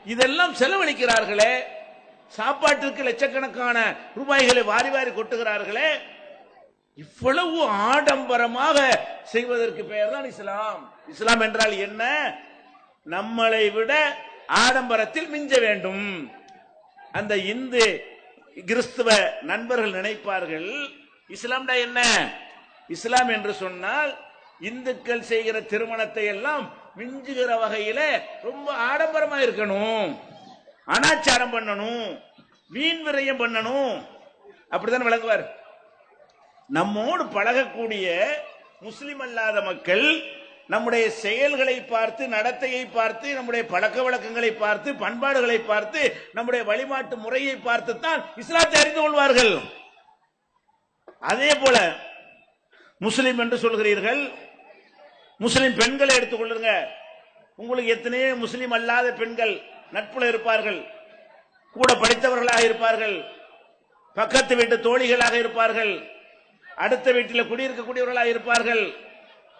இதெல்லாம் செலவழிக்கிறார்களே, சாப்பாட்டிற்கு லட்சக்கணக்கான ரூபாய்களை வாரி வாரி கொட்டுகிறார்களே, இவ்வளவு ஆடம்பரமாக செய்வதற்கு பெயர் தான் இஸ்லாம். இஸ்லாம் என்றால் என்ன? நம்மளை விட ஆடம்பரத்தில் மிஞ்ச வேண்டும். அந்த இந்து கிறிஸ்துவ நண்பர்கள் நினைப்பார்கள், இஸ்லாம்டா என்ன? இஸ்லாம் என்று சொன்னால் இந்துக்கள் செய்கிற திருமணத்தை எல்லாம் மிஞ்சுகிற வகையில ரொம்ப ஆடம்பரமா இருக்கணும், அனாச்சாரம் பண்ணணும், வீண் விரயம் பண்ணணும், அப்படித்தான் விளங்குவார். நம்மோடு பழகக்கூடிய முஸ்லிம் அல்லாத மக்கள் நம்முடைய செயல்களை பார்த்து, நடத்தையை பார்த்து, நம்முடைய பழக்க வழக்கங்களை பார்த்து, பண்பாடுகளை பார்த்து, நம்முடைய வழிபாட்டு முறையை பார்த்து தான் இஸ்லாத்தை அறிந்து கொள்வார்கள். அதே போல முஸ்லிம் என்று சொல்கிறீர்கள், முஸ்லிம் பெண்களை எடுத்துக்கொள்ளுங்க. உங்களுக்கு எத்தனையோ முஸ்லிம் அல்லாத பெண்கள் நட்புல இருப்பார்கள், கூட படித்தவர்களாக இருப்பார்கள், பக்கத்து வீட்டு தோழிகளாக இருப்பார்கள், அடுத்த வீட்டில் குடியிருக்கக்கூடியவர்களாக இருப்பார்கள்.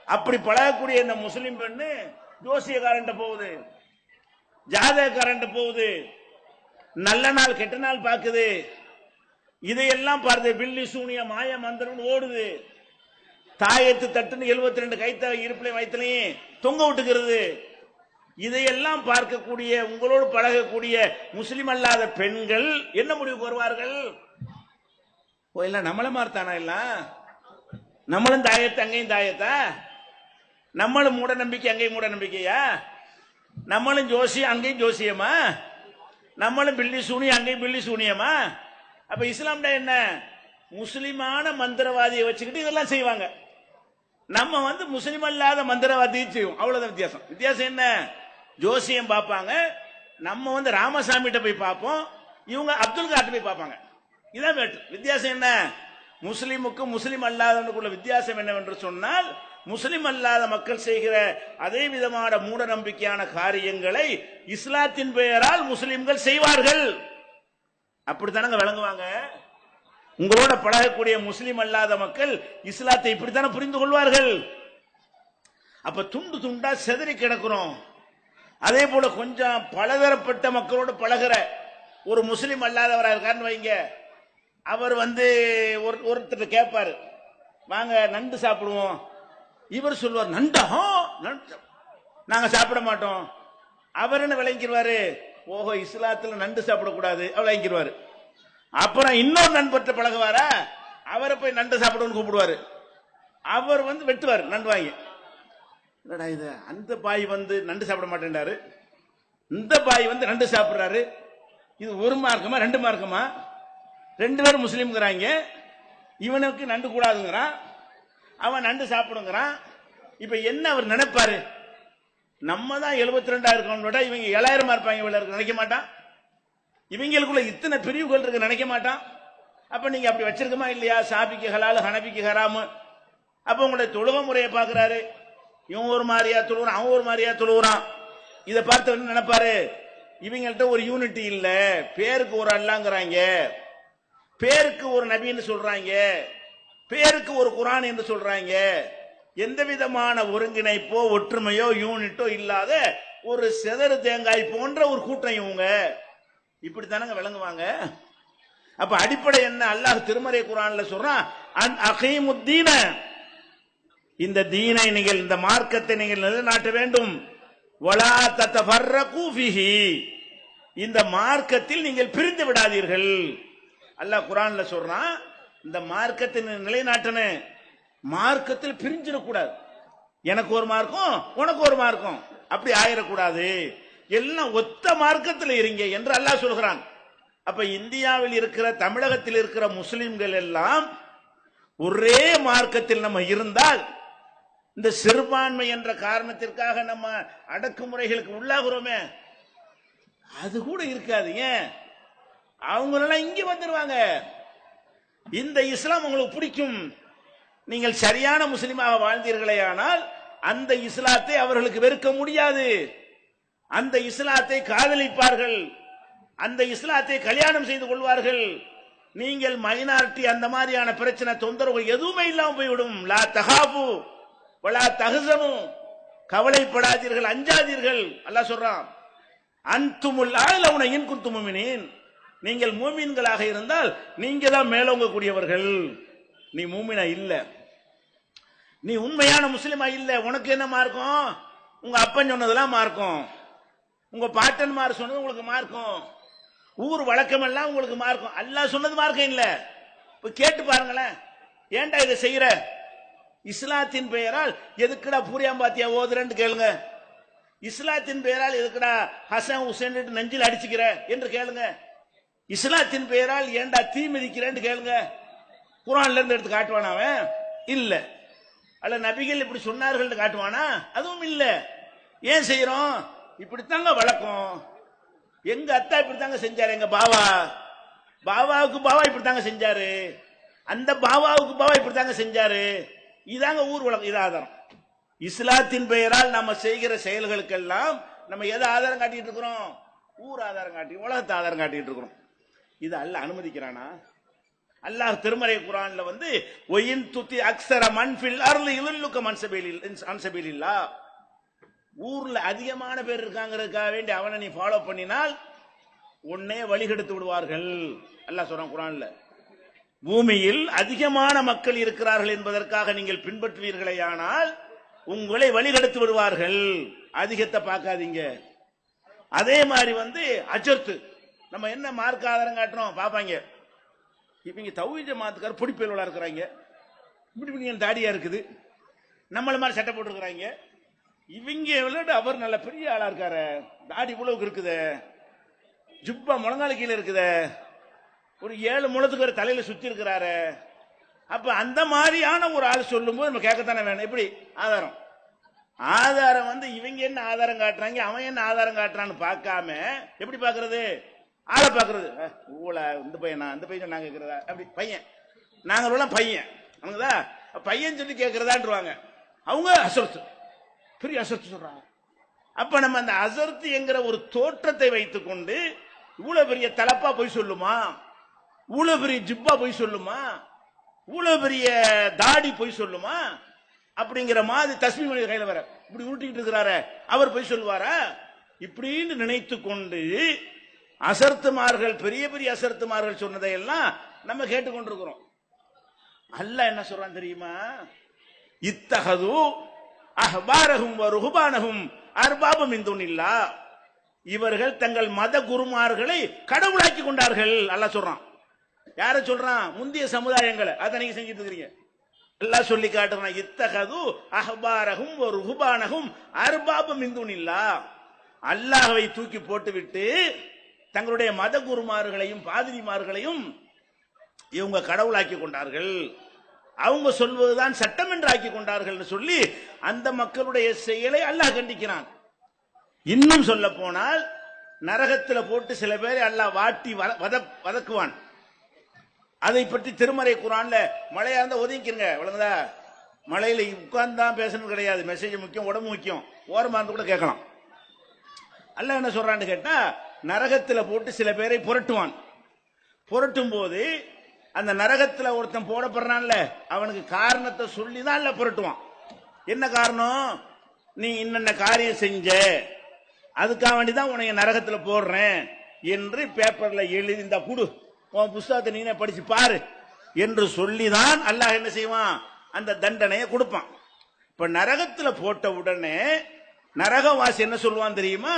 அப்படி பழகக்கூடிய இந்த முஸ்லிம் பெண்ணு ஜோசியக்காரன் போகுது, ஜாதகக்காரன் போகுது, நல்ல நாள் கெட்ட நாள் பார்க்குது, இதையெல்லாம் பார்த்து பில்லி சூனிய மாய மந்திரம் ஓடுது, தாயத்து தட்டுன்னு 72 கைத்த இருப்பிலையும் வயிற்றுலையும் தொங்க விட்டுக்கிறது. இதையெல்லாம் பார்க்கக்கூடிய உங்களோடு பழகக்கூடிய முஸ்லிம் அல்லாத பெண்கள் என்ன முடிவுக்கு வருவார்கள்? எல்லாம் நம்மள மாறுத்தானா? எல்லாம் நம்மளும் தாயத்து அங்கேயும் தாயத்தா? நம்மளும் மூட நம்பிக்கை அங்கேயும் மூட நம்பிக்கையா? நம்மளும் ஜோசியம் அங்கேயும் ஜோசியமா? நம்மளும் பில்லி சூனியம் அங்கேயும் பில்லி சூனியமா? அப்ப இஸ்லாம்டா என்ன? முஸ்லிமான மந்திரவாதியை வச்சுக்கிட்டு இதெல்லாம் செய்வாங்க. நம்ம முஸ்லிம் அல்லாத மந்திரவாதியை செய்வோம், அவ்வளவுதான் வித்தியாசம். வித்தியாசம் என்ன? ஜோசியம் பார்ப்பாங்க, நம்ம ராமசாமிகிட்ட போய் பார்ப்போம், இவங்க அப்துல் காட்டு போய் பார்ப்பாங்க. இதான் வித்தியாசம். என்ன? முஸ்லிமுக்கும் முஸ்லிம் அல்லாதவனுக்குள்ள வித்தியாசம் என்னவென்று சொன்னால், முஸ்லிம் அல்லாத மக்கள் செய்கிற அதே விதமான மூட நம்பிக்கையான காரியங்களை இஸ்லாத்தின் பெயரால் முஸ்லிம்கள் செய்வார்கள். அப்படித்தானங்க விளங்குவாங்க. உங்களோட பழகக்கூடிய முஸ்லிம் அல்லாத மக்கள் இஸ்லாத்தை இப்படித்தானே புரிந்து கொள்வார்கள். அப்ப துண்டு துண்டா செதறி கிடக்கிறோம். அதே போல கொஞ்சம் பலதரப்பட்ட மக்களோடு பழகிற ஒரு முஸ்லிம் அல்லாதவராக இருக்காருன்னு வைங்க, அவர் ஒருத்தர் கேட்பாரு, வாங்க நண்டு சாப்பிடுவோம். இவர் சொல்வார், நண்டா? நாங்க சாப்பிட மாட்டோம். அவர் என்ன விளங்கிடுவாரு? ஓஹோ, இஸ்லாத்துல நண்டு சாப்பிடக்கூடாது விளங்கிடுவாரு. அப்புறம் இன்னொரு நண்பர்கிட்ட பழகுவாரா, அவரை போய் நண்டு சாப்பிடுன்னு கூப்பிடுவாரு. அவர் வெட்டுவார் நண்டு வாங்கி. என்னடா இது, அந்த பாய் நண்டு சாப்பிட மாட்டேன்டாரு, இந்த பாய் நண்டு சாப்பிடுறாரு, இது ஒரு மார்க்கமா ரெண்டு மார்க்கமா? ரெண்டு பேரும் முஸ்லீம்ங்கிறாங்க, இவனுக்கு நண்டு கூடாதுங்கிறான், அவன் நண்டு சாப்பிடுங்கிறான். இப்ப என்ன அவர் நினைப்பாரு? நம்ம தான் 72 இருக்கோம், இவங்க 7000 இருப்பாங்க, இவ்வளவு நினைக்க மாட்டான். இவங்களுக்குள்ள இத்தனை பிரிவுகள் இருக்கு நினைக்க மாட்டான். அப்ப நீங்க அப்படி வச்சிருக்கமா இல்லையா? சாபிக்கு ஹலால், ஹனபிக்கு ஹராமு. அப்ப உங்களுடைய தொழுகை முறையை பாக்குறாரு, இவன் ஒரு மாதிரியா தொழுகிறான், அவன் ஒரு மாதிரியா தொழுகிறான். இதை பார்த்து நினைப்பாரு, இவங்கள்ட்ட ஒரு யூனிட்டி இல்ல, பேருக்கு ஒரு அல்லாங்கிறாங்க, பேருக்கு ஒரு நபின்னு சொல்றாங்க, பேருக்கு ஒரு குரான் என்று சொல்றாங்க. எந்த விதமான ஒருங்கிணைப்போ ஒற்றுமையோ யூனிட்டோ இல்லாத ஒரு செதறு தேங்காய் போன்ற ஒரு கூட்டம் இவங்க. இப்படித்தானங்க விளங்குவாங்க. அப்ப அடிப்படை என்ன? அல்லாஹ் திருமறை குரான்ல சொல்றான், அன் அகீமுத்தீன, இந்த தீனை நீங்கள், இந்த மார்க்கத்தை நீங்கள் நிலைநாட்ட வேண்டும். வலா தத்தஃபர்ரகு ஃபீஹி, இந்த மார்க்கத்தில் நீங்கள் பிரிந்து விடாதீர்கள். அல்லாஹ் குரான்ல சொல்றான், இந்த மார்க்கத்தை நிலைநாட்டணும், மார்க்கத்தில் பிரிஞ்சிடக்கூடாது. எனக்கு ஒரு மார்க்கம், உனக்கு ஒரு மார்க்கம், அப்படி ஆயிடக்கூடாது, எல்லாம் ஒத்த மார்க்கத்தில் இருங்க என்று அல்லாஹ் சொல்கிறான். அப்ப இந்தியாவில் இருக்கிற, தமிழகத்தில் இருக்கிற முஸ்லிம்கள் எல்லாம் ஒரே மார்க்கத்தில் நம்ம இருந்தால், இந்த சிறுபான்மை என்ற காரணத்திற்காக நம்ம அடக்குமுறைகளுக்கு உள்ளாகிறோமே, அது கூட இருக்காது. ஏன்? அவங்களெல்லாம் இங்க வந்துருவாங்க. இந்த இஸ்லாம் உங்களுக்கு பிடிக்கும், நீங்கள் சரியான முஸ்லிமாக வாழ்ந்தீர்களே, ஆனால் அந்த இஸ்லாத்தை அவர்களுக்கு வெறுக்க முடியாது. அந்த இஸ்லாத்தை காதலிப்பார்கள், அந்த இஸ்லாத்தை கல்யாணம் செய்து கொள்வார்கள். நீங்கள் மைனாரிட்டி, அந்த மாதிரியான பிரச்சனை, தொந்தரவு எதுவுமே இல்லாமல் போய்விடும். லா தகாபு வலா தஹ்சனு, கவலைப்படாதீர்கள், அஞ்சாதீர்கள். அல்லாஹ் சொல்றான். அன்துமுல் ஆலவுன இன் குன்தும் முஃமினீன், நீங்கள் மூமின்களாக இருந்தால் நீங்க தான் மேலோங்க கூடியவர்கள். நீ மூமினா இல்ல, நீ உண்மையான முஸ்லிமா இல்ல, உனக்கு என்ன மார்க்கம்? உங்க அப்பன் சொன்னதெல்லாம் மார்க்கம், உங்க பாட்டன்மார் சொன்னது உங்களுக்கு மார்க்கம், ஊர் வழக்கம் எல்லாம் உங்களுக்கு மார்க்கம். அல்லாஹ் சொன்னது மார்க்கம் இல்ல. இப்ப கேட்டு பாருங்களேன், ஏன்டா இதை செய்யற? இஸ்லாத்தின் பெயரால் எதுக்குடா பூரியாம்பாத்தியா ஓதுறன்னு கேளுங்க. இஸ்லாத்தின் பெயரால் எதுக்குடா ஹசன் ஹுசேன் நெஞ்சில் அடிச்சுக்கிற என்று கேளுங்க. இஸ்லாத்தின் பெயரால் ஏன்டா தீ மிதிக்கிறேன்னு கேளுங்க. குர்ஆன்ல இருந்து எடுத்து காட்டுவானா அவன்? இல்ல. அல்ல நபிகள் இப்படி சொன்னார்கள் காட்டுவானா? அதுவும் இல்ல. ஏன் செய்யறோம்? இப்படித்தாங்க வழக்கம். எங்க அத்தா இப்படித்தாங்க செஞ்சாரு, எங்க பாவாவுக்கு பாவா இப்படித்தாங்க செஞ்சாரு, அந்த பாவாவுக்கு பாவா இப்படித்தாங்க செஞ்சாரு. இதாங்க ஊர் வழக்கம். இது ஆதாரம். இஸ்லாத்தின் பெயரால் நம்ம செய்கிற செயல்களுக்கெல்லாம் நம்ம எதை ஆதாரம் காட்டிட்டு இருக்கிறோம்? ஊர் ஆதாரம் காட்டி, உலகத்தை ஆதாரம் காட்டிட்டு இருக்கிறோம். இது அல்லாஹ் அனுமதிக்கிறானா? அல்லாஹ் திருமறை குர்ஆன்ல ஒயின் துத்தி அக்ஸர மன் ஃபில் அர்லி யுல்லுக அன் சபீலில்லாஹ், ஊர்ல அதிகமான பேர் இருக்காங்கிறதுக்காக வேண்டி அவனை நீ ஃபாலோ பண்ணினால் உன்னை வழிகெடுத்து விடுவார்கள். அல்லாஹ் சொல்றான் குர்ஆன்ல. பூமியில் அதிகமான மக்கள் இருக்கிறார்கள் என்பதற்காக நீங்கள் பின்பற்றுவீர்களேயானால் உங்களை வழிகெடுத்து விடுவார்கள். அதிகத்தை பார்க்காதீங்க. அதே மாதிரி அஜர்த்து, நம்ம என்ன மார்க் ஆதாரம் காட்டுறோம் பாப்பாங்க. இவங்க தௌஹீத் ஜமாத்துக்கார பொடிப்பேலோட இருக்கிறாங்க, இப்படி தாடியா இருக்குது, நம்மள மாதிரி சட்டை போட்டு இருக்கிறாங்க. இவங்க விளையாட அவர் நல்ல பெரிய ஆளா இருக்காரு, தாடி இவ்வளவுக்கு இருக்குது, ஜுப்பா முழங்கால கீழே இருக்குது, ஒரு 7 முழத்துக்கு ஒரு தலையில சுத்தி இருக்கிறாரு. அப்ப அந்த மாதிரியான ஒரு ஆள் சொல்லும் போது நம்ம கேட்கத்தானே வேணும். எப்படி ஆதாரம்? ஆதாரம் இவங்க என்ன ஆதாரம் காட்டுறாங்க, அவன் என்ன ஆதாரம் காட்டுறான்னு பார்க்காம எப்படி பாக்குறது? ஆளை பாக்குறது. இந்த பையனா, அந்த பையன் நாங்க கேட்கிறதா? அப்படி பையன், நாங்களாம் பையன், அவங்கதான் பையன் சொல்லி கேட்கிறதான்றாங்க. அவங்க அசர்த்து, பெரிய அசர்த்து சொல்றாங்க. அப்ப நம்ம அந்த அசர்த்து என்கிற ஒரு தோற்றத்தை வைத்துக் கொண்டு இவ்வளவு பெரிய தலப்பா போய் சொல்லுமா, இவ்வளவு பெரிய ஜிப்பா போய் சொல்லுமா, இவ்வளவு பெரிய தாடி போய் சொல்லுமா? அப்படிங்கிற மாதிரி தஸ்மீ மணி கையில வர இப்படி உருட்டிட்டு இருக்கிறாரு, அவர் போய் சொல்லுவாரா? இப்படின்னு நினைத்து கொண்டு அசர்த்துமார்கள், பெரிய பெரிய அசர்த்துமார்கள் சொன்னதை எல்லாம் நம்ம கேட்டுக்கொண்டிருக்கிறோம். அல்லாஹ் என்ன சொல்றான் தெரியுமா? இத்தஹது அஹ்பாரஹும் வ ருஹ்பானஹும் அர்பாபம் மின் துனில்லாஹ், இவர்கள் தங்கள் மத குருமார்களை கடவுளாக்கி கொண்டார்கள். அல்லாஹ் சொல்றான். யார சொல்றான்? முந்தைய சமுதாயங்களை. அதை நீங்க செஞ்சிட்டு இருக்கிறீங்க. அல்லாஹ் சொல்லி காட்டுறான். இத்தஹது அஹ்பாரஹும் வ ருஹ்பானஹும் அர்பாபம் மின் துனில்லாஹ், அல்லாஹ்வை தூக்கி போட்டுவிட்டு தங்களுடைய மத குருமார்களையும் பாதிரிமார்களையும் இவங்க கடவுளாக்கி கொண்டார்கள், அவங்க சொல்வதுதான் சட்டம் என்று ஆக்கி கொண்டார்கள் சொல்லி அந்த மக்களுடைய செயலை அல்லாஹ் கண்டிக்கிறான். இன்னும் சொல்ல போனால் நரகத்தில் போட்டு சில பேரை அல்லாஹ் வாட்டி வதக்குவான். அதை பற்றி திருமறை குர்ஆன்ல மழையா இருந்தா ஒதுங்கிக்கிறங்க, விளங்குதா? மழையில உட்கார்ந்தான் பேசணும் கிடையாது, மெசேஜ் முக்கியம், உடம்பு முக்கியம், ஓரமா இருந்து கூட கேட்கலாம். அல்லாஹ் என்ன சொல்றான்னு கேட்டா, நரகத்தில் போட்டு சில பேரை புரட்டுவான். புரட்டும் போது அந்த நரகத்தில் ஒருத்தன் போடப்படுறான்ல, அவனுக்கு காரணத்தை சொல்லி தான் அல்ல புரட்டுவான். என்ன காரணம்? நீ இன்னென்ன காரியம் செஞ்ச, அதுக்காக வேண்டிதான் உன்னை நரகத்தில் போடுறேன் என்று பேப்பர்ல எழுதி இந்த குடு, உன் புஸ்தகத்தை நீனே படிச்சு பாரு என்று சொல்லிதான் அல்லாஹ் என்ன செய்வான்? அந்த தண்டனையை கொடுப்பான். இப்ப நரகத்தில் போட்ட உடனே நரகவாசி என்ன சொல்லுவான் தெரியுமா?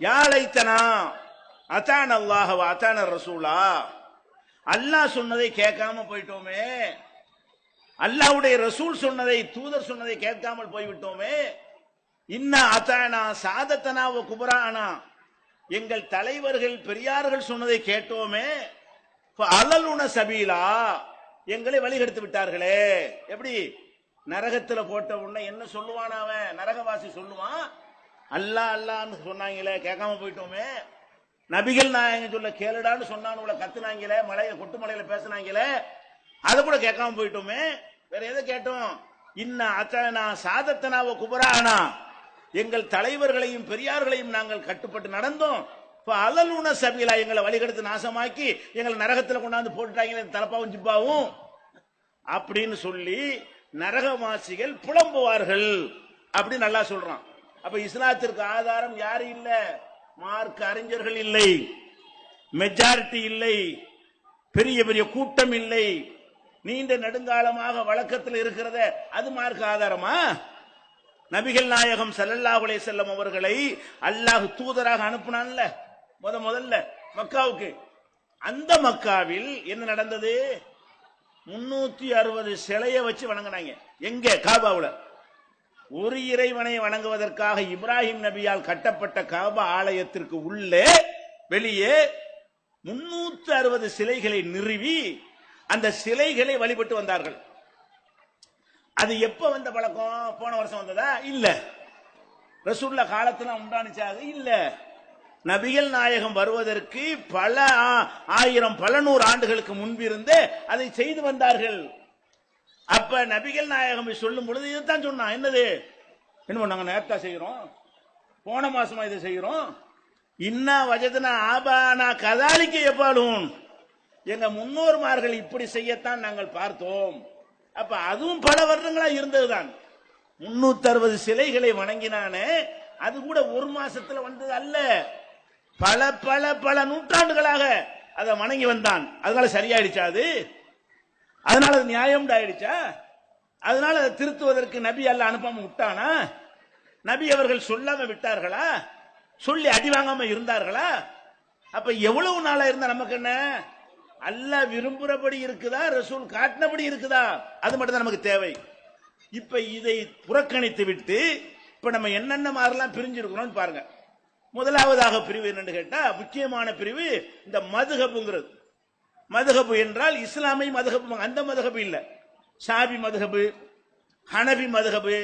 யா லைத்தனா அதான அல்லாஹ் வ அதான ரசூலா, அல்லாஹ் சொன்னதை கேட்காம போயிட்டோமே, அல்லாஹ்வுடைய ரசூல் சொன்னதை, தூதர் சொன்னதை கேட்காமல் போய்விட்டோமே. இன்னா அதானா சாதத்தனா வ குபரானா, எங்கள் தலைவர்கள் பெரியார்கள் சொன்னதை கேட்டோமே. அலலுன சபீலா, எங்களை வழிகெடுத்து விட்டார்களே. எப்படி? நரகத்தில் போட்ட உடனே என்ன சொல்லுவான் அவன்? நரகவாசி சொல்லுவான், அல்லாஹ் அல்லான்னு சொன்னாங்களே கேட்காம போயிட்டோமே, நபிகள் நாயகம் சொல்ல கேளுடான்னு சொன்னான்னு கத்துனாங்களே, மலையில கொட்டு மலையில பேசினாங்களே, அதை கூட கேட்காம போயிட்டோமே. வேற எதை கேட்டோம்? இன்னா அத்தனா சாதத்தனாவோ குபரானா, எங்கள் தலைவர்களையும் பெரியார்களையும் நாங்கள் கட்டுப்பட்டு நடந்தோம். அலலுன சபீலா, எங்களை வழிகெடுத்து நாசமாக்கி எங்களை நரகத்தில் கொண்டாந்து போட்டுட்டாங்க தலப்பாவும் ஜிப்பாவும் அப்படின்னு சொல்லி நரகவாசிகள் புலம்புவார்கள் அப்படின்னு நல்லா சொல்றான். அப்ப இஸ்லாத்திற்கு ஆதாரம் யாரு இல்ல? மார்க்க அறிஞர்கள் இல்லை, மெஜாரிட்டி இல்லை, பெரிய பெரிய கூட்டம் இல்லை, நீண்ட நெடுங்காலமாக வழக்கத்தில் இருக்கிறத அது மார்க்க ஆதாரமா? நபிகள் நாயகம் ஸல்லல்லாஹு அலைஹி வஸல்லம் அவர்களை அல்லாஹ் தூதராக அனுப்புனான்ல முதல்ல மக்காவுக்கு. அந்த மக்காவில் என்ன நடந்தது? 360 சிலையை வச்சு வணங்கினாங்க. எங்க? காபாவுல. ஒரு இறைவனை வணங்குவதற்காக இப்ராஹிம் நபியால் கட்டப்பட்ட காபா ஆலயத்திற்கு உள்ளே வெளியே 360 சிலைகளை நிறுவி அந்த சிலைகளை வழிபட்டு வந்தார்கள். அது எப்ப வந்த பழக்கம்? போன வருஷம் வந்ததா? இல்ல. ரசூலுல்லாஹ் காலத்துல உண்டானுச்சாக? இல்ல. நபிகள் நாயகம் வருவதற்கு பல ஆயிரம் பல நூறு ஆண்டுகளுக்கு முன்பிருந்தே அதை செய்து வந்தார்கள். அப்ப நபிகள் நாயகம் சொல்லும் பொழுது இதுதான் சொன்னான். என்னது? என்ன நாங்க நேரத்தா செய்யறோம், போன மாசமா இதை செய்யறோம். இன்னா வஜதனா ஆபானா கதாலிக்க எப்பாலும், எங்க முன்னோர்மார்கள் இப்படி செய்யத்தான் நாங்கள் பார்த்தோம். அப்ப அதுவும் பல வருடங்களா இருந்ததுதான். 360 சிலைகளை வணங்கினானே, அது கூட ஒரு மாசத்துல வந்தது அல்ல, பல பல பல நூற்றாண்டுகளாக அதை வணங்கி வந்தான். அதனால சரியாயிடுச்சா? அதனால அது நியாயம் ஆயிடுச்சா? அதனால அதை திருத்துவதற்கு நபி அல்லாஹ் அனுப்பாம விட்டானா? நபி அவர்கள் சொல்லாம விட்டார்களா? சொல்லி அடி வாங்காம இருந்தார்களா? அப்ப எவ்வளவு நாளா இருந்தா நமக்கு என்ன? அல்லாஹ் விரும்புறபடி இருக்குதா, ரசூல் காட்டினபடி இருக்குதா? அது மட்டும் தான் நமக்கு தேவை. இப்ப இதை புறக்கணித்து விட்டு இப்ப நம்ம என்னென்ன மாதிரிலாம் பிரிஞ்சிருக்கிறோம் பாருங்க. முதலாவதாக பிரிவு என்னன்னு கேட்டா, முக்கியமான பிரிவு இந்த மதுஹபுங்கிறது. மதுஹபு என்றால் இஸ்லாமிய மதுஹபு, அந்த மதுஹபு இல்ல. ஷாபி மதுஹபு, ஹனபி மதுஹபு,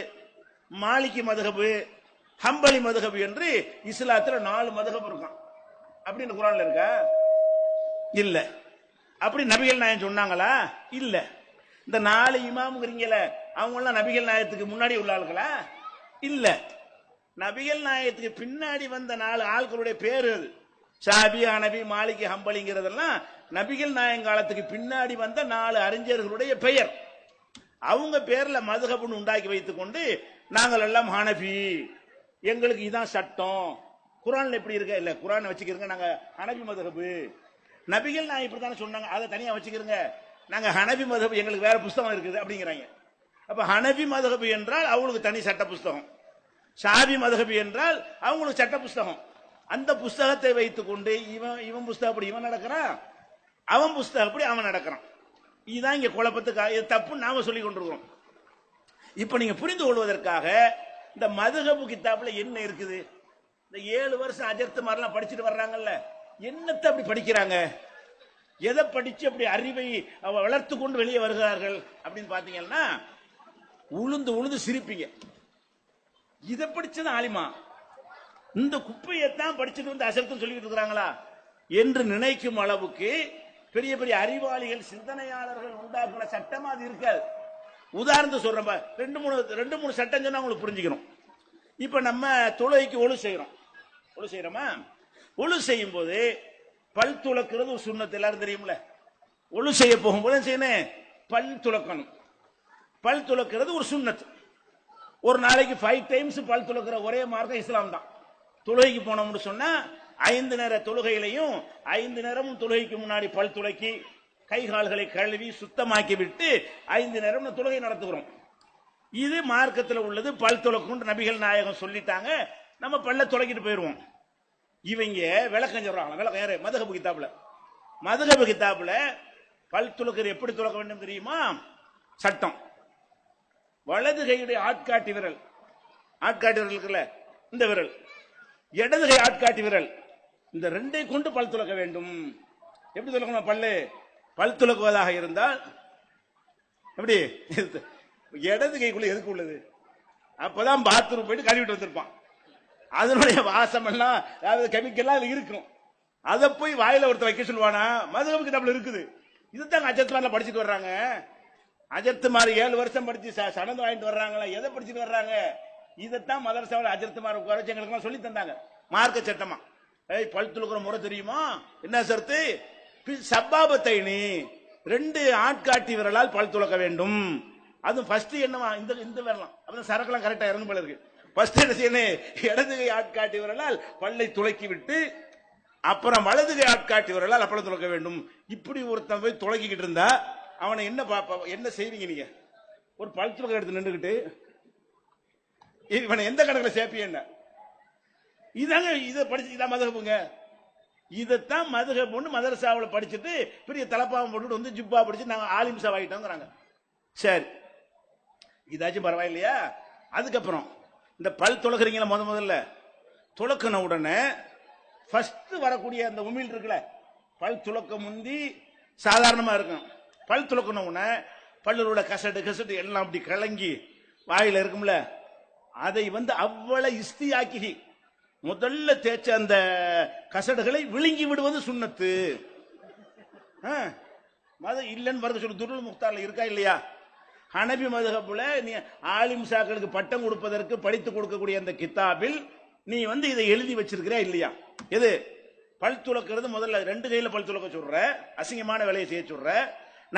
மாலிகி மதுஹபு, ஹம்பலி மதுஹபு என்று இஸ்லாத்துல 4 மதுஹபு இருக்கான். அப்படின்னு குர்ஆன்ல இருக்கா? இல்ல. அப்படி நபிகள் நாயகம் சொன்னாங்களா? இல்ல. இந்த 4 இமாம்ங்கிறீங்களே, அவங்க எல்லாம் நபிகள் நாயகத்துக்கு முன்னாடி உள்ள ஆளுங்களா? இல்ல. நபிகள் நாயகத்துக்கு பின்னாடி வந்த 4 ஆட்களுடைய பேரு அது. ஷாபி, ஹனபி, மாலிகி, ஹம்பலிங்கிறதெல்லாம் நபிகள் நாயகம் காலத்துக்கு பின்னாடி வந்த 4 அறிஞர்களுடைய பெயர். அவங்க பேர்ல மதுஹப்னு உண்டாக்கி வைத்துக் கொண்டு நாங்கள் எல்லாம் ஹனபி, எங்களுக்கு இதான் சட்டம். குர்ஆன்ல எப்படி இருக்க? இல்ல, குர்ஆனை வச்சுக்கிறங்க, நாங்க ஹனபி மதுஹப். நபிகள் நாயகம் இப்படித்தானே சொன்னாங்க, அதை தனியா வச்சுக்கிறங்க, நாங்க ஹனபி மதுஹப், எங்களுக்கு வேற புஸ்தகம் இருக்குது அப்படிங்கிறாங்க. அப்ப ஹனபி மதுஹப் என்றால் அவங்களுக்கு தனி சட்ட புஸ்தகம், ஷாபி மதுஹப் என்றால் அவங்களுக்கு சட்ட புஸ்தகம். அந்த புஸ்தகத்தை வைத்துக் கொண்டு இவன் புஸ்தகம் அப்படி இவன் நடக்கிறான், அவன் புஸ்தகம் அப்படி அவன் நடக்கிறான். இதுதான் இங்க குழப்பத்துக்கு தப்பு நாம சொல்லிக் கொண்டிருக்கிறோம். இப்ப நீங்க புரிந்து கொள்வதற்காக இந்த மதுஹப் கிதாப்ல என்ன இருக்குது? இந்த 7 வருஷம் அஜர்த்து மாதிரிலாம் படிச்சுட்டு வர்றாங்கல்ல, என்னத்தை அப்படி படிக்கிறாங்க? எதை படிச்சு அப்படி அறிவை வளர்த்து கொண்டு வெளியே வருகிறார்கள் அப்படின்னு பாத்தீங்கன்னா, உளுந்து உளுந்து சிரிப்பீங்க. இதை படிச்சது ஆலிமா, இந்த குப்பையத்தான் படிச்சுட்டு வந்து அசர்த்தம் சொல்லிட்டு இருக்கிறாங்களா என்று நினைக்கும் அளவுக்கு பெரிய பெரிய அறிவாளிகள், சிந்தனையாளர்கள் உண்டாக்குற சட்டமா அது இருக்காது. உதாரணத்துக்கு சொல்றேன், 2-3 சட்டம் சொன்னா உங்களுக்கு புரிஞ்சுக்கணும். இப்ப நம்ம தொழுகைக்கு ஒழு செய்யறோமா? ஒழு செய்யும் போது பல் துளக்கிறது ஒரு சுன்னத், எல்லாரும் தெரியும்ல. ஒழு செய்ய போகும்போது செய்யணும், பல் துளக்கணும். பல் துளக்கிறது ஒரு சுன்னத். ஒரு நாளைக்கு 5 டைம்ஸ் பல் துளக்கிற ஒரே மார்க்கம் இஸ்லாம் தான். தொழுகைக்கு போனோம்னு சொன்னா 5 நேர தொழுகையிலையும் 5 நேரமும் தொழுகைக்கு முன்னாடி பல் துளக்கி கை கால்களை கழுவி சுத்தமாக்கி விட்டு 5 நேரம் தொழுகை நடத்துகிறோம். இது மார்க்கத்தில் உள்ளது. பல் துளக்கும் நபிகள் நாயகம் சொல்லிட்டாங்க, நம்ம பல்ல துளக்கிட்டு போயிருவோம். இவங்க விளக்கம் சொல்றாங்க. விளக்கம் யாரு? மதுஹப் கிதாபுல பல் துளக்கிறது எப்படி துளக்க வேண்டும் தெரியுமா? சட்டம். வலது கையுடைய ஆட்காட்டி விரல் இருக்குல்ல, இந்த விரல், இடது கை ஆட்காட்டி விரல், இந்த 2ஐ கொண்டு பல் துளக்க வேண்டும். எப்படி துளக்கணும்? பல் துளக்குவதாக இருந்தால் எப்படி? இடது கைக்குள்ள எதுக்கு உள்ளது? அப்பதான் பாத்ரூம் போயிட்டு கழுவிட்டு வந்திருப்பான். அதனுடைய வாசம் எல்லாம், அதாவது கெமிக்கல்லாம் இருக்கும். அதை போய் வாயில ஒருத்தர் வைக்க சொல்லுவானா? மதுஹப் கிதாப்ல இருக்குது. இதுதான் அஜர்த்துமாரில் படிச்சுட்டு வர்றாங்க. அஜர்த்துமார் 7 வருஷம் படிச்சு சனந்து வாங்கிட்டு வர்றாங்களா? எதை படிச்சுட்டு வர்றாங்க? இதைத்தான் மதரசாவில் அஜர்த்துமார் உட்கார எங்களுக்கு சொல்லி தந்தாங்க மார்க்க சட்டமா. பல் துளக்குற முறை தெரியுமா? என்ன சர்த்து? சப்பாபத்தைனி, 2 ஆட்காட்டி விரலால் பல் துளக்க வேண்டும். அதுவும் ஃபர்ஸ்ட் என்னவா? இந்த விரலாம். அப்பதான் சரக்கெல்லாம் கரெக்டா இறங்கும் போல இருக்கு. ஃபர்ஸ்ட் என்ன செய்யணும்? இடது கை ஆட்காட்டி விரலால் பல்லை துளக்கி விட்டு அப்புறம் வலது கை ஆட்காட்டி விரலால் அப்பளம் துளக்க வேண்டும். இப்படி ஒருத்தன் போய் துளக்கிக்கிட்டு இருந்தா அவனை என்ன செய்வீங்க நீங்க? ஒரு பல் துளக்க எடுத்து நின்றுகிட்டு இவனை எந்த கணக்கில் சேர்ப்பீங்க? இதாங்க இதை படிச்சு இதான் மதுஹபுங்க. இதைத்தான் மதுஹப்னு மதரசாவில் படிச்சுட்டு பெரிய தலப்பாவம் போட்டுட்டு வந்து ஜிப்பா படிச்சு நாங்க ஆலிம்சா ஆகிட்டோங்கிறாங்க. சரி, இதாச்சும் பரவாயில்லையா? அதுக்கப்புறம் இந்த பல் துளக்குறீங்களா, முதல்ல துளக்கின உடனே ஃபர்ஸ்ட் வரக்கூடிய அந்த உமிழ் இருக்குல்ல, பல் துளக்க முந்தி சாதாரணமா இருக்கும். பல் துளக்கின உடனே பல்லோட கசட்டு எல்லாம் அப்படி கலங்கி வாயில இருக்கும்ல, அதை அவ்வளவு இஸ்தியாக்கி முதல்ல தேய்ச்ச அந்த கசடுகளை விழுங்கி விடுவது சுன்னத்து. இல்லன்னு வருது சொல்லு. துருள் முக்தார்ல இருக்கா இல்லையா? ஹனபி மதுஹப்ல நீ ஆலிம் ஷாக்களுக்கு பட்டம் கொடுப்பதற்கு படித்து கொடுக்கக்கூடிய அந்த கிதாபில் நீ இதை எழுதி வச்சிருக்கிறியா இல்லையா? எது பல் துளக்கிறது? முதல்ல ரெண்டு கையில பல் துளக்க சொல்ற, அசிங்கமான வேலையை செய்ய சொல்ற.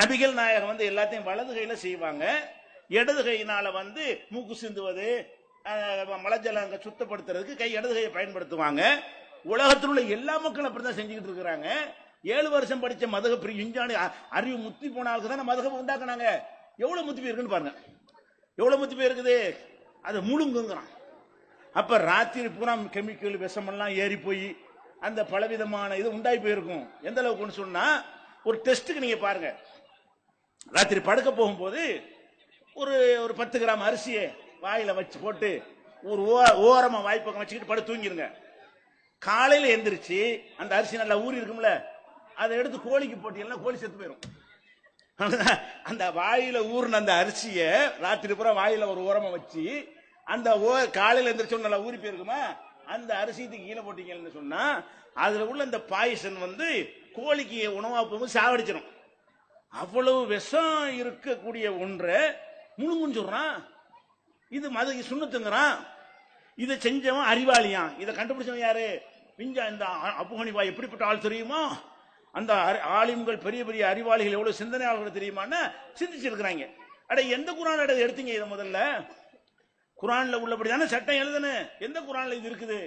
நபிகள் நாயகம் எல்லாத்தையும் வலது கையில செய்வாங்க, இடது கையினால மூக்கு சிந்துவது, மலஜலம் சுத்தப்படுத்துறதுக்கு இடது கையை பயன்படுத்துவாங்க. உலகத்தில் உள்ள எல்லா மக்களும் அப்படிதான் செஞ்சுக்கிட்டு இருக்கிறாங்க. 7 வருஷம் படிச்ச மதுஹப் விஞ்ஞானி அறிவு முத்தி போன ஆளுக்கு தான் மதுஹப் உண்டாக்குனாங்க. எவ்வளவு முத்தி போயிருக்குன்னு பாருங்க, எவ்வளவு முத்தி போயிருக்குது. அதை முழுங்குங்கிறான். அப்ப ராத்திரி பூரா கெமிக்கல் விஷமெல்லாம் ஏறி போய் அந்த பலவிதமான இது உண்டாகி போயிருக்கும். எந்த அளவுக்குன்னு சொன்னா, ஒரு டெஸ்ட்டுக்கு நீங்க பாருங்க, ராத்திரி படுக்க போகும்போது ஒரு 10 கிராம் அரிசியை வாயில வச்சு போட்டு ஒரு ஓரமா வாய்ப்பக்கம் வச்சுக்கிட்டு படுத்து தூங்கிருங்க. காலையில எந்திரிச்சு அந்த அரிசி நல்லா ஊறி இருக்கும்ல, அதை எடுத்து கோழிக்கு போட்டீங்கன்னா கோழி செத்து போயிடும். அந்த வாயில ஊர்ன அந்த அரிசிய ராத்திரி பூரா வாயில ஒரு ஓரமா வச்சு அந்த காலையில எந்திரிச்சோம் நல்லா ஊறி போயிருக்குமா, அந்த அரிசிக்கு கீழே போட்டீங்கன்னு சொன்னா அதுல உள்ள அந்த பாய்சன் கோழிக்கு உணவா போகும்போது சாவடிச்சிடும். அவ்வளவு விஷம் இருக்கக்கூடிய ஒன்றை முழுங்குன்னு சொல்றான். இது மது சுண்ணத்துங்கிறான். இதை செஞ்சவன் அறிவாளியான். இதை கண்டுபிடிச்சவன் யாரு? இந்த அபூ ஹனீஃபா எப்படிப்பட்ட ஆள் தெரியுமா? அந்த ஆலிம்கள் பெரிய பெரிய அறிவாளிகள் எவ்வளவு சிந்தனையாளர்கள் தெரியுமான்னு சிந்திச்சிருக்கிறாங்க. அட எந்த குரான் எடுத்தீங்க? இதை முதல்ல குரான்ல உள்ளபடி தானே சட்டம் எழுதுன. எந்த குரான்ல இது இருக்குது?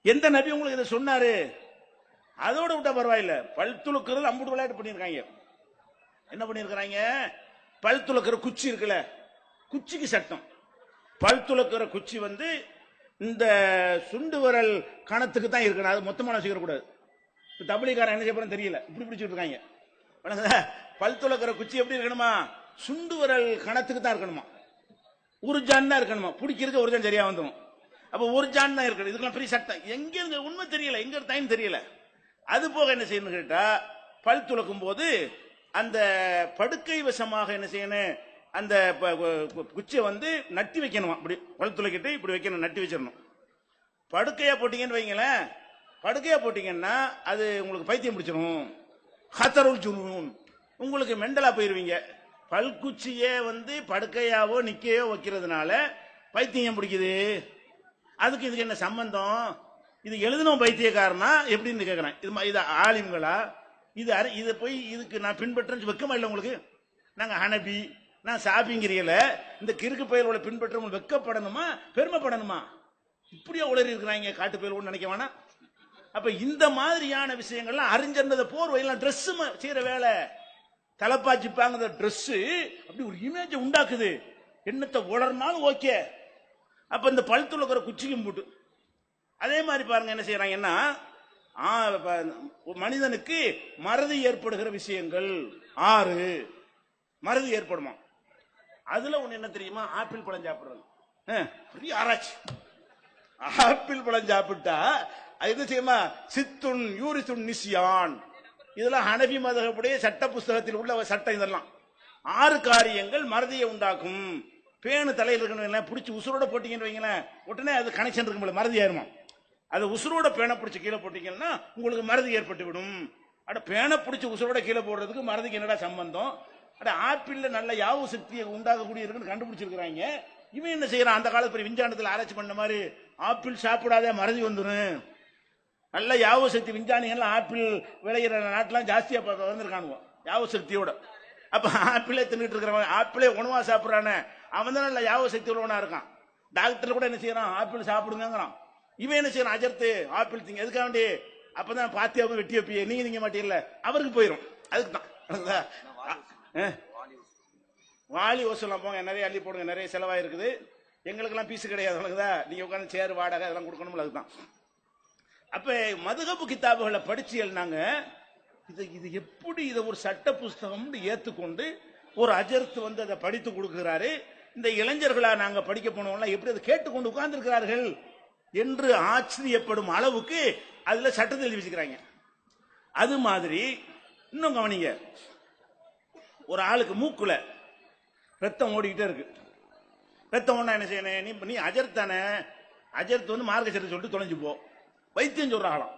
எந்த நபி உங்களுக்கு இதை சொன்னாரு? அதோட விட்டா பரவாயில்ல. பல் துளக்கிறது அம்புட்டு விளையாட்டு பண்ணிருக்காங்க. என்ன பண்ணிருக்கிறாங்க? பல் துளக்கிற குச்சி இருக்குல்ல, குச்சிக்கு சட்டம். பல் துளக்கிற குச்சி இந்த சுண்டு விரல் கணத்துக்கு தான் இருக்கணும், அது மொத்தமான வச்சுக்கூடாது. தபிலிகாரன் என்ன செய்ய தெரியல, இப்படி பிடிச்சிட்டு இருக்காங்க. பல் துளக்கிற குச்சி எப்படி இருக்கணுமா? சுண்டு விரல் கணத்துக்கு தான் இருக்கணுமா, ஒரு ஜான் தான் இருக்கணுமா. பிடிக்கிறதுக்கு ஒரு ஜான் சரியா வந்துடும். அப்ப ஒரு ஜான் தான் இருக்கணும். இதுக்கெல்லாம் பெரிய சட்டம். எங்க இருந்து உண்மை தெரியல, எங்க டைம் தெரியல. அது போக என்ன செய்யணும் கேட்டா, பல் துளக்கும் போது அந்த படுக்கை வசமாக என்ன செய்யணும், அந்த குச்சியை நட்டி வைக்கணும். அப்படி பல் துளைக்கிட்டு இப்படி வைக்கணும், நட்டி வச்சிடணும். படுக்கையா போட்டீங்கன்னு வைங்களேன், படுக்கையா போட்டீங்கன்னா அது உங்களுக்கு பைத்தியம் பிடிச்சிடும். ஹத்தருள் ஜுனூன், உங்களுக்கு மெண்டலா போயிருவீங்க. பல்குச்சியே படுக்கையாவோ நிக்கையோ வைக்கிறதுனால பைத்தியம் பிடிக்குது. அதுக்கு இதுக்கு என்ன சம்பந்தம்? இது எழுதணும் பைத்தியக்காரனா எப்படின்னு கேட்கிறேன். இது ஆலிம்களா? இது போய் இதுக்கு நான் பின்பற்றேன்னு வெக்கமா இல்லை உங்களுக்கு? நாங்க ஹனபி, நான் சாபிங்கிறீங்கள, இந்த கிறுக்கு பயலோட பின்பற்ற உங்களுக்கு வெக்கப்படணுமா பெருமைப்படணுமா? இப்படியா உளறி இருக்கிறாங்க காட்டு பயலோடு நினைக்க வேணாம். அப்ப இந்த மாதிரியான விஷயங்கள்லாம் அறிஞர்ன்றத போர்வையெல்லாம் ட்ரெஸ் செய்யற வேலை. தலப்பாச்சிப்பாங்க ட்ரெஸ் அப்படி ஒரு இமேஜ் உண்டாக்குது. என்னத்தை உளர்னாலும் ஓகே. அப்ப இந்த பல் துளக்கிற குச்சிக்கும் போட்டு அதே மாதிரி பாருங்க என்ன செய்யறாங்கன்னா, மனிதனுக்கு மறதி ஏற்படுகிற விஷயங்கள் 6 மறதி ஏற்படுமா. அதுல ஒண்ணு என்ன தெரியுமா? ஆப்பிள் பழம் சாப்பிடுறது. பெரிய ஆராய்ச்சி. ஆப்பிள் பழம் சாப்பிட்டா அது செய்யுமா? சித்துன் யூரிசுன் நிசியான். இதெல்லாம் ஹனபி மதஹபுடைய சட்ட புஸ்தகத்தில் உள்ள சட்டம். இதெல்லாம் 6 காரியங்கள் மறதியை உண்டாக்கும். பேணு தலையில் இருக்கணும், பிடிச்சி உசுரோட போட்டீங்கன்னு வைங்களேன், உடனே அது கனெக்ஷன் இருக்கும், மறதி ஆயிருமா. அது உசுரோட பேனை பிடிச்சி கீழே போட்டீங்கன்னா உங்களுக்கு மறதி ஏற்பட்டு விடும். அட பேனை பிடிச்சி உசுரோட கீழே போடுறதுக்கு மறதிக்கு என்னடா சம்பந்தம்? அட ஆப்பிள்ல நல்ல யாவு சக்தியை உண்டாகக்கூடிய இருக்குன்னு கண்டுபிடிச்சிருக்கிறாங்க. இவன் என்ன செய்யறான்? அந்த காலத்துல விஞ்ஞானத்தில் ஆராய்ச்சி பண்ண மாதிரி ஆப்பிள் சாப்பிடாத மறதி வந்துடும். நல்ல யாவு சக்தி விஞ்ஞானிகள் ஆப்பிள் விளையிற நாட்டெல்லாம் ஜாஸ்தியா வந்திருக்கானுவோ யாவு சக்தியோட. அப்ப ஆப்பிளே தின்னுட்டு இருக்கிறவன், ஆப்பிளே உணவா சாப்பிடறானே, அவன் தான் நல்ல யாவு சக்தி உள்ளவனா இருக்கான். டாக்டர் கூட என்ன செய்யறான், ஆப்பிள் சாப்பிடுங்கிறான். இவன் என்ன செய்யறான், அஜர்த்து ஆப்பிள் திங்க. எதுக்காக வேண்டி? அப்பதான் பாத்தியாவை வெட்டி வைப்பிய, நீங்க திங்க மாட்டீங்கல்ல, அவருக்கு போயிடும். அதுக்கு தான் வாலி ஓசலாம் போங்க, நிறைய அள்ளி போடுங்க, நிறைய செலவாக இருக்குது. எங்களுக்கெல்லாம் பீஸ் கிடையாது, நீங்க உட்காந்து சேர் வாடகை அதெல்லாம் கொடுக்கணும். அதுதான். அப்ப மதுஹப் கிதாபுகளை படிச்சு எழுதினாங்க. இது எப்படி இதை ஒரு சட்ட புஸ்தகம் ஏத்துக்கொண்டு ஒரு அஜர்த்து வந்து அதை படித்து கொடுக்கிறாரு. இந்த இளைஞர்களா நாங்க படிக்க போனோம்னா எப்படி அதை கேட்டுக்கொண்டு உட்கார்ந்து இருக்கிறார்கள் என்று ஆச்சரியப்படும் அளவுக்கு அதுல சட்டத்தை எழுதி வச்சுக்கிறாங்க. அது மாதிரி இன்னும் கவனிங்க, ஒரு ஆளுக்கு மூக்குல ரத்தம் ஓடிக்கிட்டே இருக்கு. ரத்தம் ஓடனா என்ன செய்யணும்? நீ அஜர்த் தானே, அஜர்த்து வந்து மார்க்க சட்டை சொல்லிட்டு தொலைஞ்சு போ. வைத்தியம் சொல்றாங்களாம்,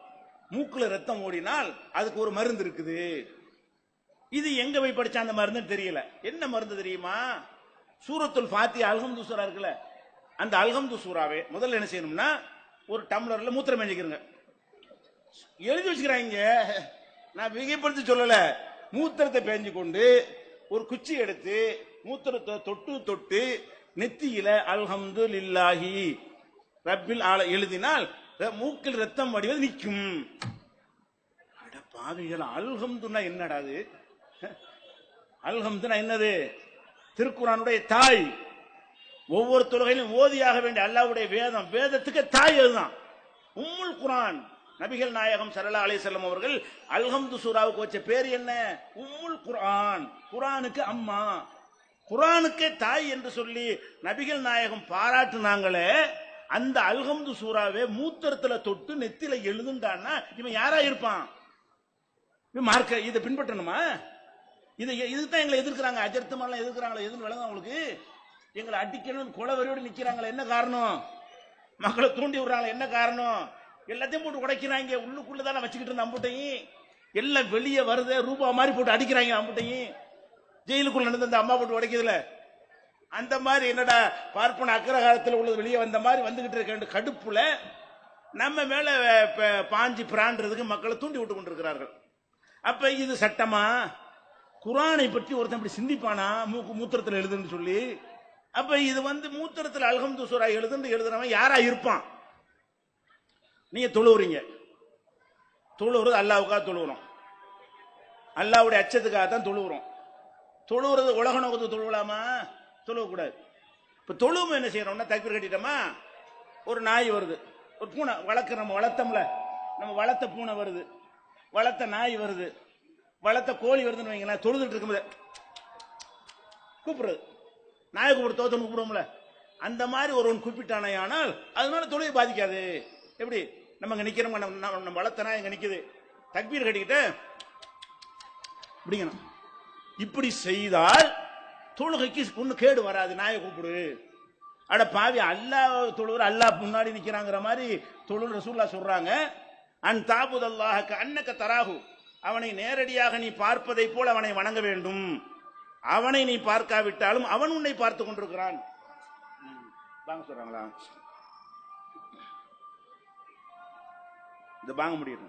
மூக்குல ரத்தம் ஓடினால் அதுக்கு ஒரு மருந்து இருக்குது. இது எங்க போய் படிச்சா அந்த மருந்து தெரியல. என்ன மருந்து தெரியுமா? சூரத்துல் ஃபாத்திஹா அல்ஹம்து சூரா இருக்குல்ல, அந்த அல்ஹம்து சூராவே முதல்ல என்ன செய்யணும்னா ஒரு டம்ளர்ல மூத்திரம் மேஞ்சிக்கிறங்க. எழுதி வச்சுக்கிறாங்க, நான் மிகைப்படுத்தி சொல்லல. மூத்திரத்தை பேஞ்சு கொண்டு ஒரு குச்சி எடுத்து மூத்திரத்தை தொட்டு தொட்டு நெத்தியில அல்ஹம்து லில்லாஹி ரப்பில் ஆல எழுதினால் மூக்கில் ரத்தம் வடிவது நிற்கும். அட பாவிகள், அல்ஹம்துன்னா என்னடா? அல்ஹம்துன்னா என்னது? திருக்குர்ஆனுடைய தாய். ஒவ்வொரு தொழுகையிலும் ஓதியாக வேண்டிய அல்லாஹ்வுடைய வேதம், வேதத்துக்கு தாய் அதுதான் உம்முல் குர்ஆன். நபிகள் நாயகம் ஸல்லல்லாஹு அலைஹி வஸல்லம் அவர்கள் அல்ஹம்து சூராவுக்கு வச்ச பேர் என்ன? உம்முல் குர்ஆன். குர்ஆனுக்கு அம்மா, குர்ஆனுக்கு தாய் என்று சொல்லி நபிகள் நாயகம் பாராட்டுனாங்களே. அந்த அல்ஹம்து சூராவே மூத்திரத்துல தொட்டு நெத்தில எழுதுண்டான்னா இவன் யாரா இருப்பான்? மார்க்க இதை பின்பற்றணுமா? இதுதான் எங்களை எதிர்க்கிறாங்க. அஜர்த்தமெல்லாம் எதிர்க்கிறாங்களா? எதுன்னு விளங்க உங்களுக்கு? எங்களை அடிக்கணும் கொலவரியோடு நிக்கிறாங்களா? என்ன காரணம்? மக்களை தூண்டி விடுறாங்களா? என்ன காரணம்? எல்லாத்தையும் போட்டு உடைக்கிறாங்க. உள்ளுக்குள்ளதான வச்சுக்கிட்டு இருந்த அம்புட்டையும் எல்லாம் வெளியே வருது, ரூபா மாதிரி போட்டு அடிக்கிறாங்க. அம்புட்டையும் ஜெயிலுக்குள்ள நடந்த அந்த அம்மா போட்டு உடைக்கிறதுல அந்த மாதிரி என்னடா பார்ப்பன அக்ரகாரத்தில் உள்ளது வெளியே வந்த மாதிரி வந்துகிட்டு இருக்க கடுப்புல நம்ம மேல பாஞ்சி பிரான்றதுக்கு மக்களை தூண்டி விட்டு கொண்டிருக்கிறார்கள். அப்ப இது சட்டமா? குர்ஆனை பற்றி ஒருத்தன் இப்படி சிந்திப்பானா? மூத்திரத்தில் எழுதுன்னு சொல்லி. அப்ப இது வந்து மூத்திரத்தில் அல்ஹம்து சூரா எழுதுறவன் யாரா இருப்பான்? நீங்க தொழுவுறீங்க, தொழுவுறது அல்லாஹ்வுக்காக தொழுவுறோம், அல்லாஹ்வுடைய அச்சத்துக்காக தான் தொழுவுறோம். தொழுவுறது உலக நோக்கத்துக்கு தொழுவலாமா? தொழுவக்கூடாது. இப்ப தொழுவும் என்ன செய்யறோம்னா தக்பீர் கட்டிட்டோமா, ஒரு நாய் வருது, ஒரு பூனை நம்ம வளர்த்தோம்ல, நம்ம வளர்த்த பூனை வருது, வளர்த்த நாய் வருது, வளர்த்த கோழி வருதுன்னு வைங்களேன். தொழுதுட்டு இருக்கும்போது கூப்பிடுறது, நாயை கூப்பிடு தோத்தன்னு கூப்பிடுவோம்ல, அந்த மாதிரி ஒருவன் கூப்பிட்டானே ஆனால் அதனால தொழுகை பாதிக்காது. எப்படி நம்ம இங்க நிக்கிறோம், நம்ம வளர்த்த நாய் இங்க நிக்குது, தக்பீர் கட்டிக்கிட்டு இப்படிங்கணும். இப்படி செய்தால் தொழுகைக்கு ஒண்ணு கேடு வராது. நாயை கூப்பிடு. அட பாவி, அல்லாஹ் தொழுகிற அல்லாஹ் முன்னாடி நிக்கிறாங்கிற மாதிரி தொழுகிற ரசூலுல்லாஹ் சொல்றாங்க. அன் தாபுதல்லாஹ கஅன்னக தராஹு, அவனை நேரடியாக நீ பார்ப்பதை போல் அவனை வணங்க வேண்டும். அவனை நீ பார்க்காவிட்டாலும் அவன் உன்னை பார்த்து கொண்டிருக்கிறான். வாங்க சொல்றாங்களா? இது வாங்க முடியும்.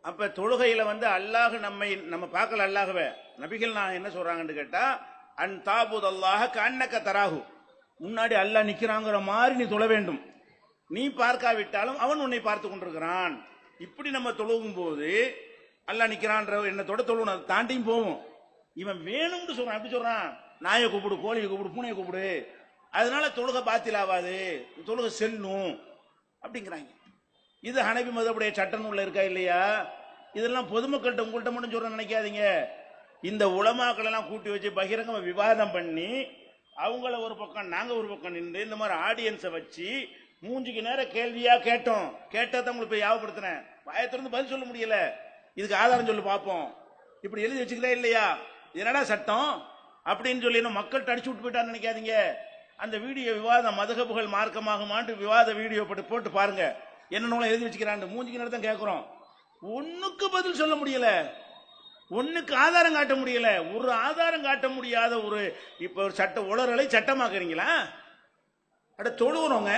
அப்ப தொழுகையில வந்து அல்லாஹ் நம்ம பார்க்கல, அல்லாஹ்வே நபிகள் நான் என்ன சொல்றாங்கன்னு கேட்டா, அன் தாபுத் அல்லாஹ கண்ணக்க தராகு, முன்னாடி அல்லாஹ் நிக்கிறாங்கிற மாதிரி நீ தொழ வேண்டும். நீ பார்க்காவிட்டாலும் அவன் உன்னை பார்த்து கொண்டிருக்கிறான். இப்படி நம்ம தொழுகும் போது அல்லாஹ் நிக்கிறான்ற எண்ணத்தோட தொழுணும். அதை தாண்டியும் போவோம். இவன் வேணும்னு சொல்றான். எப்படி சொல்றான்? நாயை கூப்பிடு, கோழியை கூப்பிடு, பூனையை கூப்பிடு, அதனால தொழுகை பாத்தில் ஆகாது, தொழுகை செல்லும் அப்படிங்கிறாங்க. இது ஹனபி மதபுடைய சட்ட நூல்ல இருக்கா இல்லையா? இதெல்லாம் பொதுமக்கள்கிட்ட உங்கள்கிட்ட மட்டும் சொல்ற நினைக்காதீங்க. இந்த உலமாக்கள் எல்லாம் கூட்டி வச்சு பகிரங்க விவாதம் பண்ணி அவங்கள ஒரு பக்கம் நாங்க ஒரு பக்கம் நின்று இந்த மாதிரி ஆடியன்ஸை வச்சு மூஞ்சிக்கு நேரம் கேள்வியா கேட்டோம். கேட்டதை உங்களுக்கு போய் யாவப்படுத்தினேன். வாயத்திலிருந்து பதில் சொல்ல முடியல. இதுக்கு ஆதாரம் சொல்லி பார்ப்போம். இப்படி எழுதி வச்சுக்கிறே இல்லையா? என்னடா சட்டம் அப்படின்னு சொல்லி மக்கள்கிட்ட அடிச்சு விட்டு போயிட்டான்னு நினைக்காதீங்க. அந்த வீடியோ விவாதம் மதுகபுகள் மார்க்கமாகுமான்னு விவாத வீடியோ போட்டு பாருங்க. என்னென்ன எழுதி வச்சுக்கிறான். மூஞ்சிக்கு நேரம் தான் கேட்கிறோம். ஒண்ணுக்கு பதில் சொல்ல முடியல, ஒண்ணுக்கு ஆதாரம் காட்ட முடியல. ஒரு ஆதாரம் காட்ட முடியாத ஒரு இப்ப ஒரு சட்ட உளறலை சட்டமாக்குறீங்களா? அட தொழுகிறோங்க.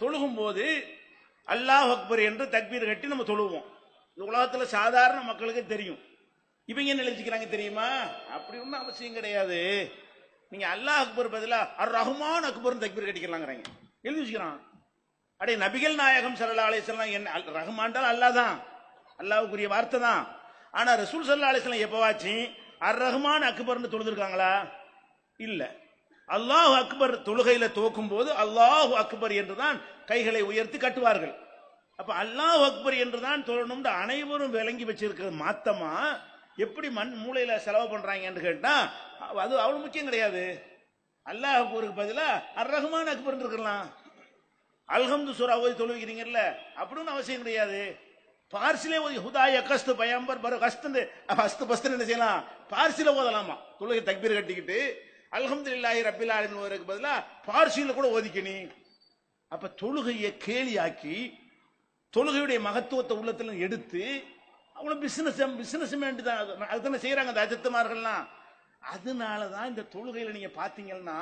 தொழுகும் போது அல்லாஹ் அக்பர் என்று தக்பீர் கட்டி நம்ம தொழுவோம். இந்த உலகத்துல சாதாரண மக்களுக்கு தெரியும். இவங்க என்ன எழுதிக்கிறாங்க தெரியுமா? அப்படி ஒன்றும் அவசியம் கிடையாது. நீங்க அல்லாஹ் அக்பர் பதிலா அர் ரஹ்மான் அக்பர் தக்பீர் கட்டிக்கலாங்கிறாங்க. எழுதி வச்சுக்கிறான். அடே நபிகள் நாயகம் ஸல்லல்லாஹு அலைஹி வஸல்லம் என்ன ரஹ்மான் அல்லாஹ் தான், அல்லாஹ்வுக்குரிய வார்த்தை தான். ஆனா ரசூல் ஸல்லல்லாஹு அலைஹி வஸல்லம் எப்பவாச்சு அர் ரஹ்மான் அக்பர்னு தொழுதுருக்காங்களா? இல்ல. அல்லாஹ் அக்பர் தொழுகையில துவக்கும் போது அல்லாஹ் அக்பர் என்றுதான் கைகளை உயர்த்தி கட்டுவார்கள். அப்ப அல்லாஹ் அக்பர் என்றுதான் தொழணும் அனைவரும் விளங்கி வச்சிருக்கிறது. மாத்தமா எப்படி மண் மூளையில செலவு பண்றாங்க என்று கேட்டா அது அவ்வளவு முக்கியம் கிடையாது. அல்லாஹ் அக்பருக்கு பதிலா அர் ரஹ்மான் அக்பர் இருக்கலாம். அல்ஹம்து சூரா ஓதி தொழுகிறீங்கல்ல, அப்படின்னு அவசியம் கிடையாது. பார்சிலே ஓதி ஹுதாய கஸ்து பயம்பர் பர கஸ்து ஹஸ்து பஸ்து என்ன செய்யலாம்? பார்சில ஓதலாமா? தொழுகை தக்பீர் கட்டிக்கிட்டு அல்ஹம்துலில்லாஹி ரப்பில் ஆலமீன் பதிலா பார்சில கூட ஓதிக்கணி. அப்ப தொழுகையை கேலியாக்கி தொழுகையுடைய மகத்துவத்தை உள்ளத்துல எடுத்து அவ்வளவு பிசினஸ் தான் அதுதானே செய்யறாங்க அந்த அஜித்துமார்கள்லாம். அதனாலதான் இந்த தொழுகையில நீங்க பாத்தீங்கன்னா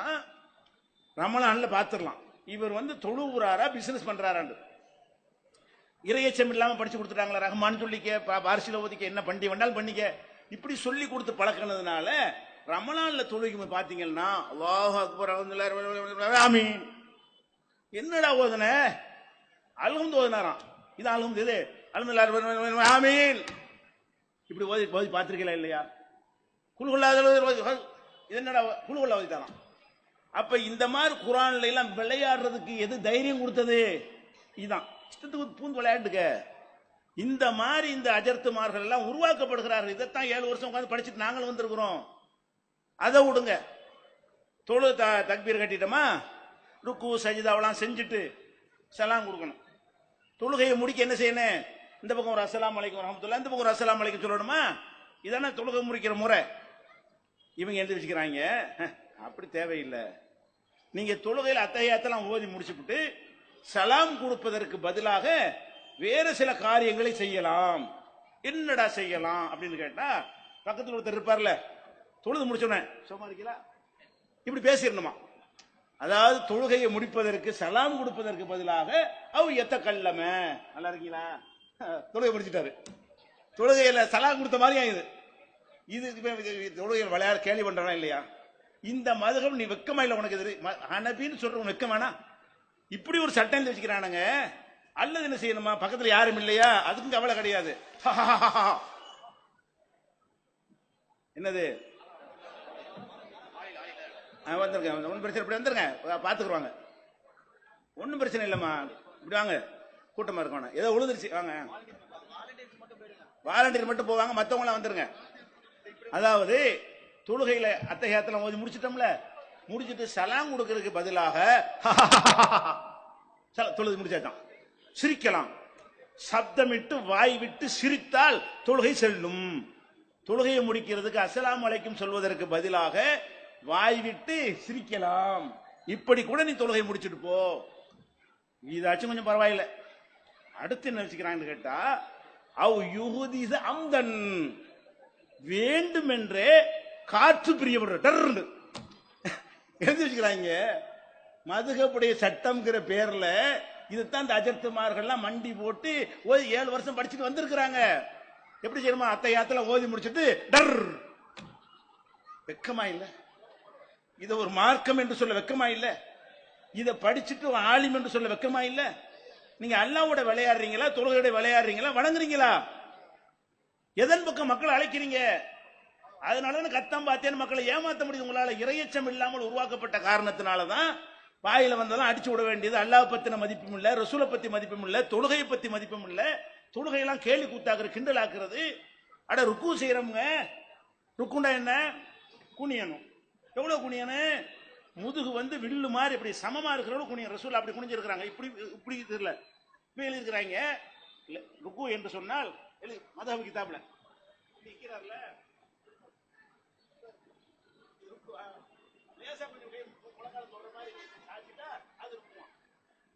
ரமலான்ல பாத்துடலாம் இவர் வந்து தொழுகிறாரா பிசினஸ் பண்றாரான்னு. இறையச்சம் இல்லாம படிச்சு கொடுத்துட்டாங்களா? ரஹ்மான் சொல்லிக்க, பார்சில ஓதிக்க, என்ன பண்ணி வேண்டாலும் பண்ணிக்க, இப்படி சொல்லி கொடுத்து பழக்கினதுனால ரமலான்ல தொழுகை பாத்தீங்கன்னா அல்லாஹ் அக்பர் ஆமீன் என்னடா ஓதுன? அல்ஹம்து ஓதுனாராம். இது அல்ஹம்து, இது அல்ஹம்துலில்லாஹ் ஆமீன் இப்படி ஓதி ஓதி பார்த்திருக்கீங்களா இல்லையா? குல்ஹுல்லாஹ் இது என்னடா குல்ஹுல்லாஹ் ஓதிட்டாராம். அப்ப இந்த மாதிரி குர்ஆன்ல எல்லாம் விளையாடுறதுக்கு எது தைரியம் கொடுத்தது? இதுதான். இஷ்டத்துக்கு பூந்து விளையாண்டுக்க. இந்த மாதிரி இந்த அஜர்த்துமார்கள் எல்லாம் உருவாக்கப்படுகிறார்கள். இதைத்தான் 7 வருஷம் உட்காந்து படிச்சுட்டு நாங்களும் வந்திருக்கிறோம். அதை விடுங்க. தொழு தக்பீர் கட்டிட்டோமா, ருக்கு சஜிதாவெல்லாம் செஞ்சுட்டு சலாம் கொடுக்கணும். தொழுகையை முடிக்க என்ன செய்யணும்? இந்த பக்கம் ஒரு அஸ்ஸலாமு அலைக்கும் வரஹ்மத்துல்லாஹ், இந்த பக்கம் ஒரு அஸ்ஸலாமு அலைக்கும் சொல்லணுமா? இதானே தொழுகை முடிக்கிற முறை. இவங்க எழுதி வச்சுக்கிறாங்க. அப்படி தேவையில்லை. நீங்க தொழுகையில் அத்தஹியாத்தெல்லாம் ஓதி முடிச்சுட்டு சலாம் கொடுப்பதற்கு பதிலாக வேறு சில காரியங்களை செய்யலாம். என்னடா செய்யலாம் அப்படின்னு கேட்டா, பக்கத்தில் ஒருத்தர் இருப்பார்ல, தொழுது முடிச்சோன்னே சும்மா இருக்கீங்களா இப்படி பேசிடணுமா? அதாவது தொழுகையை முடிப்பதற்கு சலாம் கொடுப்பதற்கு பதிலாக அவ எத்த கல்லம நல்லா இருக்கீங்களா, தொழுகை முடிச்சிட்டாரு, தொழுகையில சலாம் கொடுத்த மாதிரி ஆகுது. இது தொழுகையில் விளையாட கேள்வி பண்றானா இல்லையா? இந்த மதுகம் நீ வெக்கமா இல்லை உனக்கு? எதிரி ஹனபின்னு சொல்ற வெக்கம் வேணா? இப்படி ஒரு சட்டம் வச்சுக்கிறானுங்க. அல்லது என்ன செய்யணுமா? பக்கத்துல யாரும் இல்லையா? அதுக்கும் கவலை கிடையாது. என்னது வந்துருங்க, ஒன்றும் பிரச்சனை, இப்படி வந்துருங்க, பாத்துக்குருவாங்க, ஒன்றும் பிரச்சனை இல்லைம்மா, இப்படி வாங்க, கூட்டமா இருக்கணும், ஏதோ உழுதுருச்சு வாங்க, வாலண்டியர் மட்டும் போவாங்க, மற்றவங்களாம் வந்துருங்க. அதாவது தொழுகையில அத்தஹியாத்தெல்லாம் ஓதி முடிச்சிட்டோம்ல, முடிச்சிட்டு சலாம் கொடுக்கறதுக்கு பதிலாக தொழுது முடிச்சாதான் சிரிக்கலாம். சப்தமிட்டு வாய் விட்டு சிரித்தால் தொழுகை செல்லும். தொழுகையை முடிக்கிறதுக்கு அஸ்ஸலாமு அலைக்கும் சொல்வதற்கு பதிலாக வாய் விட்டு சிரிக்கலாம். இப்படி கூட நீ தொழுகை முடிச்சுட்டு போ, இதாச்சும் கொஞ்சம் பரவாயில்லை. அடுத்து என்ன வச்சுக்கிறான்னு கேட்டா, அவ் யுஹுதிஸ அம்தன், வேண்டுமென்றே காற்று பிரியப்படுற டர்னு எழுதி வச்சுக்கிறாங்க. மதுகப்புடைய சட்டம்ங்கிற பேர்ல இதுதான் இந்த அஜர்த்துமார்கள்லாம் மண்டி போட்டு 7 வருஷம் படிச்சுட்டு வந்திருக்கிறாங்க. எப்படி செய்யணுமா? அத்தையாத்துல ஓதி முடிச்சுட்டு டர். வெக்கமா இல்ல? இத ஒரு மார்க்கம் என்று சொல்ல வெக்கமா இல்ல? இத படிச்சுட்டு ஆலிம் என்று சொல்ல வெக்கமா இல்ல? நீங்க அல்லாஹ்வோட விளையாடுறீங்களா, தொழுகையோட விளையாடுறீங்களா, வணங்குறீங்களா? எதன் பக்கம் மக்களை அழைக்கிறீங்க? அதனால கத்தம் பார்த்தேன்னு மக்களை ஏமாத்த முடியுது உங்களால. இறையச்சம் இல்லாமல் உருவாக்கப்பட்ட காரணத்தினாலதான் வாயில வந்தாலும் அடிச்சு விட வேண்டியது. அல்லாஹ் பத்தின மதிப்பும் இல்ல, ரசூலை பத்தி மதிப்பும் இல்ல, தொழுகையை பத்தி மதிப்பும் இல்ல. தொழுகையெல்லாம் கேலி கூத்தாக்குற, கிண்டல் ஆக்குறது. அட ருக்கு செய்யறவங்க, ருக்குண்டா என்ன? குனியணும். எவ்வளவு குனியணும்? முதுகு வில்லு மாதிரி இப்படி சமமா இருக்கிறவங்க குனிய. ரசூல் அப்படி குனிஞ்சிருக்கிறாங்க. இப்படி இப்படி தெரியல இப்ப எழுதிருக்கிறாங்க. ருக்கு என்று சொன்னால் மதஹப் கிதாப்ல நிக்கிறார்ல,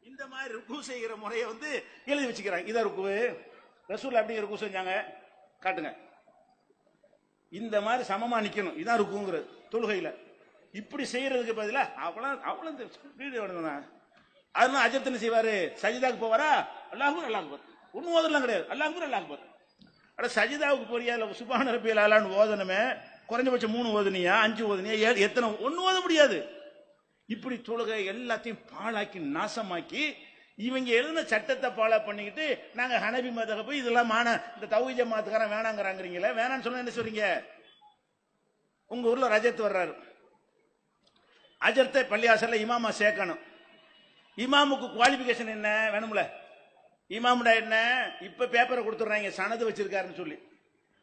இந்த மாதிரி ருக்கு செய்கிற முறையை எழுதி வச்சுக்கிறாங்க. இதான் ருக்கு. ரசூல் அப்படி ருக்கு செஞ்சாங்க காட்டுங்க. இந்த மாதிரி சமமா நிக்கணும். இதான் ருக்குங்கிறது தொழுகையில. இப்படி செய்யறதுக்கு பதிலா அவ்வளவு வீடு வேணும்னா அதனால அஜர்த்தனை செய்வாரு. சஜிதாக்கு போவாரா? அல்லாஹ் அக்பர். ஒன்னும் ஓதலாம் கிடையாது. அல்லாஹ் அக்பர். அட சஜிதாவுக்கு போறியா? இல்ல சுப்ஹான ரப்பியல் அலான்னு ஓதனமே குறைஞ்சபட்சம் 3 ஓதுனியா, 5 ஓதுனியா, எத்தனை? ஒன்னும் ஓத முடியாது. இப்படி தொழுகை எல்லாத்தையும் பாழாக்கி நாசமாக்கி இவங்க எழுதின சட்டத்தை ஃபாலோ பண்ணிக்கிட்டு நாங்க ஹனபி மதஹப் இதெல்லாம் இந்த தௌஹீத் ஜமாத்துக்காரன் வேணாங்கிறாங்கிறீங்களே. வேணான்னு சொன்னா என்ன சொல்றீங்க? உங்க ஊர்ல ரஜத் வர்றாரு. அஜர்த்தை பள்ளியாசல்ல இமாமா சேர்க்கணும். இமாமுக்கு குவாலிபிகேஷன் என்ன வேணும்ல? இமாமுடா என்ன? இப்ப பேப்பரை கொடுத்துறாங்க சனது வச்சிருக்காருன்னு சொல்லி.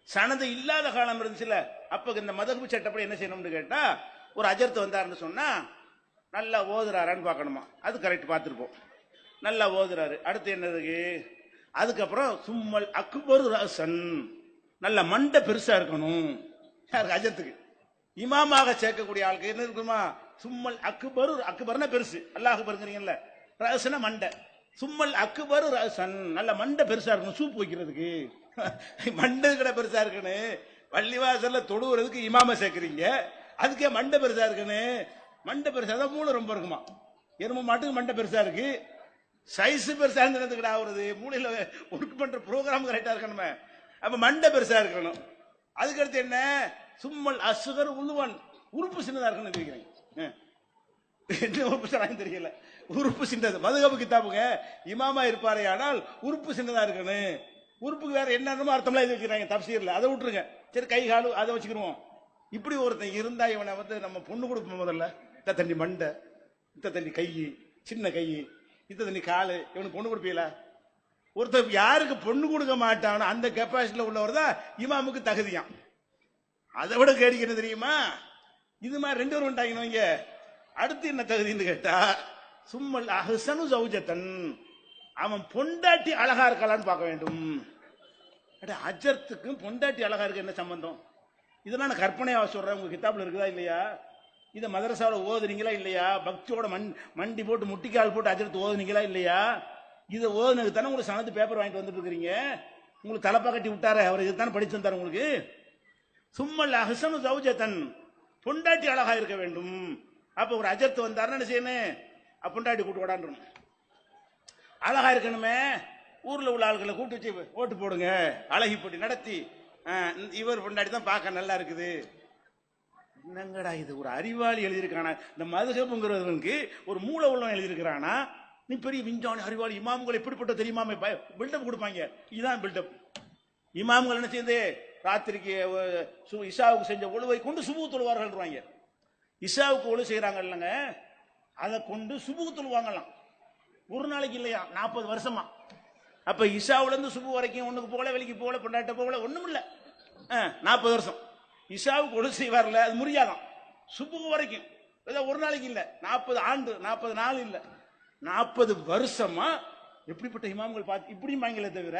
சனது இல்லாத காலம் இருந்துச்சுல, அப்ப இந்த மதஹப் சட்டப்படி என்ன செய்யணும்னு கேட்டா, ஒரு அஜர்த்து வந்தாருன்னு சொன்னா நல்லா ஓதுறாரான்னு பார்க்கணுமா. அது கரெக்ட் பார்த்துருப்போம். நல்லா ஓதுறாரு. அடுத்து என்னதுக்கு? அதுக்கப்புறம் சும்மல் அக்பர் ரசன், நல்ல மண்டை பெருசா இருக்கணும். யாருக்கு? அஜர்த்துக்கு. இமாமாக சேர்க்கக்கூடிய ஆளுக்கு என்ன இருக்குமா? சும்மல் அக்பர், அக்பர்னா பெருசு, அல்லாஹ் அக்பர்ங்கிறீங்கல்ல, ரசன மண்டை. சும்மல் அக்பர் ரசன், நல்ல மண்டை பெருசா இருக்கணும் சூப் வைக்கிறதுக்கு. மண்டை கடை பெருசா இருக்குன்னு பள்ளிவாசல்ல தொழுவுறதுக்கு இமாம சேர்க்கிறீங்க. அதுக்கே மண்டை பெருசா இருக்குன்னு. மண்டை பெருசா தான் மூளை ரொம்ப இருக்குமா. எரும மாட்டுக்கு மண்டை பெருசா இருக்கு. சைஸ் பெருசா இருந்ததுக்கு ஆகுறது. மூளையில ஒர்க் பண்ற ப்ரோக்ராம் கரெக்டா இருக்கணுமே. அப்ப மண்டை பெருசா இருக்கணும். அதுக்கடுத்து என்ன? சும்மல் அசுகர் உழுவன், உறுப்பு சின்னதா இருக்குன்னு தெரிவிக்கிறேன். என்ன உறுப்பு சொன்னாங்க தெரியல. உறுப்பு சின்னது. மதுகபு கிதாபுங்க. இமாமா இருப்பாரே ஆனால் உறுப்பு சின்னதா இருக்கணும். உறுப்புக்கு வேற என்னென்னமோ அர்த்தம்லாம் எழுதி வைக்கிறாங்க தப்சீர்ல. அதை விட்டுருங்க. சரி, கை காலு அதை வச்சுக்கிடுவோம். இப்படி ஒருத்தன் இருந்தா இவனை நம்ம பொண்ணு கொடுப்போம். முதல்ல இத்த தண்ணி மண்டை, இத்த தண்ணி கை, சின்ன கை, இத்த தண்ணி காலு, இவனுக்கு பொண்ணு கொடுப்பீங்களா? ஒருத்தர் யாருக்கு பொண்ணு கொடுக்க மாட்டானோ அந்த கெப்பாசிட்டியில உள்ளவர் தான் இமாமுக்கு தகுதியாம். அதை விட கேடிக்க என்ன தெரியுமா? இது மாதிரி 2 பேரும் வந்துட்டாங்க இங்க. அடுத்து என்ன தகுதின்னு கேட்டா, சும்மல் அஹ்சனு ஜௌஜத்தன், அவன் பொண்டாட்டி அழகா இருக்கலான்னு பார்க்க வேண்டும். அஜர்த்துக்கும் பொண்டாட்டி அழகா இருக்கு என்ன சம்பந்தம்? இதெல்லாம் நான் கற்பனையா சொல்றேன். உங்க கிதாப்ல இருக்குதா இல்லையா? இதை மதரசாவில் ஓதுறீங்களா இல்லையா? பக்தியோட மண்டி போட்டு முட்டிக்கால் போட்டு அஜர்த்து ஓதுனீங்களா இல்லையா? இதை ஓதுனதுக்கு தானே உங்களுக்கு சனத்து பேப்பர் வாங்கிட்டு வந்துட்டு இருக்கிறீங்க. உங்களுக்கு தலைப்பா கட்டி விட்டாரு அவர். இதுதானே படிச்சு வந்தாரு உங்களுக்கு. சும்மல் அஹ்சனு ஜௌஜத்தன், பொண்டாட்டி அழகா இருக்க வேண்டும். அப்ப ஒரு அஜர்த்து வந்தாருன்னு என்ன செய்யணும்? பொண்டாட்டி கூட்டு ஓடான்னு அழகா இருக்கணுமே. ஊர்ல உள்ள ஆட்களை கூட்டு வச்சு ஓட்டு போடுங்க, அழகி போட்டி நடத்தி, இவர் பொண்டாட்டி தான் பார்க்க நல்லா இருக்குது. என்னங்கடா இது? ஒரு அறிவாளி எழுதியிருக்கானா? இந்த மதுஹப்ங்கிறவனுக்கு ஒரு மூளை உள்ளவன் எழுதியிருக்கிறானா? நீ பெரிய விஞ்ஞானி அறிவாளி. இமாம்கள் எப்படிப்பட்ட தெரியுமா பில்டப் கொடுப்பாங்க. இதுதான் பில்டப். இமாம்கள் என்ன செய்யுது? ராத்திரிக்கு இஷாவுக்கு செஞ்ச ஒழுவை கொண்டு சுபு தொழுவார்கள். இஷாவுக்கு ஒழு செய்யறாங்க இல்லைங்க, அதை கொண்டு சுபு தொழுவாங்கலாம். ஒரு நாளைக்கு இல்லையா, 40 வருஷமா. அப்ப இஷாவுல இருந்து சுபு வரைக்கும் ஒண்ணுக்கு போகல, வெளிக்கு போகல, பொண்டாட்ட போகல, ஒண்ணும் இல்ல. 40 வருஷம் இஷாவுக்கு ஒழு செய்வார்ல, அது முடியாதான். சுபு வரைக்கும் ஒரு நாளைக்கு இல்ல, 40 ஆண்டு, 40 நாள் இல்ல, 40 வருஷமா. எப்படிப்பட்ட இமாம்கள் பார்த்து இப்படியும் வாங்கல. தவிர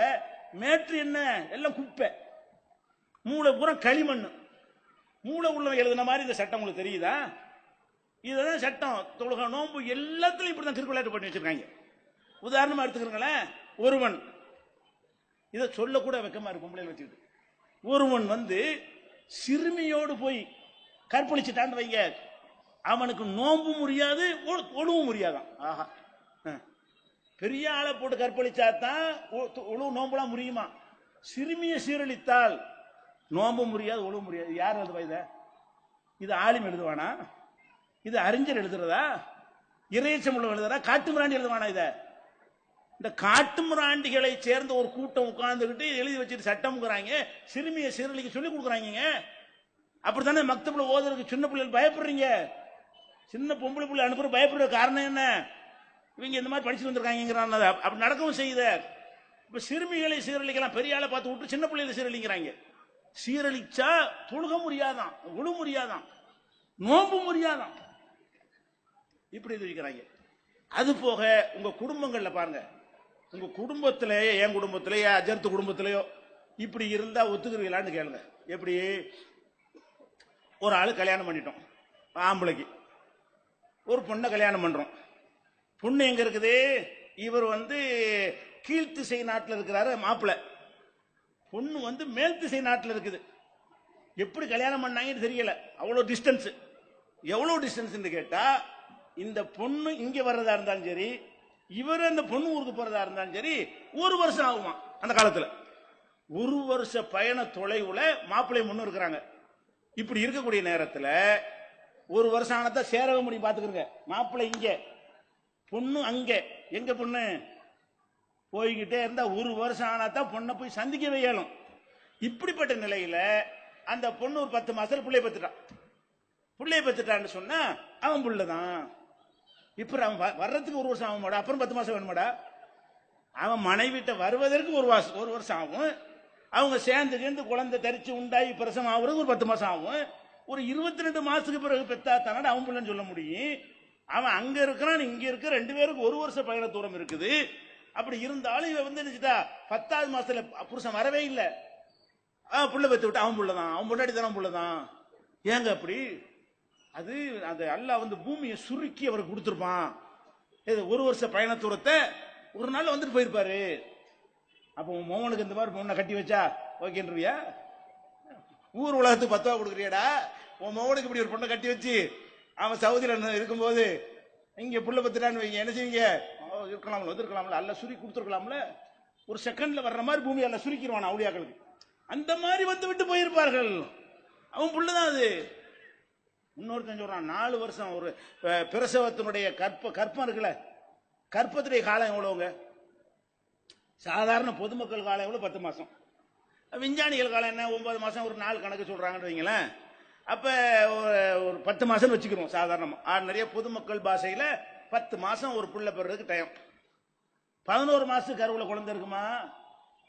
மேற்று என்ன? எல்லாம் குப்பை. மூளை பூரா களிமண். மூளை உள்ள எழுதின மாதிரி இந்த சட்டம் உங்களுக்கு தெரியுதா? இதுதான் சட்டம். தொழுகை, நோன்பு எல்லாத்துலயும் இப்படிதான் திருக்குறள் பண்ணி வச்சிருக்காங்க. உதாரணமா எடுத்துக்கிறீங்களேன், ஒருவன், இதை சொல்ல கூட வெக்கமா இருக்கும் பொம்பளையில வச்சுக்கிட்டு, ஒருவன் சிறுமியோடு போய் கற்பழிச்சுட்டான்னு வைங்க, அவனுக்கு நோன்பு முடியாது, ஒழுவும் முடியாதான். ஆஹா, பெரிய ஆளை போட்டு கற்பழிச்சாதான் உழவு நோம்புலாம் முடியுமா? சிறுமியை சீரழித்தால் நோம்பு முடியாது, உழவு முடியாது. யார் எழுதுவா இத? இது ஆலிம் எழுதுவானா? இது அறிஞர் எழுதுறதா? இறையச்சம் எழுதுறதா? காட்டுமிராண்டி எழுதுவானா? இத இந்த காட்டுமிராண்டிகளை சேர்ந்த ஒரு கூட்டம் உட்கார்ந்துகிட்டு எழுதி வச்சுட்டு சட்டம்ங்கிறாங்க, சிறுமியை சீரழிக்க சொல்லி கொடுக்குறாங்க. அப்படித்தானே மக்தப்ல ஓதுறதுக்கு சின்ன பிள்ளைகள் பயப்படுறீங்க. சின்ன பொம்பளை பிள்ளை அனுப்புற பயப்படுற காரணம் என்ன? இவங்க இந்த மாதிரி படிச்சு வந்திருக்காங்கிறான். அப்படி நடக்கவும் செய்யுத. இப்ப சிறுமிகளை சீரழிக்கலாம், பெரிய ஆளை பார்த்து விட்டு சின்ன பிள்ளைகளை சீரழிக்கிறாங்க. சீரழிச்சா தொழுக முடியாதான், உழு முடியாதான், நோம்பு முடியாதான், இப்படி இருக்கிறாங்க. அது போக உங்க குடும்பங்கள்ல பாருங்க, உங்க குடும்பத்திலேயே, என் குடும்பத்திலேயோ அஜர்த்து குடும்பத்திலேயோ இப்படி இருந்தா ஒத்துக்குறீங்களான்னு கேளுங்க. எப்படி? ஒரு ஆளு கல்யாணம் பண்ணிட்டோம், ஆம்பளைக்கு ஒரு பொண்ணை கல்யாணம் பண்றோம். பொண்ணு எங்க இருக்குது? இவர் கீழ்த்திசை நாட்டில் இருக்கிறாரு மாப்பிள்ள, பொண்ணு மேல் திசை நாட்டில் இருக்குது. எப்படி கல்யாணம் பண்ணாங்கன்னு தெரியல, அவ்வளவு டிஸ்டன்ஸ். எவ்வளவு டிஸ்டன்ஸ் கேட்டா, இந்த பொண்ணு இங்க வர்றதா இருந்தாலும் சரி, இவர் அந்த பொண்ணு ஊருக்கு போறதா இருந்தாலும் சரி, ஒரு வருஷம் ஆகுமா அந்த காலத்துல. ஒரு வருஷ பயண தொலைவுல மாப்பிள்ளை முன்னு இருக்கிறாங்க. இப்படி இருக்கக்கூடிய நேரத்தில் ஒரு வருஷம் ஆனதான் சேரவே முடியும். பாத்துக்கிறங்க, மாப்பிள்ளை இங்க, பொண்ணு அங்க. எங்க பொண்ணு போய்கிட்டே இருந்தா ஒரு வருஷம் ஆனாதான் பொண்ணை போய் சந்திக்கவே இயலும். இப்படிப்பட்ட நிலையில அந்த பொண்ணு ஒரு 10 மாசத்துல பிள்ளைய பெற்றுட்டான். பிள்ளைய பெற்றுட்டான்னு சொன்னா அவன் புள்ளதான். இப்ப அவன் வர்றதுக்கு ஒரு வருஷம் ஆகும் மாடா, அப்புறம் 10 மாசம் வேணுமாடா? அவன் மனைவிட்ட வருவதற்கு ஒரு வருஷம் ஆகும். அவங்க சேர்ந்து குழந்தை தரிச்சு உண்டாகி பிரசவம் ஆகுறதுக்கு ஒரு 10 மாசம் ஆகும். ஒரு 22 மாசத்துக்கு பிறகு பெத்தா தானே அவன் பிள்ளைன்னு சொல்ல முடியும். அவன் அங்க இருக்கிறான், இங்க இருக்க, 2 பேருக்கு ஒரு வருஷ பயண தூரம் இருக்குது. அப்படி இருந்தாலும் இவன் நினைச்சிட்டா 10வது மாசத்துல புருஷன் வரவே இல்லை, புள்ள பெத்து விட்டு அவன் புள்ளதான், அவன் முன்னாடி தானே புள்ளதான். ஏங்க அப்படி? அது அந்த அல்லாஹ் பூமியை சுருக்கி அவருக்கு கொடுத்துருப்பான். ஒரு வருஷ பயண தூரத்தை ஒரு நாள் வந்துட்டு போயிருப்பாரு. அப்ப உன் மோகனுக்கு இந்த மாதிரி பொண்ணை கட்டி வச்சா ஓகேன்றியா? ஊர் உலகத்துக்கு 10 ரூபா கொடுக்குறியாடா? உன் மோகனுக்கு இப்படி ஒரு பொண்ணை கட்டி வச்சு அவன் சவுதியில இருக்கும்போது இங்க புள்ள பத்துட்டான்னு வைங்க, என்ன செய்வீங்க? இருக்கலாம்ல, வந்துருக்கலாம்ல, அல்ல சுருக்கி கொடுத்துருக்கலாம்ல. ஒரு செகண்ட்ல வர்ற மாதிரி பூமி அல்ல சுருக்கிடுவான் அவுளியாக்களுக்கு. அந்த மாதிரி வந்து விட்டு போயிருப்பார்கள். அவன் புள்ளதான் அது. இன்னொருத்தன் சொல்றான், 4 வருஷம் ஒரு பிரசவத்தினுடைய கற்பம் இருக்குல்ல, கற்பத்துடைய காலம் எவ்வளவுங்க? சாதாரண பொதுமக்கள் காலம் எவ்வளவு? 10 மாசம். விஞ்ஞானிகள் காலம் என்ன? 9 மாசம். ஒரு நாள் கணக்கு சொல்றாங்கன்னு வைங்களேன். அப்ப ஒரு 10 மாசம் வச்சுக்கிறோம் சாதாரணமா. நிறைய பொதுமக்கள் பாஷையில 10 மாசம் ஒரு புள்ள பெறதுக்கு டைம். 11 மாசத்துக்கு கருவுல குழந்தை இருக்குமா?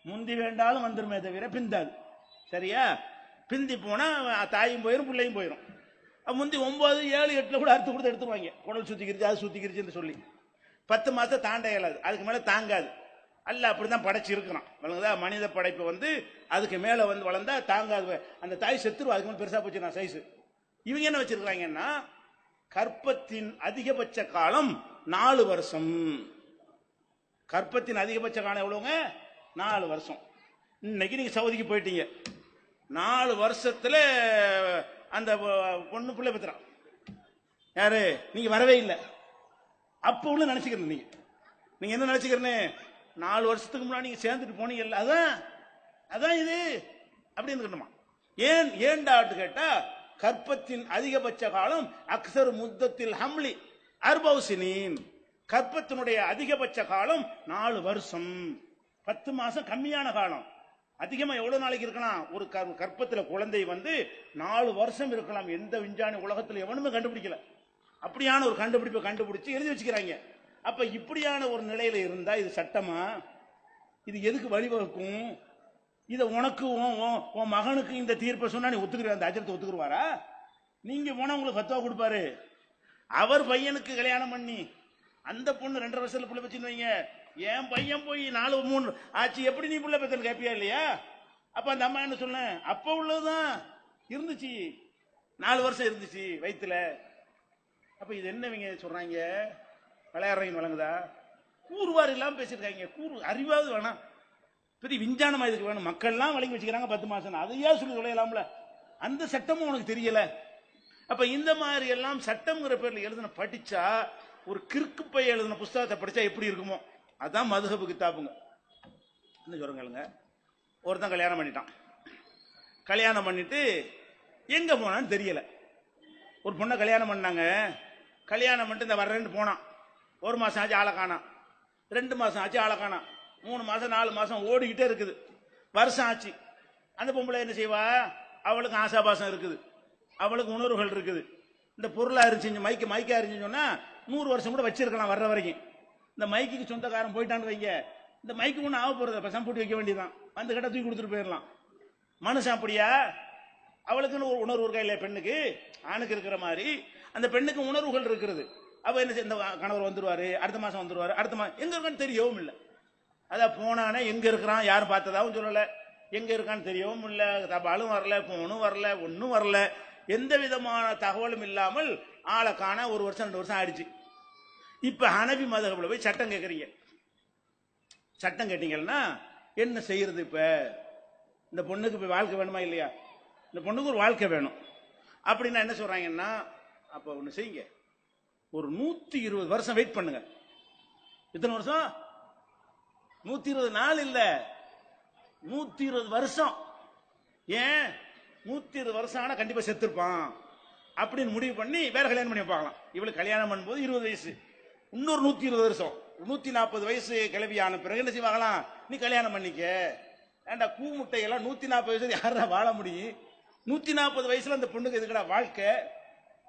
முந்தி வேண்டாலும் வந்துருமே தவிர பிந்தாது. சரியா? பிந்தி போனா தாயும் போயிடும், பிள்ளையும் போயிடும். முந்தி 9, 7, 8 கூட அறுத்து கொடுத்து எடுத்துருவாங்க. குடல் சுத்திக்கிருச்சு, அது சுத்திக்கிருச்சுன்னு சொல்லி 10 மாசம் தாண்ட இயலாது, அதுக்கு மேல தாங்காது. அல்ல அப்படிதான் படைச்சு இருக்கிறான். மனித படைப்பு அதுக்கு மேல வளர்ந்தா தாங்காது. அந்த தாய் செத்துருவா, அதுக்கு மேல பெருசா போச்சு நான் சைஸ். இவங்க என்ன வச்சிருக்காங்கன்னா, கற்பத்தின் அதிகபட்ச காலம் 4 வருஷம். கற்பத்தின் அதிகபட்ச காலம் எவ்வளவுங்க? 4 வருஷம். இன்னைக்கு நீங்க சவுதிக்கு போயிட்டீங்க, 4 வருஷத்துல அந்த பொண்ணு பிள்ளை பெற்றுறான். யாரு? நீங்க வரவே இல்லை. அப்ப உள்ள நினைச்சுக்கிறேன். நீங்க என்ன நினைச்சுக்கிறேன்னு, 4 வருஷத்துக்கு முன்னாடி நீங்க சேர்ந்துட்டு போனீங்கல்ல, அதான் இது அப்படின்னு. ஏன்டாட்டு கேட்டா, கற்பத்தின் அதிகபட்ச காலம் அக்சர் முத்தத்தில் ஹம்லி 40 சினீன். கற்பத்தினுடைய அதிகபட்ச காலம் 4 வருஷம். 10 மாசம் கம்மியான காலம். அதிகமா எவ்வளவு நாளைக்கு இருக்கலாம்? ஒரு கற்பத்துல குழந்தை 4 வருஷம் இருக்கலாம். எந்த விஞ்ஞானி உலகத்தில் எவனுமே கண்டுபிடிக்கல. அப்படியான ஒரு கண்டுபிடிப்பை கண்டுபிடிச்சு எழுதி வச்சுக்கிறாங்க. அப்ப இப்படியான ஒரு நிலையில இருந்தா இது சட்டமா? இது எதுக்கு வழிவகுக்கும்? இத உனக்கு உன் மகனுக்கு இந்த தீர்ப்பை சொன்னா நீ ஒத்துக்குற? அந்த அஜரத்தை ஒத்துக்குருவாரா? நீங்க போனா உங்களுக்கு ஃபத்வா கொடுப்பாரு. அவர் பையனுக்கு கல்யாணம் பண்ணி அந்த பொண்ணு 2.5 வருஷத்துல புள்ள வச்சுன்னு வைங்க, என் பையன் போய் 4, 3 ஆச்சு, எப்படி நீ புள்ள பெத்தல் கேப்பியா இல்லையா? அப்ப அந்த அம்மா என்ன சொல்ல, அப்ப உள்ளதுதான் இருந்துச்சு, 4 வருஷம் இருந்துச்சு வயிற்றுல. அப்ப இது என்னவங்க சொல்றாங்க? விளையாடுறீங்க வழங்குதா? கூறுவார் இல்லாம பேசிருக்காங்க. கூறு அறிவாவது வேணாம், பெரிய விஞ்ஞானமா இதுக்கு வேணும். மக்கள்லாம் வழங்கி வச்சுக்கிறாங்க 10 மாசம். அதையா சொல்லி தொலையலாம்ல? அந்த சட்டமும் உனக்கு தெரியல. அப்ப இந்த மாதிரி எல்லாம் சட்டம்ங்கிற பேர்ல எழுதின படிச்சா, ஒரு கிறுக்கு பைய எழுதின புஸ்தகத்தை படிச்சா எப்படி இருக்குமோ அதான் மதுஹப் கிதாபுங்க. என்ன சொல்லுங்க, ஒருத்தன் கல்யாணம் பண்ணிட்டான். கல்யாணம் பண்ணிட்டு எங்க போனான்னு தெரியல. ஒரு பொண்ணை கல்யாணம் பண்ணாங்க. கல்யாணம் பண்ணிட்டு இந்த வர்றேன்னு போனான். 1 மாசம் ஆச்சு ஆளை காணாம், 2 மாசம் ஆச்சு ஆளை காணாம், 3 மாசம் 4 மாசம் ஓடிக்கிட்டே இருக்குது. வருஷம் ஆச்சு. அந்த பொம்பளை என்ன செய்வா, அவளுக்கு ஆசாபாசம் இருக்குது, அவளுக்கு உணர்வுகள் இருக்குது. இந்த பொருளா இருந்துச்சு, மைக்கா இருந்துச்சு சொன்னா 100 வருஷம் கூட வச்சிருக்கலாம் வர்ற வரைக்கும். இந்த மைக்கு சொந்தக்காரன் போயிட்டான்னு வைங்க, இந்த மைக்கு ஒன்றும் ஆக போறது, பசம் போட்டு வைக்க வேண்டியதான், வந்து கிட்ட தூக்கி கொடுத்துட்டு போயிடலாம். மனுஷன் அப்படியா? அவளுக்குன்னு ஒரு உணர்வு இருக்கா இல்லையா? பெண்ணுக்கு ஆணுக்கு இருக்கிற மாதிரி அந்த பெண்ணுக்கு உணர்வுகள் இருக்கிறது. அவ என்ன, இந்த கணவர் வந்துருவாரு, அடுத்த மாசம் வந்துருவாரு, அடுத்த மாசம் எங்க இருக்கான்னு தெரியவும் இல்லை. அதான் போனானே எங்க இருக்கிறான் யாரும் பார்த்ததாவும் சொல்லல, எங்க இருக்கான்னு தெரியவும் இல்லை, தபாலும் வரல, போனும் வரல, ஒன்னும் வரல, எந்த விதமான தகவலும் இல்லாமல் ஆளை காண 1 வருஷம் 2 வருஷம் ஆயிடுச்சு. இப்ப ஹனபி மதுஹப்ல போய் சட்டம் கேட்கறீங்க. சட்டம் கேட்டீங்கன்னா என்ன செய்யறது? இப்ப இந்த பொண்ணுக்கு இப்ப வாழ்க்கை வேணுமா இல்லையா? இந்த பொண்ணுக்கு ஒரு வாழ்க்கை வேணும் அப்படின்னா என்ன சொல்றாங்கன்னா, அப்ப ஒண்ணு செய்யுங்க, ஒரு 120 வருஷம் வெயிட் பண்ணுங்க. எத்தனை வருஷம்? 120 நாள் இல்ல, 120 வருஷம். ஏன் 120 வருஷம் ஆனா கண்டிப்பா செத்துருப்பான் அப்படின்னு முடிவு பண்ணி வேற கல்யாணம் பண்ணி பார்க்கலாம். இவளுக்கு கல்யாணம் பண்ணும்போது 20 வயசு, இன்னொரு 120 வருஷம் 140 வயசு கிளவியான பிறகு என்ன செய்வாங்களாம், நீ கல்யாணம் பண்ணிக்க. ஏண்டா கூமுட்டையெல்லாம் 140 வயசு யாரா வாழ முடியும்? 140 வயசுல அந்த பொண்ணுக்கு எதுக்கடா வாழ்க்கை?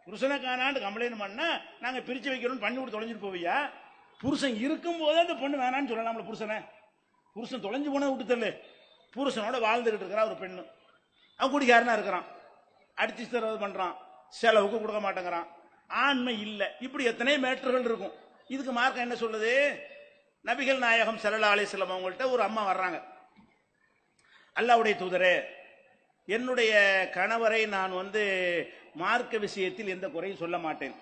புருஷனை காணாண்டு கம்ப்ளைண்ட் பண்ணா நாங்க பிரிச்சு வைக்கிறோம் பண்ணி விட்டு தொலைஞ்சிட்டு போவியா? புருஷன் இருக்கும் போதே அந்த பொண்ணு வேணான்னு சொல்லலாம்ல. புருஷன் தொலைஞ்சு போன விட்டு தள்ளு. புருஷனோட வாழ்ந்துகிட்டு இருக்கிறா ஒரு பெண்ணு, அவன் குடிக்காரனா இருக்கிறான், அடிச்சு தரவு பண்றான், செலவுக்கு கொடுக்க மாட்டேங்கிறான், ஆண்மை இல்லை, இப்படி எத்தனை மேட்டர்கள் இருக்கும். இதுக்கு மார்க்கம் என்ன சொல்லுது? நபிகள் நாயகம் ஸல்லல்லாஹு அலைஹி வஸல்லம் அவங்கள்ட்ட ஒரு அம்மா வர்றாங்க. அல்லாஹ்வுடைய தூதரே, என்னுடைய கணவரை நான் மார்க்க விஷயத்தில் எந்த குறையும் சொல்ல மாட்டேன்,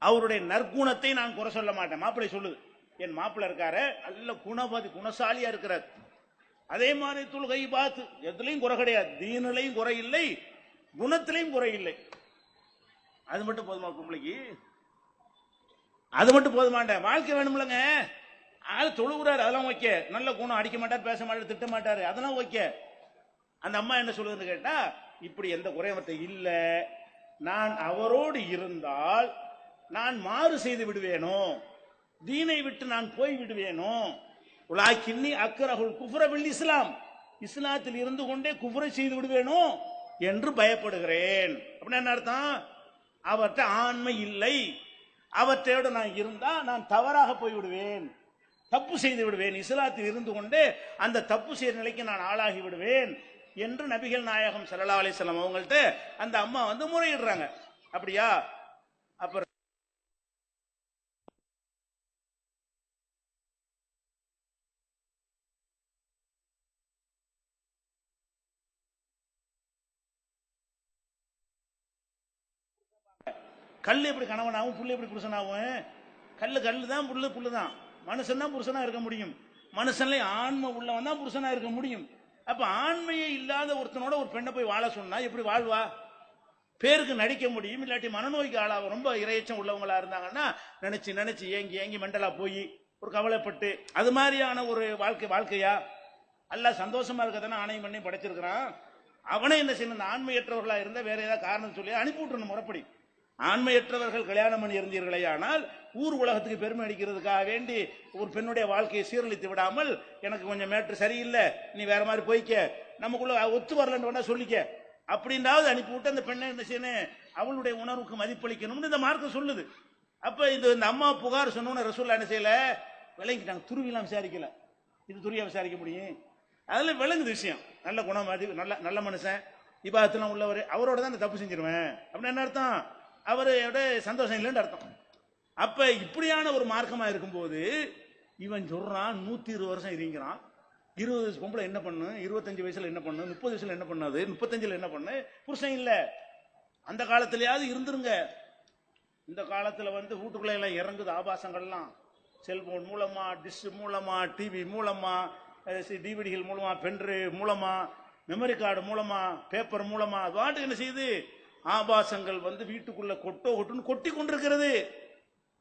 அவருடைய நற்குணத்தை நான் குறை சொல்ல மாட்டேன். மாப்பிள்ளை சொல்லுது, என் மாப்பிள்ளை இருக்காரு நல்ல குணசாலியா இருக்கிறார், அதே மாதிரி தொழுகை பார்த்து எதுலையும் குறை கிடையாது, தீனிலையும் குறை இல்லை, குணத்திலையும் குறை இல்லை. அது மட்டும் போதுமா பொம்பளைக்கு? அது மட்டும் போதுமாட்டேன், வாழ்க்கை வேணும்லங்க. ஆள் தொழுகிறாரு, அதெல்லாம் ஓகே, நல்ல குணம், அடிக்க மாட்டார், பேச மாட்டார், திட்ட மாட்டாரு, அதெல்லாம் ஓகே. அந்த அம்மா என்ன சொல்லுதுன்னு கேட்டா, இப்படி எந்த குறைவத்தை இல்ல, நான் அவரோடு இருந்தால் நான் மாறு செய்து விடுவேனோ, தீனை விட்டு நான் போய் விடுவேனோ, உலாக்கின்னி அக்ரஹுல் குஃப்ர பில் இஸ்லாம், இஸ்லாத்தில் இருந்து கொண்டே குஃப்ரை செய்து விடுவேனோ என்று பயப்படுகிறேன். அப்படின்னா என்ன அர்த்தம்? அவர்கிட்ட ஆண்மை இல்லை, அவற்றையோடு நான் இருந்தா நான் தவறாக போய் விடுவேன், தப்பு செய்து விடுவேன், இஸ்லாத்தில் இருந்து கொண்டே அந்த தப்பு செய்த நிலைக்கு நான் ஆளாகி விடுவேன் என்று நபிகள் நாயகம் ஸல்லல்லாஹு அலைஹி வஸல்லம் அவங்கள்ட்ட அந்த அம்மா முறையிடுறாங்க. அப்படியா? அப்புறம் கல் எப்படி கணவனாகும், புல்லு எப்படி புருஷனாகும்? கல்லு தான், புல்லு தான். மனுஷன் தான் புருஷனா இருக்க முடியும், மனுஷன்ல ஆண்மை உள்ளவன் தான் புருஷனா இருக்க முடியும். அப்ப ஆண்மையே இல்லாத ஒருத்தனோட ஒரு பெண்ணை போய் வாழ சொன்னா எப்படி வாழ்வா? பேருக்கு நடிக்க முடியும், இல்லாட்டி மனநோய்க்கு ஆளாகும். ரொம்ப இரையச்சம் உள்ளவங்களா இருந்தாங்கன்னா நினைச்சு ஏங்கி மெண்டலா போய் ஒரு கவலைப்பட்டு அது மாதிரியான ஒரு வாழ்க்கையா? அல்லாஹ் சந்தோஷமா இருக்கதானே ஆணையம் பண்ணி படைச்சிருக்கிறான். அவனே என்ன செய்யணும், இந்த ஆண்மையற்றவர்களா இருந்தா வேற ஏதாவது காரணம் சொல்லி அனுப்பி விட்டுறணும் முறைப்படி. ஆண்மையற்றவர்கள் கல்யாணம் பண்ணி இருந்தீர்களே ஆனால் ஊர் உலகத்துக்கு பெருமை அடிக்கிறதுக்காக வேண்டி ஒரு பெண்ணுடைய வாழ்க்கையை சீரழித்து விடாமல், எனக்கு கொஞ்சம் மேட்ரு சரியில்லை, நீ வேற மாதிரி போய்க்க, நமக்குள்ள ஒத்து வரலன்னு வேணா சொல்லிக்க அப்படின்றாவது அனுப்பிவிட்டு அந்த பெண்ணை என்ன செய்யணும், அவளுடைய உணர்வுக்கு மதிப்பளிக்கணும்னு இந்த மார்க்கம் சொல்லுது. அப்ப இந்த அம்மா புகார் சொன்னோன்னு ரசூலுல்லாஹ் என்ன செய்யல, விளங்கிட்டாங்க. துருவிலாம் விசாரிக்கல, இது துரியா விசாரிக்க முடியும்? அதுல விளங்குது விஷயம். நல்ல குணம், நல்ல மனுஷன், இபாதத்தெல்லாம் உள்ளவர், அவரோட தான் தப்பு செஞ்சிருவேன் அப்படின்னு என்ன அர்த்தம்? அவரோட சந்தோஷம் இல்லைன்னு அர்த்தம். அப்ப இப்படியான ஒரு மார்க்கமா இருக்கும்போது இவன் சொல்றான் 120 வருஷம் இருங்கிறான். 20 வயசு பொம்பளை என்ன பண்ணு, 25 வயசுல என்ன பண்ணு, 30 வயசுல என்ன பண்ணாது, 35 என்ன பண்ணு, புருஷன் இல்ல. அந்த காலத்திலயாவது இருந்துருங்க. இந்த காலத்துல வீட்டுக்குள்ள எல்லாம் இறங்குது ஆபாசங்கள்லாம், செல்போன் மூலமா, டிஷ் மூலமா, டிவி மூலமா, டிவிடிகள் மூலமா, பென்ட்ரைவ் மூலமா, மெமரி கார்டு மூலமா, பேப்பர் மூலமா, வாட்டு என்ன செய்யுது, ஆபாசங்கள் வீட்டுக்குள்ள கொட்டுன்னு கொட்டி கொண்டிருக்கிறது.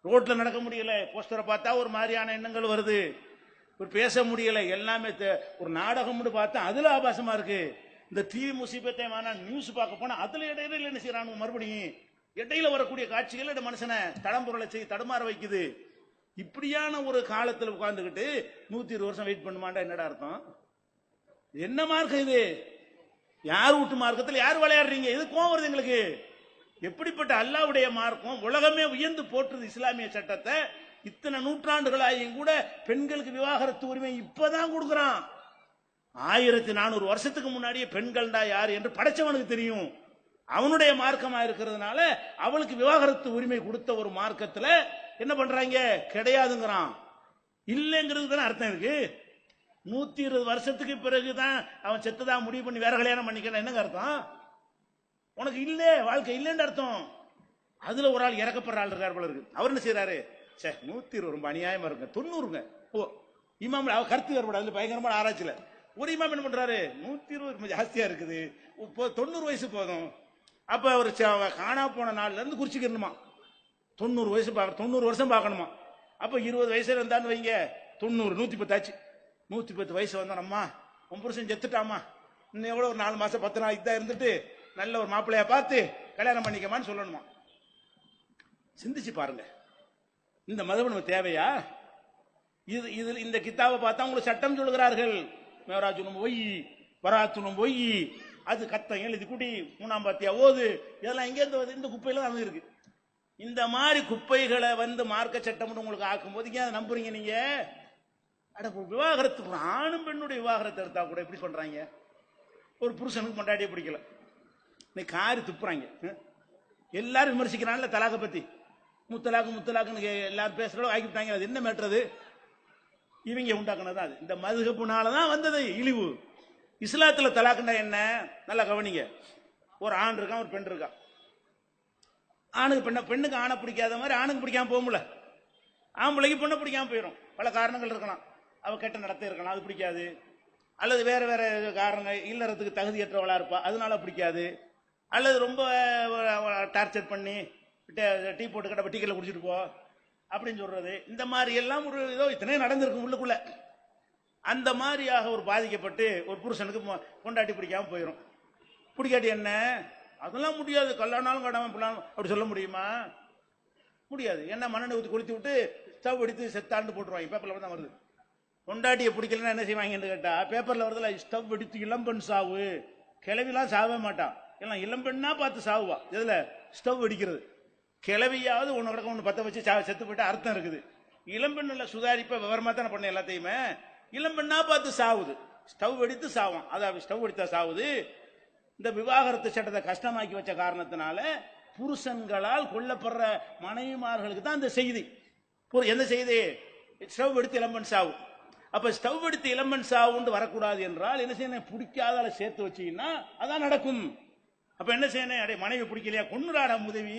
ரோட்ல நடக்க முடியல, போஸ்டரை பார்த்தா ஒரு மாதிரியான எண்ணங்கள் வருது, ஒரு பேச முடியல, எல்லாமே ஒரு நாடகம்னு பார்த்தா அதுல ஆபாசமா இருக்கு. இந்த டிவி முசீபத்தை நியூஸ் பார்க்க போனா அதுல இடையில என்ன செய்யறாங்க, மறுபடியும் இடையில வரக்கூடிய காட்சிகள் இந்த மனுஷனை தடம்புரலை செய்ய தடுமாற வைக்குது. இப்படியான ஒரு காலத்தில் உட்கார்ந்துகிட்டு 120 வருஷம் வெயிட் பண்ணுமாண்டா என்னடா அர்த்தம்? என்ன மார்க்கம் இது? யார் வீட்டு மார்க்கத்தில் யார் விளையாடுறீங்க? இது கோவம் வருது எங்களுக்கு. எப்படிப்பட்ட அல்லாஹ்வுடைய மார்க்கம்? உலகமே உயர்ந்து போற்றுது இஸ்லாமிய சட்டத்தை. இத்தனை நூற்றாண்டுகளாயும் கூட பெண்களுக்கு விவாகரத்து உரிமை இப்பதான் கொடுக்கறான். 1400 வருஷத்துக்கு முன்னாடியே பெண்கள்டா யார் என்று படைச்சவனுக்கு தெரியும். அவனுடைய மார்க்கமா இருக்கிறதுனால அவளுக்கு விவாகரத்து உரிமை கொடுத்த ஒரு மார்க்கத்துல என்ன பண்றாங்க? கிடையாதுங்கிறான். இல்லைங்கிறது தானே அர்த்தம் இருக்கு. 120 வருஷத்துக்கு பிறகுதான் அவன் செத்துதான் முடிவு பண்ணி வேற கல்யாணம் பண்ணிக்கலாம், என்னங்க அர்த்தம்? உனக்கு இல்ல, வாழ்க்கை இல்லைன்னு அர்த்தம். அதுல ஒரு ஆள் இறக்கப்படுற ஆள் இருக்கார் போல இருக்கு. அவர் என்ன செய்யறாரு? 120 ரொம்ப அநியாயமா இருக்கு, 90ங்க. ஓ இமாம் அவர் கருத்து வேறுபாடு, அதுல பயங்கரமான ஆராய்ச்சியில ஒரு இமாம் என்ன பண்றாரு, 120 ஜாஸ்தியா இருக்குது, 90 வயசு போதும். அப்ப அவர் காணா போன நாள்ல இருந்து குறிச்சிக்கணுமா, 90 வயசு 90 வருஷம் பார்க்கணுமா. அப்ப 20 வயசுல இருந்தான்னு வைங்க, 90 110 ஆச்சு. 110 வயசு வந்தோம், அம்மா உன் புருஷன் செத்துட்டாமா, இன்னும் எவ்வளவு ஒரு 4 மாசம் 10 நாள் இதான் இருந்துட்டு நல்ல ஒரு மாப்பிள்ளையா பார்த்து கல்யாணம் பண்ணிக்கமான்னு சொல்லணுமா. சிந்திச்சு பாருங்க, இந்த மதம் நமக்கு தேவையா? இது இந்த கித்தாவை பார்த்தா உங்களுக்கு சட்டம் சொல்லுகிறார்கள், மேராஜுனும் பொய் வராத்துனும் பொய், அது கத்தம் எழுதி குடி 3ஆம் பாத்தியா ஓது, இதெல்லாம் எங்க இருந்து இந்த குப்பையில தான் இருக்கு. இந்த மாதிரி குப்பைகளை மார்க்க சட்டம் உங்களுக்கு ஆக்கும் போது அதை நம்புறீங்க நீங்க? அட விவாகரத்து, ஆணும் பெண்ணுடைய விவாகரத்தை எடுத்தா கூட எப்படி பண்றாங்க? ஒரு புருஷனுக்கு கொண்டாடியே பிடிக்கல, இன்னைக்கு காரி துப்புறாங்க. எல்லாரும் விமர்சிக்கிறாங்கல்ல தலாக்கை பத்தி, முத்தலாக்குன்னு எல்லாரும் பேசுறோம் ஆக்கிவிட்டாங்க. அது என்ன மேட்டது? இவங்க உண்டாக்குனது அது. இந்த மதுஹப்னாலதான் வந்தது இழிவு. இஸ்லாத்துல தலாக்குண்டா என்ன? நல்லா கவனிங்க. ஒரு ஆண் இருக்கான், ஒரு பெண் இருக்கான். ஆணுக்கு பெண்ணுக்கு ஆணை பிடிக்காத மாதிரி ஆணுக்கு பிடிக்காம போகும்ல, ஆம்பளைக்கு பெண்ணை பிடிக்காம போயிடும். பல காரணங்கள் இருக்கலாம், அவ கெட்ட நடத்த இருக்கலாம், அது பிடிக்காது. அல்லது வேற வேற காரணங்கள், இல்லறதுக்கு தகுதியற்றவளா இருப்பா, அதனால பிடிக்காது. அல்லது ரொம்ப டார்ச்சர் பண்ணி டீ போட்டு கடை டீக்கெல்லாம் குடிச்சிட்டு போ அப்படின்னு சொல்றது. இந்த மாதிரி எல்லாம் ஒரு ஏதோ இத்தனை நடந்திருக்கும் உள்ளுக்குள்ள. அந்த மாதிரியாக ஒரு பாதிக்கப்பட்டு ஒரு புருஷனுக்கு கொண்டாட்டி பிடிக்காம போயிடும். பிடிக்காட்டி என்ன? அதெல்லாம் முடியாது, கல்யாணம் கடமை அப்படி சொல்ல முடியுமா? முடியாது. என்ன மண்ணெண்ணெய் ஊற்றி கொளுத்தி விட்டு ஸ்டவ் எடுத்து செத்தாண்டு போட்டுருவாங்க. பேப்பர்ல தான் வருது. கொண்டாட்டியை பிடிக்கலன்னா என்ன செய்வாங்கன்னு கேட்டா பேப்பர்ல வருதுல, ஸ்டவ் எடுத்து இளம்பெண் சாவு. கிளவிலாம் சாவே மாட்டான், எல்லாம் இளம்பெண்ணா பார்த்து சாவுவா. இதுல ஸ்டவ் அடிக்கிறது. கிளவியாவது ஒன்னு பத்த வச்சு செத்து போயிட்டு அர்த்தம் இருக்குது. இளம்பெண்ணுல சுதாரிப்ப விவரமா தானே பண்ண எல்லாத்தையுமே. இளம்பெண்ணா பார்த்து சாவுது, ஸ்டவ் எடுத்து சாவான். அதாவது ஸ்டவ் எடுத்தா சாவுது. இந்த விவாகரத்து சட்டத்தை கஷ்டமாக்கி வச்ச காரணத்தினால புருஷன்களால் கொல்லப்படுற மனைவிமார்களுக்கு தான் இந்த செய்தி. எந்த செய்தி? ஸ்டவ் எடுத்து இளம்பெண் சாவு. அப்ப ஸ்டவ் எடுத்து இளம்பெண் சாவுன்னு வரக்கூடாது என்றால் என்ன செய்யணும்? பிடிக்காத சேர்த்து வச்சீங்கன்னா அதான் நடக்கும். அப்ப என்ன செய்யணும்? அடைய மனைவி பிடிக்கலையா, கொன்னுடாடா உதவி,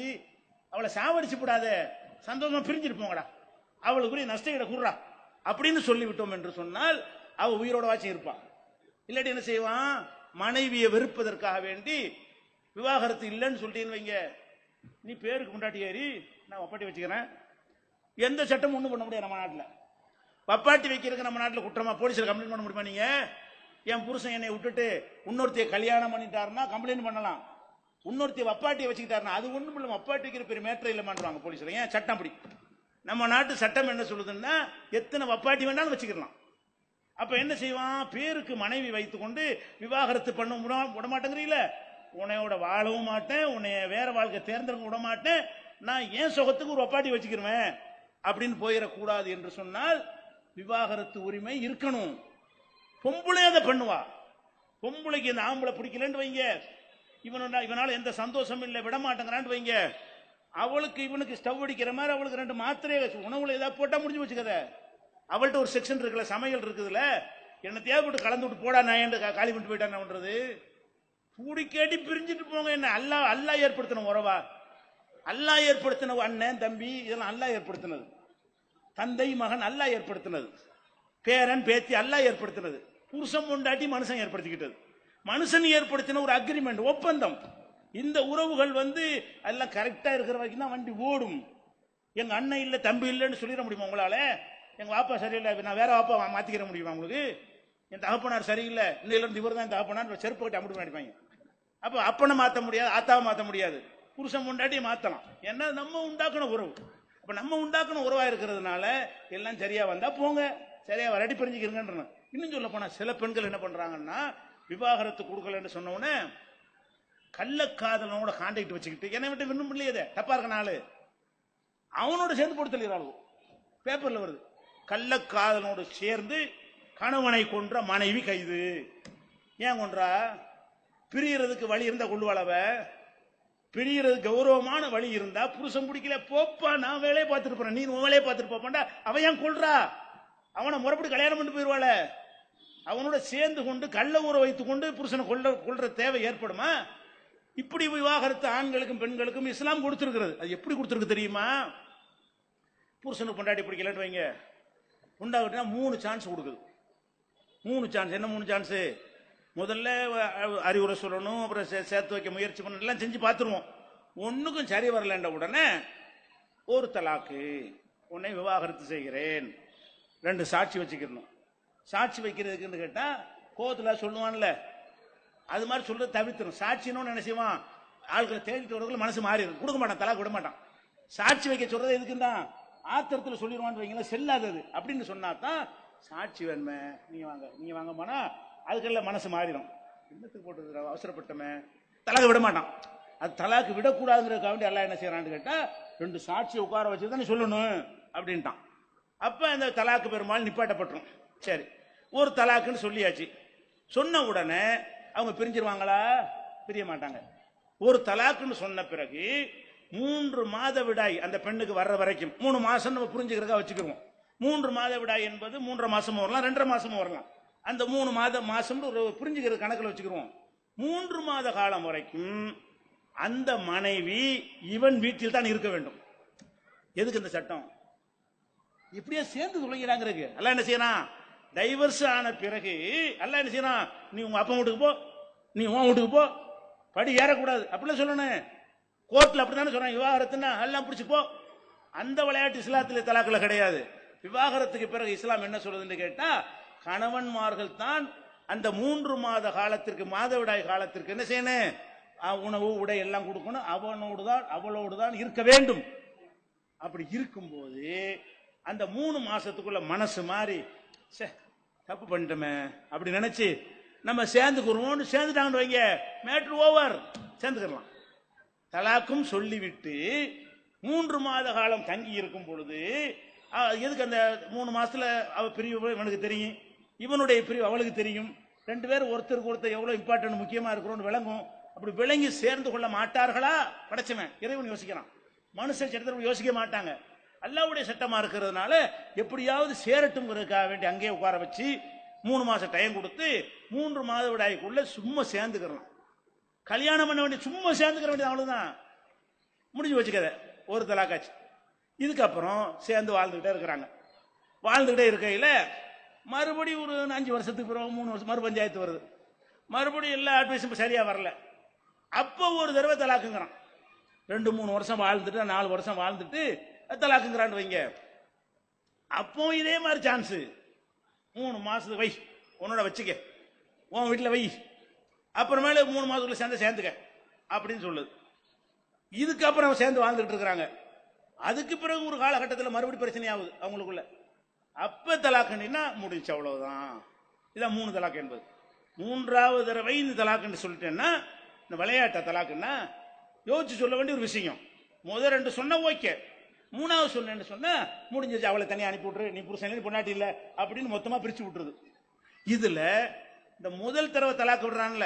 அவளை சாவடிச்சு விடாத, சந்தோஷமா பிரிஞ்சிட்டு போங்கடா, அவளுக்குரிய நஷ்டங்களை கூடுறா அப்படின்னு சொல்லிவிட்டோம் என்று சொன்னால் அவ உயிரோட வாட்சி இருப்பான். இல்லாட்டி என்ன செய்வான்? மனைவியை வெறுப்பதற்காக வேண்டி விவாகரத்து இல்லைன்னு சொல்லிட்டீன்னு வைங்க, நீ பேருக்கு முண்டாட்டி ஏறி நான் வப்பாட்டி வச்சுக்கிறேன், எந்த சட்டமும் ஒண்ணும் பண்ண முடியாது நம்ம நாட்டில். வப்பாட்டி வைக்கிறதுக்கு நம்ம நாட்டில் குற்றமா? போலீஸ்ல கம்ப்ளைண்ட் பண்ண முடியுமா? நீங்க என் புருஷன் என்னை விட்டுட்டு இன்னொருத்தைய கல்யாணம் பண்ணிட்டாருன்னா கம்ப்ளைண்ட் பண்ணலாம். இன்னொருத்தைய வப்பாட்டியை வச்சுக்கிட்டாருன்னா அது ஒண்ணும் இல்லை, வப்பாட்டி வைக்கிற பெரிய மேட்டர் இல்லைமான்றாங்க போலீஸ்ல. ஏன்? சட்டம் அப்படி. நம்ம நாட்டு சட்டம் என்ன சொல்லுதுன்னா எத்தனை வப்பாட்டி வேணாலும் வச்சுக்கலாம். அப்ப என்ன செய்வான்? பேருக்கு மனைவி வைத்துக் கொண்டு விவாகரத்து பண்ண விட மாட்டேங்கிறீங்கள, உன்னையோட வாழவும் மாட்டேன், உன்னைய வேற வாழ்க்கை தேர்ந்தெடுக்க விட மாட்டேன், நான் ஏன் சுகத்துக்கு ஒரு வப்பாட்டி வச்சுக்கிறேன் அப்படின்னு போயிடக்கூடாது என்று சொன்னால் விவாகரத்து உரிமை இருக்கணும். பொம்பளை அதை பண்ணுவா. பொம்பளைக்கு இந்த ஆம்பளை பிடிக்கலன்னு வைங்க, இவனால எந்த சந்தோஷம் இல்லை, விட மாட்டேங்கிறான்னு வைங்க, அவளுக்கு இவனுக்கு ஸ்டவ் அடிக்கிற மாதிரி அவளுக்கு 2 மாத்திரை உணவுல ஏதாவது போட்டா முடிஞ்சு வச்சுக்கத. அவள்கிட்ட ஒரு செக்ஷன் இருக்குல்ல, சமையல் இருக்குதுல்ல, என்ன தேவைப்பட்டு கலந்து விட்டு போடா நான் காலி பண்ணிட்டு போயிட்டான் பண்றது. பூடிக்கேட்டி பிரிஞ்சுட்டு போங்க. என்ன அல்லா ஏற்படுத்தின உறவா? அல்லா ஏற்படுத்தின அண்ணன் தம்பி இதெல்லாம் அல்லா ஏற்படுத்தினது. தந்தை மகன் அல்லா ஏற்படுத்தினது. பேரன் பேத்தி அல்லா ஏற்படுத்தினது. புருஷன் பொண்டாட்டி மனுஷன் ஏற்படுத்திக்கிட்டது. மனுஷன் ஏற்படுத்தின ஒரு அக்ரிமெண்ட், ஒப்பந்தம். இந்த உறவுகள் எல்லாம் கரெக்டா இருக்கிற வரைக்கும் தான் வண்டி ஓடும். எங்க அண்ணன் இல்ல தம்பி இல்லைன்னு சொல்லிட முடியுமா உங்களால? எங்க வாப்பா சரியில்லை, நான் வேற வாப்பா மாத்திக்கிற முடியுமா உங்களுக்கு? என் தகப்பனார் சரியில்லை, இன்னையில இருந்து இவர் தான் தகப்பனார் செருப்பு கட்டி அமுட்டு அடிப்பாங்க. அப்ப அப்பனை மாத்த முடியாது, ஆத்தாவை மாத்த முடியாது, புருஷன் முண்டாட்டி மாத்தலாம். ஏன்னா நம்ம உண்டாக்குன உறவு. அப்ப நம்ம உண்டாக்குன உறவா இருக்கிறதுனால எல்லாம் சரியா வந்தா போங்க, சரியா வரடி பிரிஞ்சுக்கிறீங்கன்ற. இன்னும் சொல்ல போனா சில பெண்கள் என்ன பண்றாங்கன்னா, விவாகரத்து கொடுக்கலன்னு சொன்ன உடனே கள்ளக்காதலனோட கான்டாக்ட் வச்சுக்கிட்டு என்னை விட்டு விண்ணும் இல்லையே தப்பா இருக்க நாள் அவனோட சேர்ந்து போட்டு தள்ளிடுறாங்க. பேப்பர்ல வருது, கள்ளக்காதலனோடு சேர்ந்து கணவனை கொன்ற மனைவி கைது. ஏன் கொன்றா? பிரியறதுக்கு வழி இருந்தா கொள்ளுவாளவ. பிரியறது கௌரவமான வழி இருந்தா புருஷன் பிடிக்கல போப்பா, நான் வேலையை பார்த்துட்டு போறேன், நீ உன் வேலையை பார்த்துட்டு போப்பாண்டா. அவன் ஏன் கொள்றா? அவனை முறைப்படி கல்யாணம் பண்ணிட்டு போயிருவாள. அவனோட சேர்ந்து கொண்டு கள்ள ஊற வைத்துக் கொண்டு புருஷனை கொள்ற தேவை ஏற்படுமா? இப்படி விவாகரத்து ஆண்களுக்கும் பெண்களுக்கும் இஸ்லாம் கொடுத்திருக்கிறது. அது எப்படி கொடுத்திருக்கு தெரியுமா? புருஷனுக்கு பொண்டாட்டி பிடிக்கலன்னு வைங்க, உண்டாகிட்டா 3 சான்ஸ் கொடுக்குது. 3 சான்ஸ். என்ன 3 சான்ஸ்? முதல்ல அறிவுரை சொல்லணும், அப்புறம் சேர்த்து வைக்க முயற்சி பண்ணணும், எல்லாம் செஞ்சு பார்த்துருவோம். ஒன்னுக்கும் சரி வரலன்ற உடனே ஒரு தலாக்கு, உன்னை விவாகரத்து செய்கிறேன், 2 சாட்சி வச்சுக்கணும். சாட்சி வைக்கிறதுக்குன்னு கேட்டா கோவத்தில் சொல்லுவான்ல, அது மாதிரி சொல்றது தவிர்த்தணும். சாட்சின்னு என்ன செய்வான், ஆட்களை தேடிட்டு வரதுக்குள்ள மனசு மாறிடும், கொடுக்க மாட்டான், தலாக்கு விட மாட்டான். சாட்சி வைக்க சொல்றது எதுக்குன்னா ஆத்திரத்தில் சொல்லிடுவான்னு வைங்களேன், செல்லாதது அப்படின்னு சொன்னா தான் சாட்சி வேணுமே, நீங்க வாங்க போனா அதுக்கெல்லாம் மனசு மாறிடும். என்னத்துக்கு போட்டு அவசரப்பட்டமே, தலாக்கு விட மாட்டான். அது தலாக்கு விடக்கூடாதுங்கிறதுக்காக வேண்டி எல்லாம் என்ன செய்யறான்னு கேட்டா 2 சாட்சியை உட்கார வச்சுதான் சொல்லணும் அப்படின்ட்டான். அப்ப அந்த தலாக்கு பெரும்பாலும் நிப்பாட்டப்பட்டுரும். சரி, ஒரு தலாக்குன்னு சொல்லியாச்சு. சொன்ன உடனே அவங்க பிரிஞ்சிருவாங்களா? பிரிய மாட்டாங்க. ஒரு தலாக்குன்னு சொன்ன பிறகு 3 மாத விடாய் அந்த பெண்ணுக்கு வர்ற வரைக்கும், 3 மாசம் நம்ம புரிஞ்சுக்கிறதா வச்சுக்கிறோம். 3 மாத விடாய் என்பது 3.5 மாசமும் வரலாம், 2.5 மாசமும் வரலாம். அந்த 3 மாசம் ஒரு புரிஞ்சுக்கிற கணக்கில் வச்சுக்கிறோம். 3 மாத காலம் வரைக்கும் அந்த மனைவி இவன் வீட்டில் தான் இருக்க வேண்டும். எதுக்கு இந்த சட்டம்? இப்படியே சேர்ந்து துளைங்கிறாங்கிறதுக்கு. அல்ல என்ன செய்யறான், டைவர்ஸ் ஆன பிறகு அல்ல என்ன செய்யறான், நீ உங்க அப்பா வீட்டுக்கு போ, நீ உன் வீட்டுக்கு போ, படி ஏறக்கூடாது அப்படிலாம் சொல்லணும். கோர்ட்ல அப்படித்தானே சொல்றாங்க, விவாகரத்துனா எல்லாம் பிடிச்சு போ. அந்த விளையாட்டு இஸ்லாத்தில் தலாக்குல கிடையாது. விவாகரத்துக்கு பிறகு இஸ்லாம் என்ன சொல்றதுன்னு கேட்டா, கணவன்மார்கள் தான் அந்த 3 மாத காலத்திற்கு, மாதவிடாய் காலத்திற்கு என்ன செய்யணும், உணவு உடை எல்லாம் கொடுக்கணும், அவளோடு தான் இருக்க வேண்டும். அப்படி இருக்கும்போது அந்த 3 மாசத்துக்குள்ள மனசு மாறி தப்பு பண்ணிட்டோமே அப்படி நினைச்சு நம்ம சேர்ந்துக்கிறோம், சேர்ந்துட்டாங்கன்னு வைங்க, மேட்ரு ஓவர், சேர்ந்துக்கலாம். தலாக்கும் சொல்லிவிட்டு 3 மாத காலம் தங்கி இருக்கும் பொழுது எதுக்கு அந்த 3 மாசத்துல அவ பிரிவு இவனுக்கு தெரியும், இவனுடைய பிரிவு அவளுக்கு தெரியும், 2 பேரும் ஒருத்தருக்கு ஒருத்தர் எவ்வளவு இம்பார்ட்டன்ட் முக்கியமா இருக்கிறோம்னு விளங்கும். அப்படி விளங்கி சேர்ந்து கொள்ள மாட்டார்களா? படைச்சவன் இறைவன் யோசிக்கிறான், மனுஷன் சட்டத்தில் யோசிக்க மாட்டாங்க. அல்லாஹ்வுடைய சட்டமா இருக்கிறதுனால எப்படியாவது சேரட்டும்ங்கிறதுக்காக வேண்டி அங்கேயே உட்கார வச்சு 3 மாசம் டைம் கொடுத்து 3 மாத விடாய்க்குள்ள சும்மா சேர்ந்துக்கிறலாம். கல்யாணம் பண்ண வேண்டிய சும்மா சேர்ந்துக்கிற வேண்டியது, அவ்வளவுதான், முடிஞ்சு வச்சுக்கத. ஒரு தலாக்காச்சு. இதுக்கப்புறம் சேர்ந்து வாழ்ந்துகிட்டே இருக்கிறாங்க. வாழ்ந்துகிட்டே இருக்கையில மறுபடியும் ஒரு 5 வருஷத்துக்கு பிறகு 3 வருஷம் மறு பஞ்சாயத்து வருது. மறுபடியும் எல்லா அட்வைஸும் சரியா வரல. அப்போ ஒரு தடவை தலாக்குங்கிறான். 2-3 வருஷம் வாழ்ந்துட்டு 4 வருஷம் வாழ்ந்துட்டு தலாக்குங்கிறான்னு வைங்க. அப்போ இதே மாதிரி சான்ஸ், 3 மாசத்துக்கு வை, உன்னோட வச்சுக்க, உன் வீட்டில் வை, அப்புறமேல 3 மாசத்துக்குள்ள சேர்ந்துக்க அப்படின்னு சொல்லுது. இதுக்கப்புறம் சேர்ந்து வாழ்ந்துட்டு இருக்கிறாங்க. அதுக்கு பிறகு ஒரு காலகட்டத்தில் மறுபடியும் பிரச்சனை ஆகுது அவங்களுக்குள்ள. அப்ப தலாக்குன்னா முடிச்சு, அவ்வளவுதான். இதான் 3 தலாக்கு என்பது. 3வது தடவை இந்த தலாக்குன்னு சொல்லிட்டேன்னா, இந்த விளையாட்ட தலாக்குன்னா யோசிச்சு சொல்ல வேண்டிய ஒரு விஷயம். முதல் 2 சொன்ன ஓகே, 3வது சொன்னேன்னு சொன்னா முடிஞ்சிருச்சு, அவளை தனியாக அனுப்பி விட்டுரு, நீ புருஷன் பொண்டாட்டி இல்லை அப்படின்னு மொத்தமா பிரிச்சு விட்டுருது. இதுல இந்த முதல் தடவை தலாக்கு விடுறான்ல,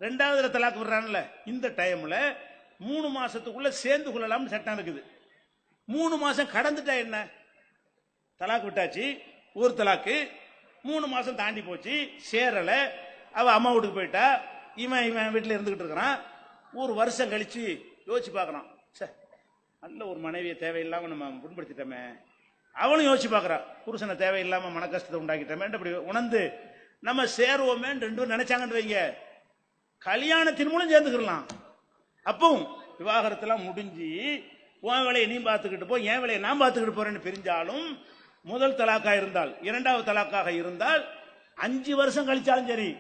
2வது தடவை தலாக்கு விடுறான்ல, இந்த டைம்ல 3 மாசத்துக்குள்ள சேர்ந்து கொள்ளலாம்னு சட்டம் இருக்குது. 3 மாசம் கடந்துட்டா என்ன, தலாக்கு விட்டாச்சு, ஒரு தலாக்கு, 3 மாசம் தாண்டி போச்சு, சேரல, அவ அம்மா வீட்டுக்கு போயிட்டா, இவன் வீட்டில் இருந்துகிட்டு இருக்கிறான். ஒரு வருஷம் கழிச்சு யோசிச்சு பார்க்கறான், நல்ல ஒரு மனைவியை தேவையில்லாம நம்ம புண்படுத்திட்டோமே. அவனும் யோசிச்சு பார்க்கறான், புருஷனை தேவையில்லாம மன கஷ்டத்தை உண்டாக்கிட்டோமே. அப்படி உணர்ந்து நம்ம சேருவோமே 2 பேரும் நினைச்சாங்கன்னு வைங்க, கல்யாணத்தின் மூலம் சேர்ந்துக்கலாம். அப்பவும் விவாகரத்தெல்லாம் முடிஞ்சு உன் வேலையை நீ பார்த்துக்கிட்டு போ, என் வேலையை நான் பார்த்துக்கிட்டு போறேன்னு பிரிஞ்சாலும், முதல் தலாக்கா இருந்தால், இரண்டாவது தலாக்காக இருந்தால் 5 வருஷம் கழிச்சாலும் சரி,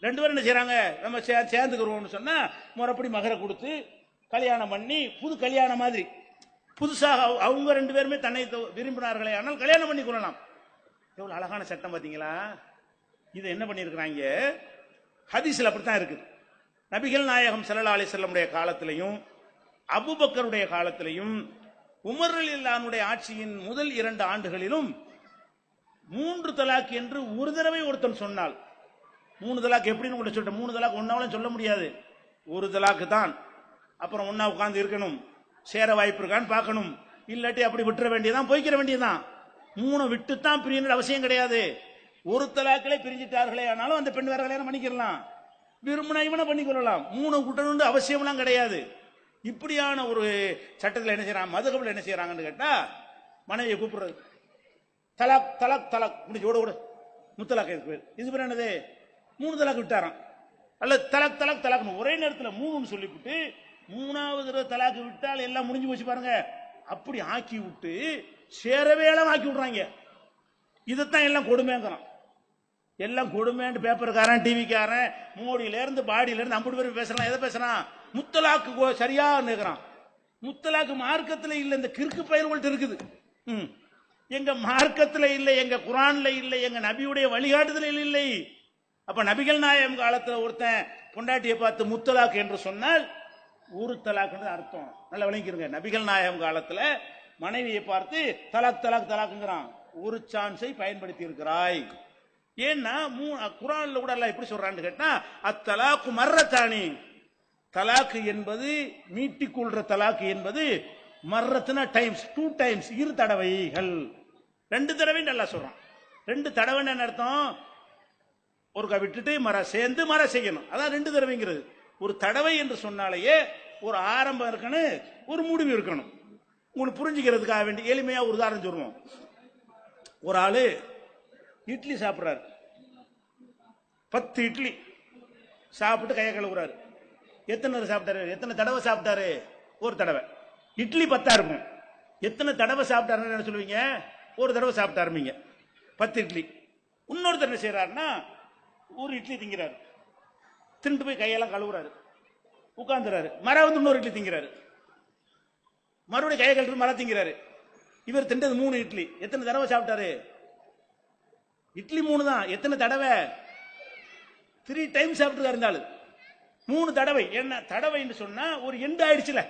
ரெண்டு பேரும் என்ன செய்யறாங்க, நம்ம சேர்ந்துக்கிறோம்னு சொன்னா முறைப்படி மகரை கொடுத்து கல்யாணம் பண்ணி, புது கல்யாணம் மாதிரி புதுசாக அவங்க ரெண்டு பேருமே தன்னை விரும்பினார்களே ஆனால் கல்யாணம் பண்ணி கொள்ளலாம். எவ்வளவு அழகான சட்டம் பாத்தீங்களா? இது என்ன பண்ணிருக்கிறாங்க, ஹதீஸ்ல அப்படித்தான் இருக்குது. நபிகள் நாயகம் ஸல்லல்லாஹு அலைஹி வஸல்லம் காலத்திலையும் அபூபக்கருடைய காலத்திலையும் உமர் ரலியல்லாஹு ஆட்சியின் முதல் 2 ஆண்டுகளிலும் 3 தலாக் என்று ஒரு தடவை ஒருத்தன் சொன்னால், 3 தலாக் எப்படின்னு கூட சொல்லிட்டேன், 3 தலாக் ஒன்னாலும் சொல்ல முடியாது, ஒரு தலாக்கு தான். அப்புறம் ஒன்னா உட்கார்ந்து இருக்கணும், சேர வாய்ப்பு இருக்கான்னு பார்க்கணும், இல்லாட்டி அப்படி விட்டுற வேண்டியதான், போய்க்கிற வேண்டியதான். 3 விட்டுத்தான் பிரியணும் அவசியம் கிடையாது. ஒரு தலாக்கிலே பிரிஞ்சிட்டார்களே ஆனாலும் அந்த பெண் வேற கல்யாணம் பண்ணிக்கலாம், விரும்பினா இவனை பண்ணிக்கொள்ளலாம், 3 கூட்டணும் அவசியம்லாம் கிடையாது. இப்படியான ஒரு சட்டத்தில் என்ன செய்யறாங்க, மதுகபில் என்ன செய்யறாங்கன்னு கேட்டா, மனைவியை கூப்பிடுறது, தலாக் தலாக் தலாக் முடிஞ்சு ஓட ஓட முத்தலாக் இருக்கு. இது பேர் என்னது, 3 தலாக் விட்டாராம். அல்ல தலாக் தலாக் தலாக் ஒரே நேரத்தில் 3ன்னு சொல்லிவிட்டு 3வது தலாக்கு விட்டால் எல்லாம் முடிஞ்சு போச்சு பாருங்க. அப்படி ஆக்கி விட்டு சேரவே ஆக்கி விடுறாங்க. இதைத்தான் எல்லாம் கொடுமைங்கிறான். எல்லாம் கொடுமைன்னு பேப்பர்காரன், டிவிக்காரன், மோடியில இருந்து பாடியில இருந்து 50 பேரும் பேசலாம். எதை பேசுறான், முத்தலாக்கு சரியா நிற்கிறான். முத்தலாக்கு மார்க்கத்தில் இல்ல, இந்த கிறுக்கு பயிர்கள்ட்ட இருக்குது. எங்க மார்க்கத்தில் இல்லை, எங்க குரான்ல இல்லை, எங்க நபியுடைய வழிகாட்டுதலில் இல்லை. அப்ப நபிகள் நாயகம் காலத்தில் ஒருத்தன் பொண்டாட்டியை பார்த்து முத்தலாக்கு என்று சொன்னால் ஒரு தலாக்குன்னு அர்த்தம். நல்லா விளங்கிருங்க. நபிகள் நாயகம் காலத்துல மனைவியை பார்த்து தலாக் தலாக் தலாக்குங்கிறான், ஒரு சான்ஸை பயன்படுத்தி இருக்கிறாய். ஏன்னா குரான்ல கூட எல்லாம் எப்படி சொல்றான்னு கேட்டா, அத்தலாக்கு மர்ரத்தானி, தலாக்கு என்பது மீட்டிக்கொள்ற தலாக்கு என்பது மர்ரத்துனா டைம்ஸ், 2 டைம்ஸ், 2 தடவைகள், 2 தடவை நல்லா சொல்றான். 2 தடவைன்னு என்ன அர்த்தம், ஒரு விட்டுட்டு மர சேர்ந்து மர செய்யணும், அதான் 2 தடவைங்கிறது. ஒரு தடவை என்று சொன்னாலேயே ஒரு ஆரம்பம் இருக்கணும், ஒரு முடிவு இருக்கணும். உங்களுக்கு புரிஞ்சுக்கிறதுக்காக வேண்டி எளிமையா ஒரு உதாரணம் சொல்லுவோம். ஒரு ஆளு இட்லி சாப்பிட்றாரு, 10 இட்லி சாப்பிட்டு கையை கழுவுறாரு. எத்தனை சாப்பிட்டாரு, எத்தனை தடவை சாப்பிட்டாரு, ஒரு தடவை. இட்லி 10 இருக்கும், எத்தனை தடவை சாப்பிட்டாருன்னு என்ன சொல்லுவீங்க, ஒரு தடவை சாப்பிட்டாருமீங்க. 10 இட்லி. இன்னொருத்தர் என்ன செய்யறாருன்னா, ஒரு இட்லி திங்கிறாரு, தின்ட்டு போய் கையெல்லாம் கழுவுறாரு, உட்கார்ந்துறாரு, மர வந்து இன்னொரு இட்லி திங்கிறாரு, மறுபடியும் கையை கழுவி மர திங்கிறாரு. இவர் தின்றது 3 இட்லி, எத்தனை தடவை சாப்பிட்டாரு, இட்லி 3 தான், எத்தனை தடவை, 3 டைம்ஸ் சாப்பிட்டு இருந்தாலும் 3 தடவை. என்ன தடவைன்னு சொன்னா ஒரு எண்டு ஆயிடுச்சுல,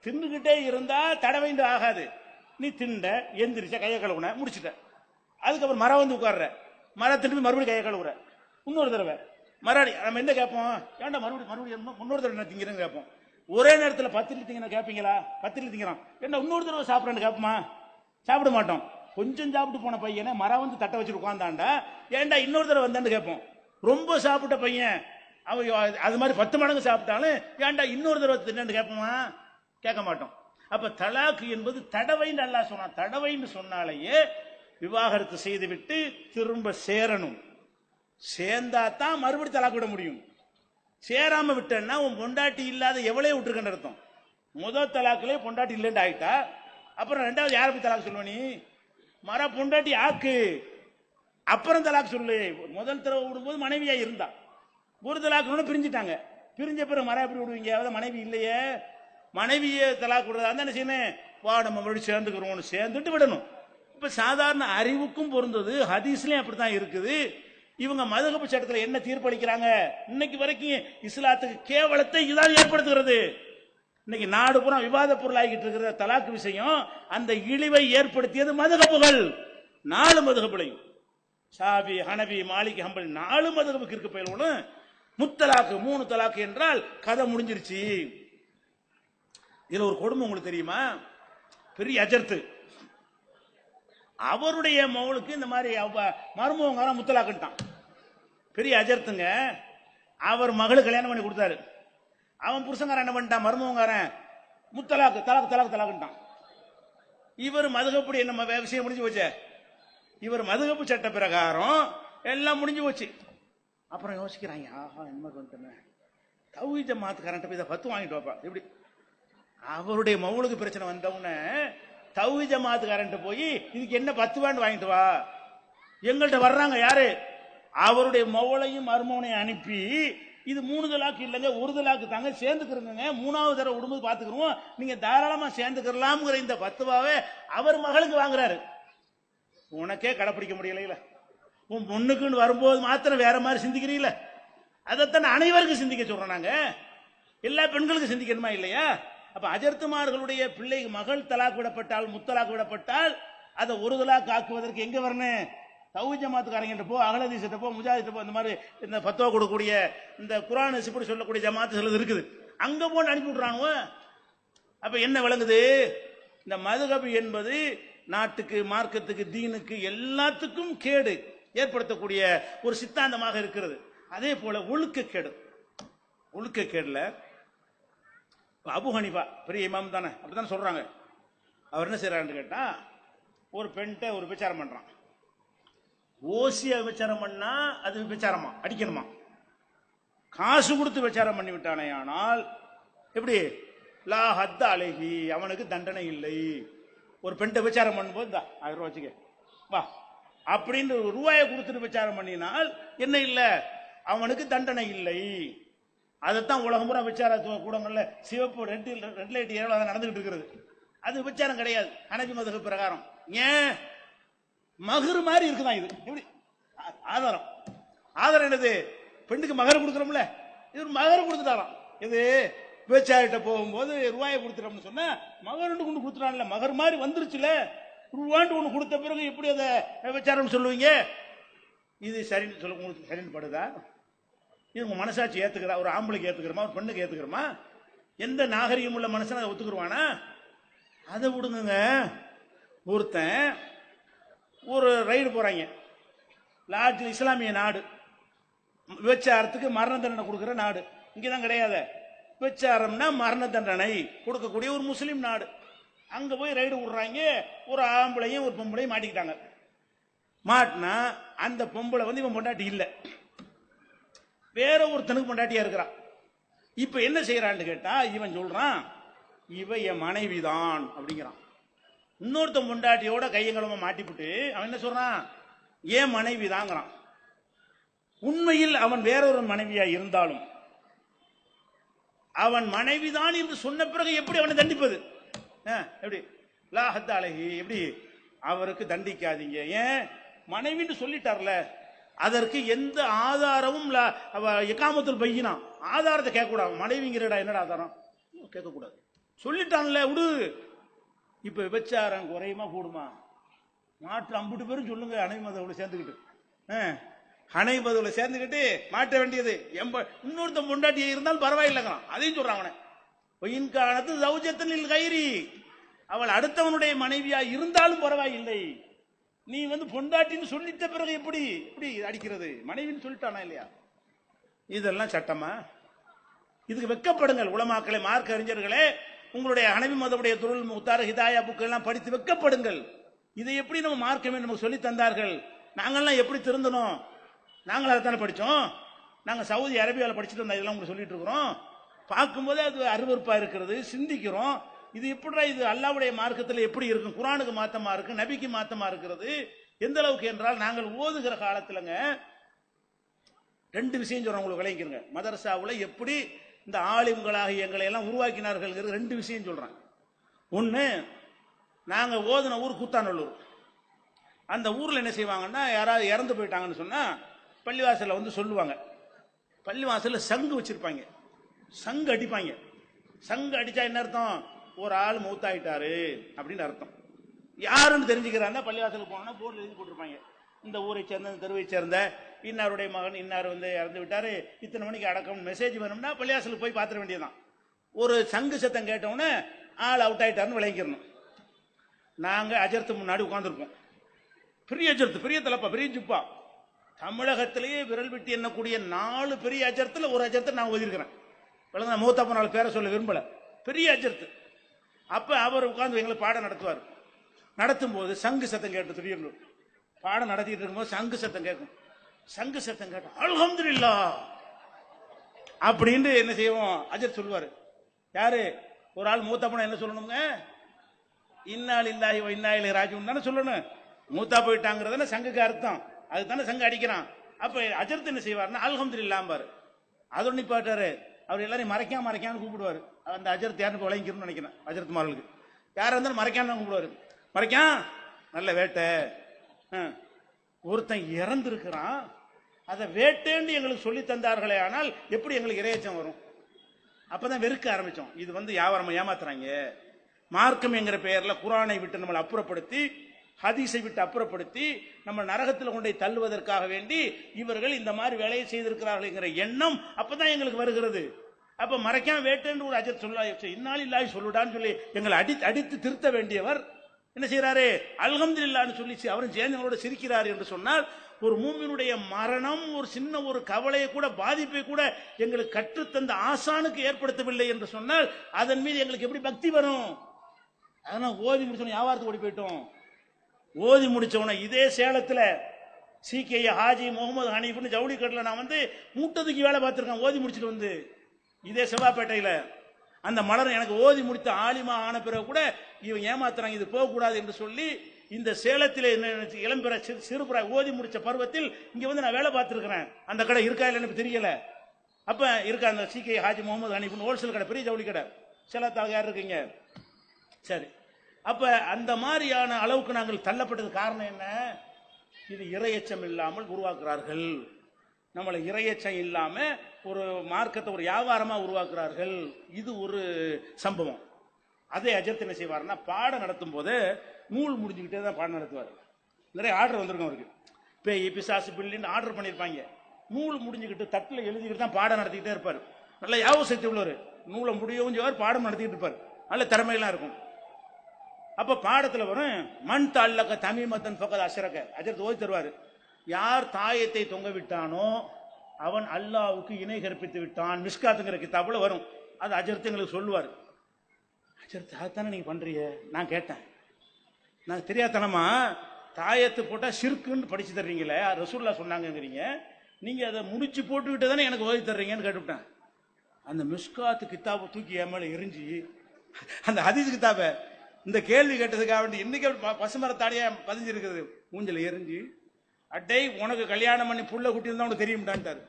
தின்னுகிட்டே இருந்தா தடவைண்டு ஆகாது. நீ திண்ட, எந்திரிச்ச, கையை கழுவுன, முடிச்சுட்ட, அதுக்கப்புறம் மரம் வந்து உட்கார்ற, மரம் திண்டு மறுபடியும் கையை கழுவுற, இன்னொரு தடவை மறுபடி. நம்ம என்ன கேட்போம், ஏன்டா மறுபடியும் இன்னொரு தடவை என்ன திங்கிறேன்னு கேட்போம். ஒரே நேரத்தில் 10 இட்லி திங்க கேட்பீங்களா, 10 இட்லி திங்கிறான், என்ன இன்னொரு தடவை சாப்பிட்றேன்னு கேட்போமா, சாப்பிட மாட்டோம். கொஞ்சம் சாப்பிட்டு போன பையனை மரம் வந்து தட்டை வச்சுட்டு உட்காந்தாண்டா, ஏன்டா இன்னொரு தடவை வந்தான்னு கேட்போம். ரொம்ப சாப்பிட்ட பையன் அவன் அது மாதிரி 10 மடங்கு சாப்பிட்டாலும் ஏன்டா இன்னொரு தடவை தின்னு கேட்போமா, கேட்க மாட்டோம். அப்ப தலாக்கு என்பது தடவைன்னு அல்லாஹ் சொன்னான். தடவைன்னு சொன்னாலேயே விவாகரத்து செய்து விட்டு திரும்ப சேரணும், சேர்ந்தா தான் மறுபடியும் தலாக்கு விட முடியும். சேராம விட்டேன்னா உன் பொண்டாட்டி இல்லாத எவ்வளவு விட்டுருக்கன்னு அர்த்தம். முதல் தலாக்குலே பொண்டாட்டி இல்லைன்னு ஆயிட்டா, அப்புறம் 2வது யாரை போய் தலாக்கு சொல்லுவ, நீ மர பொண்டாட்டி ஆக்கு, அப்புறம் தலாக்கு சொல்லு. முதல் தடவை விடும்போது மனைவியா இருந்தா, ஒரு தலாக்கு பிரிஞ்சுட்டாங்க, பிரிஞ்ச பிறகு மர எப்படி விடுவீங்க, அதாவது மனைவி இல்லையே, மனைவியை தலாக்கு விடுறதா இருந்தா என்ன செய்யணும், வா நம்ம மறுபடியும் சேர்ந்துக்கிறோம், சேர்ந்துட்டு விடணும். இப்ப சாதாரண அறிவுக்கும் பொருந்தது, ஹதீஸ்லயும் அப்படித்தான் இருக்குது. இவங்க மதுஹப் சட்டத்தில் என்ன தீர்ப்பளிக்கிறாங்க, இன்னைக்கு வரைக்கும் இஸ்லாத்துக்கு கேவலத்தை இதான் ஏற்படுத்துகிறது. இன்னைக்கு நாடு பூரா விவாத பொருளாகிட்டு இருக்கிற தலாக்கு விஷயம், அந்த இழிவை ஏற்படுத்தியது மதுஹப்புகள். 4 மதுஹப்புலையும், ஷாஃபி, ஹனபி, மாலிக், ஹம்பல், 4 மதுஹப்புக்கு இருக்கு பயிலும் முத்தலாக்கு 3 தலாக்கு என்றால் கதை முடிஞ்சிருச்சு. இதுல ஒரு கொடுமை உங்களுக்கு தெரியுமா, பெரிய அஜர்த்து அவருடைய மகளுக்கு இந்த மாதிரி மருமகங்காரன் முத்தலாக்குட்டான், பெரிய அஜர்த்துங்க. அவர் மகளுக்கு கல்யாணம் பண்ணி கொடுத்தாரு, அவன் புருஷங்காரன் என்ன பண்ணிட்டான், மருமகங்காரன் முத்தலாக்கு தலாக்கு தலாக்கு தலாக்குட்டான். இவர் மதுகப்படி நம்ம விஷயம் முடிஞ்சு போச்சு, இவர் மதுகப்பு சட்ட பிரகாரம் எல்லாம் முடிஞ்சு போச்சு. அப்புறம் யோசிக்கிறாங்க, ஆஹா என்ன பண்ணிட்டேன், தௌஹீத் ஜமாத் கரண்ட் போய் 10 வாங்கிட்டு வாப்பா, எப்படி அவருடைய மவுளுக்கு பிரச்சனை வந்தவுடனே தௌஹீத் ஜமாத்துக்காரன்ட்டு போய் இதுக்கு என்ன 10 பேண்ட் வாங்கிட்டு வா, எங்கள்கிட்ட வர்றாங்க யாரு, அவருடைய மவுளையும் மருமகனையும் அனுப்பி இது 3 தலாக்கு இல்லைங்க 1 தலாக்கு தாங்க, சேர்ந்துக்கிறங்க, 3வது தடவை விடும்போது பாத்துக்கிறோம், நீங்க தாராளமா சேர்ந்துக்கிறலாம்ங்கிற இந்த பத்துவாவே அவர் மகளுக்கு வாங்குறாரு. உனக்கே கடைப்பிடிக்க முடியல, உன் பொண்ணுக்குன்னு வரும்போது மாத்திரம் வேற மாதிரி சிந்திக்கிறீங்கள, அதைத்தான் அனைவருக்கும் சிந்திக்க சொல்றோம். நாங்க எல்லா பெண்களுக்கும் சிந்திக்கணுமா இல்லையா? அப்ப அஜர்த்துமார்களுடைய பிள்ளை மகள் தலாக் விடப்பட்டால், முத்தலாக் விடப்பட்டால் அதை 1 தலாக் ஆக்குவதற்கு எங்க வரணும்? தௌஹீத் ஜமாத்துக்காரங்கிட்ட போ, அகலதீசிட்ட போ, முஜாஹிட்ட போ, இந்த மாதிரி இந்த ஃபத்வா கொடுக்கக்கூடிய இந்த குர்ஆன் இப்படி சொல்லக்கூடிய ஜமாத்து சிலது இருக்குது, அங்க போட்டு அனுப்பி விடுறாங்க. அப்ப என்ன விளங்குது? இந்த மதுஹப் என்பது நாட்டுக்கு, மார்க்கத்துக்கு, தீனுக்கு எல்லாத்துக்கும் கேடு ஏற்படுத்தக்கூடிய ஒரு சித்தாந்தமாக இருக்கிறது. அதே போல ஒழுக்கக்கேடுல அபு ஹனீஃபா பெரிய இமாம் தானே, அப்படித்தானே சொல்றாங்க. அவர் என்ன செய்யறாருன்னு கேட்டா, ஒரு பெண்கிட்ட ஒரு விபச்சாரம் பண்றான். ஓசியா விபச்சாரம் பண்ணா அது விபச்சாரமா, அடிக்கணுமா? காசு கொடுத்து விபச்சாரம் பண்ணி விட்டானே ஆனால் எப்படி? லா ஹத்த அலைஹி, அவனுக்கு தண்டனை இல்லை. ஒரு பெண்கிட்ட விபச்சாரம் பண்ணும்போது 1000 ரூபாய் வச்சுக்க வா அப்படின்னு ரூபாயை கொடுத்துட்டு விபச்சாரம் பண்ணினால் என்ன இல்லை? அவனுக்கு தண்டனை இல்லை. அதைத்தான் உலகம் பூரா விபச்சார கூடங்கள்ல சிவப்பு ரெட் லைட் ஏழு நடந்துகிட்டு இருக்கிறது. அது விபச்சாரம் கிடையாது ஹனபி மதுஹப் பிரகாரம். ஏன்? மகர் மாதிரி இருக்குதான் இது. எப்படி ஆதாரம் என்னது? பெண்ணுக்கு மகர் கொடுக்குறோம்ல, இது மகர் கொடுத்துட்டாராம். இது விபச்சாரிட்ட போகும்போது ரூபாயை கொடுத்துட்டோம்னு சொன்னா மகர் கொண்டு கொடுத்துட்டான்ல, மகர் மாதிரி வந்துருச்சுல, ரூபாண்டு ஒண்ணு கொடுத்த பிறகு எப்படி அதை விபச்சாரம் சொல்லுவீங்க? இது சரின்னு சொல்ல உங்களுக்கு சரின்னு படுதா? இது உங்க மனசாட்சி ஏத்துக்கிறா? ஒரு ஆம்பளைக்கு ஏத்துக்கிறோமா, ஒரு பெண்ணுக்கு ஏத்துக்கிறோமா? எந்த நாகரிகம் உள்ள மனுஷன் அதை ஒத்துக்குருவானா? அதை விடுங்க. ஒருத்தன் ஒரு ரைடு போறாங்க, லாட்ஜ், இஸ்லாமிய நாடு, விபச்சாரத்துக்கு மரண தண்டனை கொடுக்கிற நாடு. இங்கதான் கிடையாது. விபச்சாரம்னா மரண தண்டனை கொடுக்கக்கூடிய ஒரு முஸ்லீம் நாடு. அங்க போய் ரைடு விடுறாங்க. ஒரு ஆம்பளையும் ஒரு பொம்பளையும் மாட்டிக்கிட்டாங்க. மாட்டினா அந்த பொம்பளை இவன் பொண்டாட்டி இல்ல, வேற ஒருத்தனுக்கு பொண்டாட்டியா இருக்கிறான். இப்ப என்ன செய்யறான்னு கேட்டா, இவன் சொல்றான் இவ என் மனைவிதான் அப்படிங்கிறான். இன்னொருத்தன் பொண்டாட்டியோட கையங்களமா மாட்டிவிட்டு அவன் என்ன சொல்றான்? ஏன் மனைவி தாங்கிறான். உண்மையில் அவன் வேறொரு மனைவியா இருந்தாலும் அவன் மனைவிதான் என்று சொன்ன பிறகு எப்படி அவனை தண்டிப்பது? எப்படி லாஹத் அழகி, எப்படி அவருக்கு தண்டிக்காதீங்க? ஏன்? மனைவின்னு சொல்லிட்டார்ல, அதற்கு எந்த ஆதாரமும் எகாமத்தில் பையினா ஆதாரத்தை கேட்கக்கூடாது. மனைவிங்கிறடா என்னடா ஆதாரம் கேட்கக்கூடாது, சொல்லிட்டான்ல விடு. இப்ப விபச்சாரம் குறையுமா கூடுமா? மாற்று 50 பேரும் சொல்லுங்க ஹனபி மதுஹப்ல சேர்ந்துக்கிட்டு, ஹனபி மதுஹப்ல சேர்ந்துக்கிட்டு மாற்ற வேண்டியது. இன்னொருத்த பொண்டாட்டி இருந்தாலும் பரவாயில்லைங்க, அதையும் சொல்றாங்க. காலத்து சௌஜத்தனில் கைரி, அவள் அடுத்தவனுடைய மனைவியா இருந்தாலும் பரவாயில்லை. நீ பொண்டாட்டின்னு சொல்லிட்ட பிறகு எப்படி எப்படி அடிக்கிறது? மனைவின்னு சொல்லிட்டானா இல்லையா? இதெல்லாம் சட்டமா? இதுக்கு வெக்கப்படுங்கள் உலமாக்களே, மார்க்க அறிஞர்களே. உங்களுடைய ஹனபி மதுஹபுடைய துருல் முக்தார், ஹிதாயா புக் எல்லாம் படித்து வெக்கப்படுங்கள். இதை எப்படி நம்ம மார்க்கமே நமக்கு சொல்லி தந்தார்கள்? நாங்கெல்லாம் எப்படி திருந்தணும்? நாங்களும் அதை தானே படித்தோம். நாங்கள் சவுதி அரேபியாவில் படிச்சுட்டு வந்தோம். இதெல்லாம் உங்களுக்கு சொல்லிட்டு இருக்கிறோம். பார்க்கும்போது அது அருவருப்பா இருக்கிறது, சிந்திக்கிறோம். இது எப்படிடா இது அல்லாஹ்வுடைய மார்க்கத்தில் எப்படி இருக்கும்? குர்ஆனுக்கு மாத்தமா இருக்கு, நபிக்கு மாத்தமா இருக்கிறது. எந்த அளவுக்கு என்றால், நாங்கள் ஓதுகிற காலத்துலங்க 2 விஷயம் சொல்றோம், உங்களுக்கு விளங்கிக்கிறங்க. மதரசாவுல எப்படி இந்த ஆலிம்களாக எங்களை எல்லாம் உருவாக்கினார்கள் 2 விஷயம் சொல்றேன். ஒன்னு, நாங்க ஓதுன ஊர் கூத்தாநல்லூர். அந்த ஊர்ல என்ன செய்வாங்கன்னா, யாராவது இறந்து போயிட்டாங்கன்னு சொன்னா பள்ளிவாசல்ல சொல்லுவாங்க. பள்ளிவாசல்ல சங்கு வச்சிருப்பாங்க, சங்கு அடிப்பாங்க. சங்கு அடிச்சா என்ன அர்த்தம்? ஒரு ஆள் மூத்தாயிட்டாரு அப்படின்னு அர்த்தம். யாருன்னு தெரிஞ்சுக்கிறாங்க. பள்ளிவாசலுக்கு போனோம்னா போர்டில் எழுதி போட்டிருப்பாங்க, இந்த ஊரை சேர்ந்த, இந்த தெருவை சேர்ந்த இன்னாருடைய மகன் இன்னார் இறந்து விட்டாரு, இத்தனை மணிக்கு அடக்கம் மெசேஜ் வேணும்னா பள்ளிவாசலுக்கு போய் பார்த்துட வேண்டியதுதான். ஒரு சங்கு சத்தம் கேட்டவுடனே ஆள் அவுட் ஆயிட்டாருன்னு விளங்கிக்கணும். நாங்க அஜர்த்து முன்னாடி உட்கார்ந்துருப்போம். பெரிய அஜர்த்து, பெரிய தலப்பா, பெரிய ஜுப்பா. தமிழகத்திலேயே விரல் விட்டு எண்ணக்கூடிய 4 பெரிய அஜர்த்துல ஒரு அஜர்த்தை நான் ஓதிருக்கிறேன். மூத்தப்ப 4 பேரை சொல்ல விரும்பல, பெரிய அஜர்த்து. அப்ப அவர் உட்கார்ந்து எங்களை பாடம் நடத்துவார். நடத்தும் போது சங்கு சத்தம் கேட்டு, திடீர்னு பாடம் நடத்திட்டு இருக்கும்போது சங்கு சத்தம் கேட்கும். சங்கு சத்தம் கேட்டோம், அல்ஹம்துலில்லாஹ் அப்படின்னு என்ன செய்வோம்? அஜர் சொல்லுவாரு. யாரு? ஒரு ஆள் மூத்தா போனா என்ன சொல்லணுங்க? இன்னா லில்லாஹி வ இன்னா இலைஹி ராஜிஊன் தானே சொல்லணும். மூத்தா போயிட்டாங்கிறதான சங்குக்கு அர்த்தம். அதுக்கு தானே சங்கு அடிக்கிறான். அப்ப அஜர்த் என்ன செய்வார்னா அல்ஹம்துலில்லாஹ் பாரு. அதோட நிப்பாட்டாரு. அவர் எல்லாரையும் மறைக்கான்னு கூப்பிடுவாரு. அந்த அஜர்த் யாருன்னு விளங்கிக்கணும்னு நினைக்கிறேன். அஜர்த் மார்களுக்கு யாரா இருந்தாலும் மறைக்கான்னு கூப்பிடுவாரு. மறைக்கான் நல்ல வேட்டை. ஒருத்தன் இறந்திருக்கிறான், அதை வேட்டேன்னு எங்களுக்கு சொல்லி தந்தார்களே, ஆனால் எப்படி எங்களுக்கு இறையச்சம் வரும்? அப்பதான் வெறுக்க ஆரம்பிச்சோம். இது வியாபாரம் ஏமாத்துறாங்க. மார்க்கம் என்கிற பெயர்ல குரானை விட்டு நம்மளை அப்புறப்படுத்தி, ஹதீஸை விட்டு அப்புறப்படுத்தி நம்ம நரகத்தில் கொண்டே தள்ளுவதற்காக வேண்டி இவர்கள் இந்த மாதிரி வேலையை செய்திருக்கிறார்கள் எண்ணம் அப்பதான் எங்களுக்கு வருகிறது. அப்ப மறைக்காம வேட்டேன்னு ஒரு அஜர் சொல்லா இன்னாலில்லாஹி சொல்லுடான்னு சொல்லி எங்களை அடித்து திருத்த வேண்டியவர் என்ன செய்யறாரு? அல்ஹம்துலில்லாஹ்னு சொல்லி அவரும் சேர்ந்தவங்களோட சிரிக்கிறார் என்று சொன்னால், ஒரு மூமினுடைய மரணம் ஒரு சின்ன ஒரு கவலையை கூட, பாதிப்பை கூட எங்களுக்கு கற்றுத்தந்த ஆசானுக்கு ஏற்படுத்தவில்லை என்று சொன்னால் அதன் மீது எங்களுக்கு எப்படி பக்தி வரும்? அதனால ஓதி முடிச்சவன வியாபாரத்துக்கு ஓடி போயிட்டோம். ஓதி முடிச்சவன இதே சேலத்துல CK ஹாஜி முகமது ஹனீஃப்னு ஜவுளி கட்டில நான் மூட்டதுக்கு வேலை பார்த்திருக்கேன். ஓதி முடிச்சுட்டு இதே செவ்வாப்பேட்டையில அந்த மலர் எனக்கு ஓதி முடித்த ஆலிமா ஆன பிறகு கூட இவன் ஏமாத்துறாங்க, இது போகக்கூடாது என்று சொல்லி இந்த சேலத்தில் இளம்பெற சிறுபுற ஓதி முடிச்ச பருவத்தில் இங்க நான் வேலை பார்த்திருக்கிறேன். அந்த கடை இருக்கா இல்லைன்னு எனக்கு தெரியல. அப்ப இருக்கா அந்த CK ஹாஜி முகமது ஹனீஃப்னு ஹோல்சேல் கடை, பெரிய ஜவுளி கடை சேலத்தாக யார் இருக்கீங்க? சரி. அப்ப அந்த மாதிரியான அளவுக்கு நாங்கள் தள்ளப்பட்டது காரணம் என்ன? இது இறையச்சம் இல்லாமல் உருவாக்குறார்கள். நம்மளை இறையச்சம் இல்லாம ஒரு மார்க்கத்தை ஒரு வியாபாரமா உருவாக்குறார்கள். இது ஒரு சம்பவம். அதே அஜர்த் என்ன செய்வார்னா, பாடம் நடத்தும் போது நூல் முடிஞ்சுக்கிட்டே தான் பாடம் நடத்துவார். நிறைய ஆர்டர் வந்திருக்கும் அவருக்கு. பேய் பிசாசு பில்லின்னு ஆர்டர் பண்ணியிருப்பாங்க. நூல் முடிஞ்சுக்கிட்டு தட்டில் எழுதிக்கிட்டு தான் பாடம் நடத்திக்கிட்டே இருப்பார். நல்ல யாவும் சக்தி உள்ளவர். நூலை முடியவும் செய்வார், பாடம் நடத்திக்கிட்டு இருப்பார். நல்ல திறமையெல்லாம் இருக்கும். அப்ப பாடத்துல வரும் மண் தல்லக தமீமத்தன் ஃபகத் அஷ்ரக. அஜர்த் ஓதி தருவாரு. யார் தாயத்தை தொங்க விட்டானோ அவன் அல்லாஹ்வுக்கு இணை கற்பித்து விட்டான். மிஸ்காத்துங்கிற கிதாபுல வரும். அது அஜர்த் எங்களுக்கு சொல்லுவார். அஜர்த் அதானே நீங்க பண்றீங்க? நான் கேட்டேன், நான் தெரியாதனமா தாயத்து போட்டா ஷிர்க்குன்னு படிச்சு தர்றீங்களே, ரசூலுல்லாஹ் சொன்னாங்கிறீங்க, நீங்க அதை முடிச்சு போட்டுக்கிட்டு தானே எனக்கு ஓதி தர்றீங்கன்னு கேட்டுவிட்டேன். அந்த மிஸ்காத்து கிதாபை தூக்கி என் மேல எரிஞ்சு, அந்த ஹதீஸ் கிதாபை இந்த கேள்வி கேட்டதுக்காக வேண்டி இன்னைக்கு பசுமரத்தாடியா பதிஞ்சிருக்கிறது மூஞ்சல் எரிஞ்சு, அட்டை உனக்கு கல்யாணம் பண்ணி புள்ள குட்டி இருந்தா உனக்கு தெரியும்டான்ட்டாரு.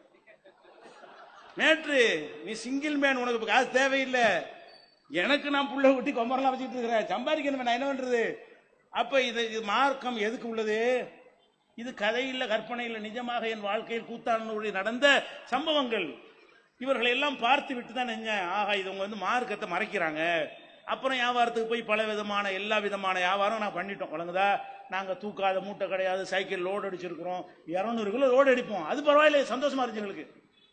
மேட்ரு நீ சிங்கிள் மேன், உனக்கு காசு தேவையில்லை, எனக்கு நான் புள்ள குட்டி கொம்பரெல்லாம் வச்சுட்டு இருக்கிறேன், சம்பாதிக்கணும், நான் என்ன பண்றது? அப்ப இது மார்க்கம் எதுக்கு உள்ளது? இது கதை இல்ல, கற்பனை இல்ல, நிஜமாக என் வாழ்க்கையில் கூத்தானூரில் நடந்த சம்பவங்கள். இவர்களை எல்லாம் பார்த்து விட்டு தான் நினைச்சேன், ஆகா இது உங்க மார்க்கத்தை மறைக்கிறாங்க. அப்புறம் வியாபாரத்துக்கு போய் பல விதமான எல்லா விதமான வியாபாரம் நான் பண்ணிட்டோம். வழங்குதா? நாங்க தூக்காத மூட்டை கிடையாது, சைக்கிள் லோடு அடிச்சிருக்கிறோம், 200 கிலோ லோடு அடிப்போம். அது பரவாயில்ல, சந்தோஷமா இருந்துச்சு எங்களுக்கு.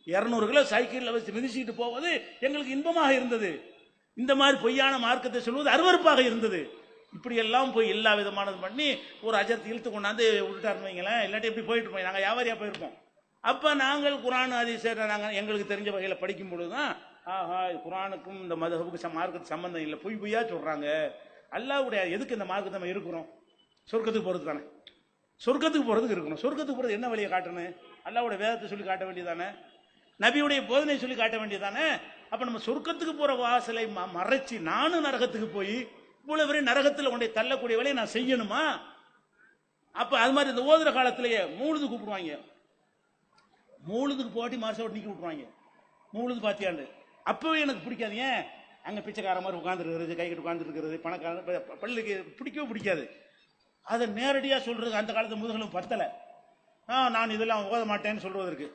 200 கிலோ சைக்கிள்ல வச்சு மிதிச்சுட்டு போவது எங்களுக்கு இன்பமாக இருந்தது. இந்த மாதிரி பொய்யான மார்க்கத்தை சொல்வது அருவருப்பாக இருந்தது. இப்படி எல்லாம் போய் எல்லா விதமானது பண்ணி ஒரு அஜர்த்து இழுத்து கொண்டாந்து விட்டுட்டாருன்னு வைங்களேன். இல்லாட்டி எப்படி போயிட்டு போய் நாங்கள் வியாபாரியா போயிருப்போம். அப்ப நாங்கள் குரான் ஹதீஸை நாங்கள் எங்களுக்கு தெரிஞ்ச வகையில படிக்கும் பொழுதுதான், ஆஹா குரானுக்கும் இந்த மதஹபுக்கு மார்க்கத்துக்கு சம்பந்தம் இல்லை, பொய்யா சொல்றாங்க. அல்லாஹ்வுடைய எதுக்கு இந்த மார்க்கத்தை நம்ம இருக்கிறோம்? சொர்க்கத்துக்கு போறது தானே. சொர்க்கத்துக்கு போறதுக்கு இருக்கணும். சொர்க்கத்துக்கு போறது என்ன வழியை காட்டணும்? அல்லாஹ்வுடைய வேதத்தை சொல்லி காட்ட வேண்டியதானே, நபியுடைய போதனை சொல்லி காட்ட வேண்டியதானே. அப்ப நம்ம சொர்க்கத்துக்கு போற வாசலை மறைச்சு நானும் நரகத்துக்கு போய் இவ்வளவு வரை நரகத்தில் கொண்டே தள்ளக்கூடிய வேலையை நான் செய்யணுமா? அப்ப அது மாதிரி இந்த ஓதுற காலத்திலேயே மூழுது கூப்பிடுவாங்க. மூழுதுக்கு போட்டி மார்சோட்டு நீக்கி விட்டுருவாங்க. மூழுது பாத்தியாண்டு அப்பவே எனக்கு பிடிக்காது. ஏன்? அங்க பிச்சைக்கார மாதிரி உட்கார்ந்துருக்கிறது, கை கட்டு உட்கார்ந்து இருக்கிறது, பணக்கார பள்ளிக்கு பிடிக்கவே பிடிக்காது. அதை நேரடியா சொல்றது அந்த காலத்து முதுகலும் பத்தலை. நான் இதெல்லாம் ஓத மாட்டேன்னு சொல்வதற்கு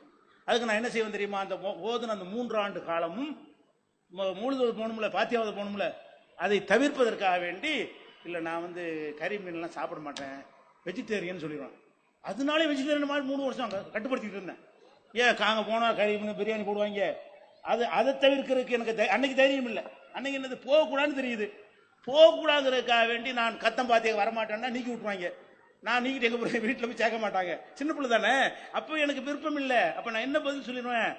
அதுக்கு நான் என்ன செய்வேன் தெரியுமா? அந்த ஓதுன அந்த 3 ஆண்டு காலமும் மூழுது போகணும்ல, பாத்தியாவது போகணும்ல, அதை தவிர்ப்பதற்காக வேண்டி இல்லை நான் கறி மீன்லாம் சாப்பிட மாட்டேன், வெஜிடேரியன் சொல்லிடுவேன். அதனாலே வெஜிடேரியன் மாதிரி 3 வருஷம் கட்டுப்படுத்திட்டு இருந்தேன். ஏன் அங்கே போனால் கறி மீன் பிரியாணி போடுவாங்க, அதை தவிர்க்கிறதுக்கு எனக்கு அன்னைக்கு தைரியம் இல்லை. அன்னைக்கு என்னது போகக்கூடாதுன்னு தெரியுது. போகக்கூடாதுக்காக வேண்டி நான் கத்தம் பாத்தியாக வரமாட்டேன்னா நீக்கி விட்டுருவாங்க. நான் நீக்கிட்டு எங்க போய் வீட்டில் போய் சேர்க்க மாட்டாங்க, சின்ன பிள்ளை தானே. அப்போ எனக்கு விருப்பம் இல்லை. அப்போ நான் என்ன பதில் சொல்லிடுவேன்?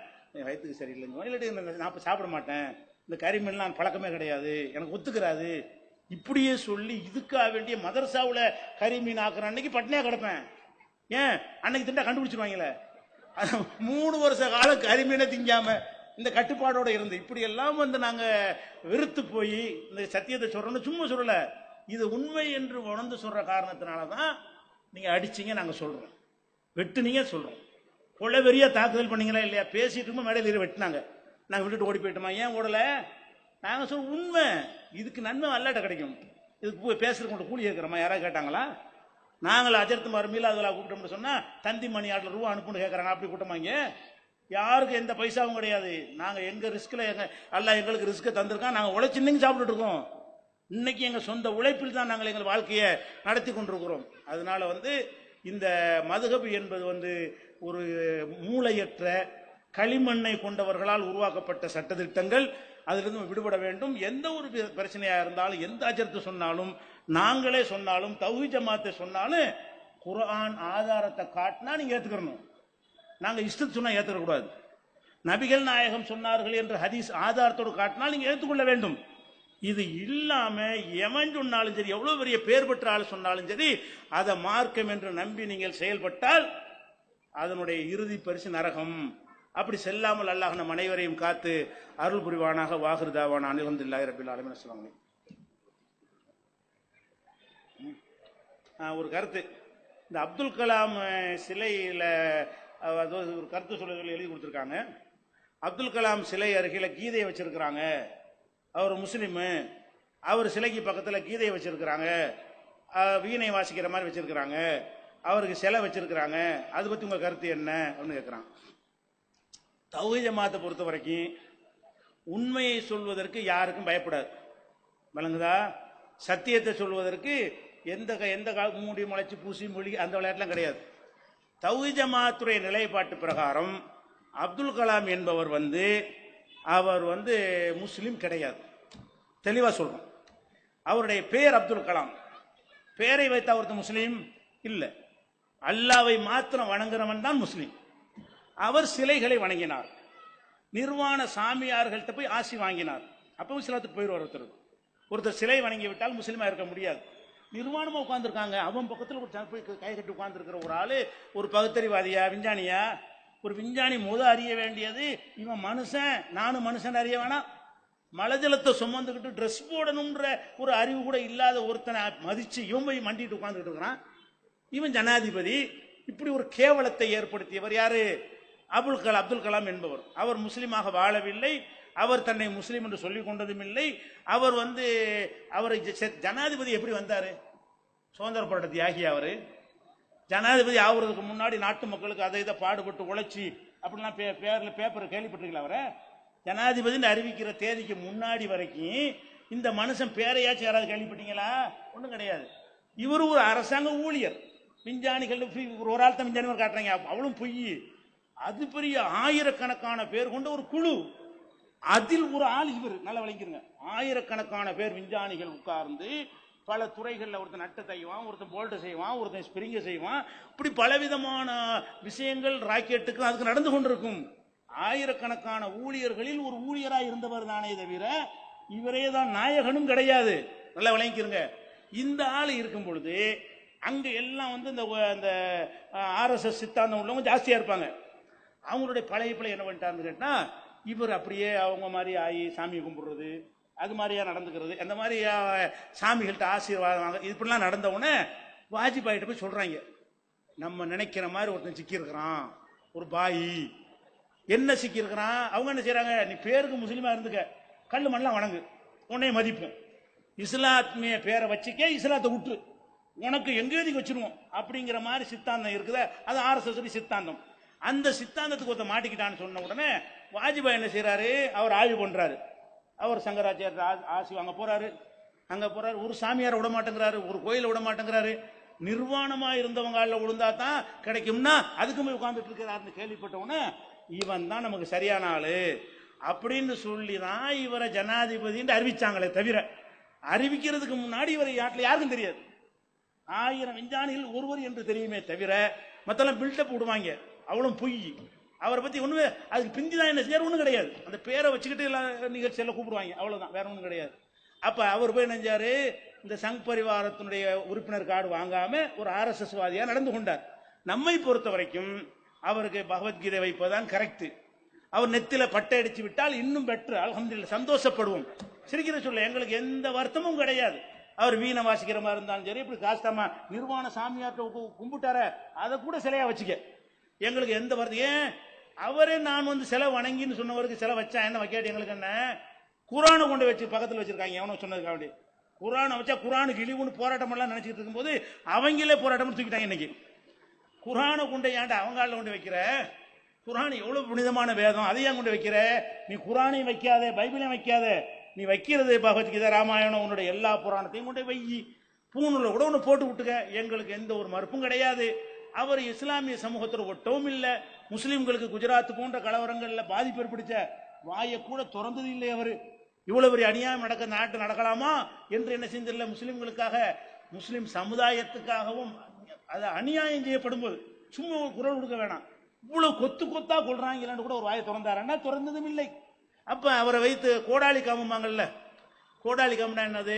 வயிற்றுக்கு சரியில்லைங்க, இல்லாட்டி நான் இப்போ சாப்பிட மாட்டேன், இந்த கறி மீன்லாம் பழக்கமே கிடையாது, எனக்கு ஒத்துக்கிறாது, இப்படியே சொல்லி இதுக்காக வேண்டிய மதரசாவில் கறி மீன் ஆக்குற அன்னைக்கு பட்னியா கிடப்பேன். ஏன்? அன்னைக்கு திண்டா கண்டுபிடிச்சிருவாங்களே. 3 வருஷ காலம் கறி மீனை திங்காம இந்த கட்டுப்பாடோட இருந்து இப்படி எல்லாம் வந்து நாங்க வெறுத்து போய் இந்த சத்தியத்தை சொல்றோம்னு சும்மா சொல்லல, இது உண்மை என்று உணர்ந்து சொல்ற காரணத்தினாலதான் நீங்க அடிச்சீங்க நாங்க சொல்றோம், வெட்டுனீங்க சொல்றோம். கொலைவெறியா தாக்குதல் பண்ணீங்களா இல்லையா? பேசிட்டு இருக்கும் மேடையில் வெட்டினாங்க, நாங்க விட்டுட்டு ஓடி போயிட்டோமா? ஏன் ஓடல? நாங்க சொல்ற உண்மை, இதுக்கு நன்மை அல்லாட்ட கிடைக்கும். இதுக்கு போய் பேசுறதுக்கு கூலி இருக்கிறோமா? யாராவது கேட்டாங்களா? நாங்கள் அஜர்த்து மறுமையில் அதில் கூப்பிட்டோம்னு சொன்னா தந்தி மணி ஆட்டில் ரூபா அனுப்புன்னு கேட்கறாங்க. அப்படி கூட்டமாங்க யாருக்கு எந்த பைசாவும் கிடையாது. நாங்க எங்க ரிஸ்க்ல அல்லாஹ் எங்களுக்கு ரிஸ்க்கை தந்திருக்கான், நாங்க உழைச்சு இன்னைக்கு சாப்பிட்டுட்டு இருக்கோம். இன்னைக்கு எங்க சொந்த உழைப்பில் தான் நாங்கள் எங்கள் வாழ்க்கையை நடத்தி கொண்டிருக்கிறோம். அதனால வந்து இந்த மதுஹப் என்பது வந்து ஒரு மூளையற்ற களிமண்ணை கொண்டவர்களால் உருவாக்கப்பட்ட சட்டத்திட்டங்கள். அதிலிருந்து விடுபட வேண்டும். எந்த ஒரு பிரச்சனையா இருந்தாலும், எந்த அஜர்த்து சொன்னாலும், நாங்களே சொன்னாலும், தௌஹீத் ஜமாத்தை சொன்னாலும், குர்ஆன் ஆதாரத்தை காட்டினா நீங்க ஏத்துக்கணும். நாங்க இஷ்டத்து சொன்னா ஏத்துக்க கூடாது. நபிகள் நாயகம் சொன்னார்கள் என்று ஹதீஸ் ஆதாரத்தோடு காட்டினால் நீங்க ஏற்றுக்கொள்ள வேண்டும். இது இல்லாம எவன் சொன்னாலும் சரி, எவ்வளவு பெரிய பேர் பெற்ற ஆள் சொன்னாலும் சரி, அதை மார்க்கம் என்று நம்பி நீங்கள் செயல்பட்டால் அதனுடைய இறுதி பரிசு நரகம். அப்படி செல்லாமல் அல்லாஹ் நம் அனைவரையும் காத்து அருள் புரிவானாக. வாஹிர் தாவானா அல்ஹம்துலில்லாஹி ரப்பில் ஆலமீன். சொல்லுவாங்க ஒரு கருத்து, இந்த அப்துல் கலாம் சிலையில ஒரு கருத்து சொல்லுகள் எழுதி கொடுத்துருக்காங்க. அப்துல் கலாம் சிலை அருகில கீதையை வச்சிருக்கிறாங்க, அவர் முஸ்லீமு, அவர் சிலைக்கு பக்கத்தில் கீதையை வச்சிருக்கிறாங்க, வீணை வாசிக்கிற மாதிரி வச்சிருக்கிறாங்க, அவருக்கு சிலை வச்சிருக்கிறாங்க, அதை பத்தி உங்க கருத்து என்ன அப்படின்னு கேட்கிறான். தௌஹீத் ஜமாத்தை பொறுத்த வரைக்கும் உண்மையை சொல்வதற்கு யாருக்கும் பயப்படாது, விளங்குதா? சத்தியத்தை சொல்வதற்கு எந்த மூடி முளைச்சு பூசி மொழி அந்த விளையாட்டுலாம் கிடையாது. தௌஹீத் ஜமாத்துடைய நிலைப்பாட்டு பிரகாரம் அப்துல் கலாம் என்பவர் அவர் முஸ்லிம் கிடையாது, தெளிவா சொல்றோம். அவருடைய பேர் அப்துல் கலாம், பேரை வைத்த ஒருத்தர் முஸ்லீம் இல்லை. அல்லாவை மாத்திரம் வணங்குறவன் தான் முஸ்லீம். அவர் சிலைகளை வணங்கினார், நிர்வாண சாமியார்கள்ட்ட போய் ஆசி வாங்கினார். அப்பவும் இஸ்லாத்துக்கு போயிடுவார். ஒருத்தர் சிலை வணங்கி விட்டால் முஸ்லீமா இருக்க முடியாது. நிர்வாணமா உட்கார்ந்துருக்காங்க, அவன் பக்கத்தில் போய் கை கட்டி உட்கார்ந்து இருக்கிற ஒரு ஆளு ஒரு பகுத்தறிவாதியா விஞ்ஞானியா? ஒரு விஞ்ஞானி அறிய வேண்டியது இவன் மனுஷன், நானும் மனுஷன் அறிய வேணாம். மலஜலத்தை சுமந்துக்கிட்டு ட்ரெஸ் போடணும்ன்ற ஒரு அறிவு கூட இல்லாத ஒருத்தனை மதிச்சு இவன் போய் மண்டிட்டு உட்கார்ந்துட்டு இருக்கிறான். இவன் ஜனாதிபதி. இப்படி ஒரு கேவலத்தை ஏற்படுத்தியவர் யாரு? அப்துல் கலாம் என்பவர். அவர் முஸ்லீமாக வாழவில்லை, அவர் தன்னை முஸ்லீம் என்று சொல்லிக் கொண்டதும் இல்லை. அவர் அவரை ஜனாதிபதி எப்படி வந்தாரு? சுதந்திர போராட்ட தியாகி. அவரு ஜனாதிபதி ஆகுறதுக்கு முன்னாடி நாட்டு மக்களுக்கு அதை இதை பாடுபட்டு உழைச்சி அப்படிலாம் பேப்பர் கேள்விப்பட்டிருக்கல. அவரை ஜனாதிபதினு அறிவிக்கிற தேதிக்கு முன்னாடி வரைக்கும் இந்த மனுஷன் பேரையாச்சும் யாராவது கேள்விப்பட்டீங்களா? ஒன்றும் கிடையாது. இவர் ஒரு அரசாங்க ஊழியர். விஞ்ஞானிகள் ஒரு ஆள் தான் விஞ்ஞானி காட்டுறாங்க, அவளும் பொய். அது பெரிய ஆயிரக்கணக்கான பேர் கொண்ட ஒரு குழு, அதில் ஒரு ஆள் இவர். நல்லா விளங்கிருங்க. ஆயிரக்கணக்கான பேர் விஞ்ஞானிகள் உட்கார்ந்து பல துறைகளில் ஒருத்தன் நட்டை செய்வான், ஒருத்தன் போல்ட்டை செய்வான், ஒருத்தன் ஸ்பிரிங்கை செய்வான். இப்படி பலவிதமான விஷயங்கள் ராக்கெட்டுக்கு அதுக்கு நடந்து கொண்டிருக்கும். ஆயிரக்கணக்கான ஊழியர்களில் ஒரு ஊழியராக இருந்தவர் தானே தவிர இவரே தான் நாயகனும் கிடையாது. நல்லா விளங்கிருங்க. இந்த ஆள் இருக்கும் பொழுது அங்க எல்லாம் இந்த ஆர்எஸ்எஸ் சித்தாந்தம் உள்ளவங்க ஜாஸ்தியா இருப்பாங்க. அவங்களுடைய பழைய பிள்ளை என்ன பண்ணிட்டாருன்னு கேட்டா, இவர் அப்படியே அவங்க மாதிரி ஆகி சாமி கும்பிடுறது, அது மாதிரியா நடந்துக்கிறது, அந்த மாதிரி சாமிகள்கிட்ட ஆசீர்வாதம் வாங்க, இப்படிலாம் நடந்த உடனே வாஜ்பாயிட்ட போய் சொல்றாங்க, நம்ம நினைக்கிற மாதிரி ஒருத்தன் சிக்கி இருக்கிறான், ஒரு பாயி என்ன சிக்கி இருக்கிறான். அவங்க என்ன செய்யறாங்க, நீ பேருக்கு முஸ்லீமா இருந்துக்க, கல்லு மண்ணெலாம் வணங்கு, உன்னைய மதிப்போம், இஸ்லாத்மிய பேரை வச்சுக்க, இஸ்லாத்தை விட்டு உனக்கு எங்கேயும் வச்சிருவோம் அப்படிங்கிற மாதிரி சித்தாந்தம் இருக்குது. அது ஆர்எஸ்எஸ் சித்தாந்தம். அந்த சித்தாந்தத்துக்கு ஒருத்த மாட்டிக்கிட்டான்னு சொன்ன உடனே வாஜ்பாய் என்ன செய்யறாரு, அவர் ஆய்வு பண்றாரு. அவர் சங்கராச்சாரியர் ஆசி வாங்க போறாரு. அங்க போறாரு, ஒரு சாமியார விட மாட்டேங்கிறாரு, ஒரு கோயில விட மாட்டேங்கிறாரு. நிர்வாணமா இருந்தவங்க விழுந்தா தான் கிடைக்கும்னா அதுக்கு போய் உட்கார்ந்துட்டு இருக்கிறாருன்னு கேள்விப்பட்ட உடனே இவன் தான் நமக்கு சரியான ஆளு அப்படின்னு சொல்லிதான் இவரை ஜனாதிபதி அறிவிச்சாங்களே தவிர, அறிவிக்கிறதுக்கு முன்னாடி இவரை யாருக்கும் தெரியாது. 1000 விஞ்ஞானிகள் ஒருவர் என்று தெரியுமே தவிர மத்தெல்லாம் பில்டப் விடுவாங்க, அவ்வளவு பொய். அவரை பத்தி ஒண்ணுமே அதுக்கு பிந்திதான் என்ன செய்ய ஒண்ணும் கிடையாது. அந்த பேரை வச்சுக்கிட்டு எல்லாம் நிகழ்ச்சியெல்லாம் கூப்பிடுவாங்க, அவ்வளவுதான், வேற ஒண்ணும் கிடையாது. அப்ப அவர் போய் நினைச்சாரு, இந்த சங் பரிவாரத்தினுடைய உறுப்பினர் கார்டு வாங்காம ஒரு ஆர்எஸ்எஸ் வாதியா நடந்து கொண்டார். நம்மை பொறுத்த வரைக்கும் அவருக்கு பகவத்கீதை வைப்பதுதான் கரெக்ட். அவர் நெத்தில பட்டை அடிச்சு விட்டால் இன்னும் பெட்டர், அல்ஹம்துலில்லாஹ், சந்தோஷப்படுவோம். சிரிக்கிற சொல்ல எங்களுக்கு எந்த வருத்தமும் கிடையாது. அவர் வீணை வாசிக்கிற மாதிரி இருந்தாலும் சரி, இப்படி காஸ்தாமா நிர்வாண சாமியார்ட்ட கும்பிட்டார அதை கூட சிலையா வச்சுக்க, எங்களுக்கு எந்த வருத்தம். ஏன் அவரே நான் வந்து சிலை வணங்கின்னு சொன்னவருக்கு சிலை வச்சா என்ன, வைக்காட்டி எங்களுக்கு என்ன? குரானை கொண்டு வச்சு பக்கத்தில் வச்சிருக்காங்க, எவனோ சொன்னதுக்காக வேண்டி. குரானை வச்சா குரானுக்கு இழிவுன்னு போராட்டம் எல்லாம் நினைச்சிட்டு இருக்கும்போது அவங்களே போராட்டம் தூக்கிட்டாங்க. இன்னைக்கு குரானை கொண்டு ஏன்டா அவங்க ஆள்ல கொண்டு வைக்கிற? குரான் எவ்வளவு புனிதமான வேதம், அதை ஏன் கொண்டு வைக்கிற? நீ குரானையும் வைக்காத, பைபிளையும் வைக்காத, நீ வைக்கிறது பகவத்கீதை, ராமாயணம், உன்னுடைய எல்லா புராணத்தையும் கொண்டு வை, பூணூல கூட ஒன்று போட்டு விட்டுக்க, எங்களுக்கு எந்த ஒரு மறுப்பும் கிடையாது. அவர் இஸ்லாமிய சமூகத்தில் ஒட்டவும் இல்லை. முஸ்லிம்களுக்கு குஜராத் போன்ற கலவரங்கள்ல பாதிப்பு ஏற்படுத்த வாயை கூட திறந்தது இல்லை. அவர் இவ்வளவு பெரிய அநியாயம் நாட்டு நடக்கலாமா என்று என்ன செஞ்சிடல. முஸ்லிம்களுக்காக, முஸ்லிம் சமுதாயத்துக்காகவும் அது அநியாயம் செய்யப்படும் போது சும்மா ஒரு குரல் கொடுக்க வேணாம். இவ்வளவு கொத்து கொத்தா கொள்றாங்கன்னு கூட ஒரு வாயை திறந்தாருன்னா திறந்ததும் இல்லை. அப்ப அவரை வைத்து கோடாலி காமம்பாங்கல்ல, கோடாலி காமம்னா என்னது?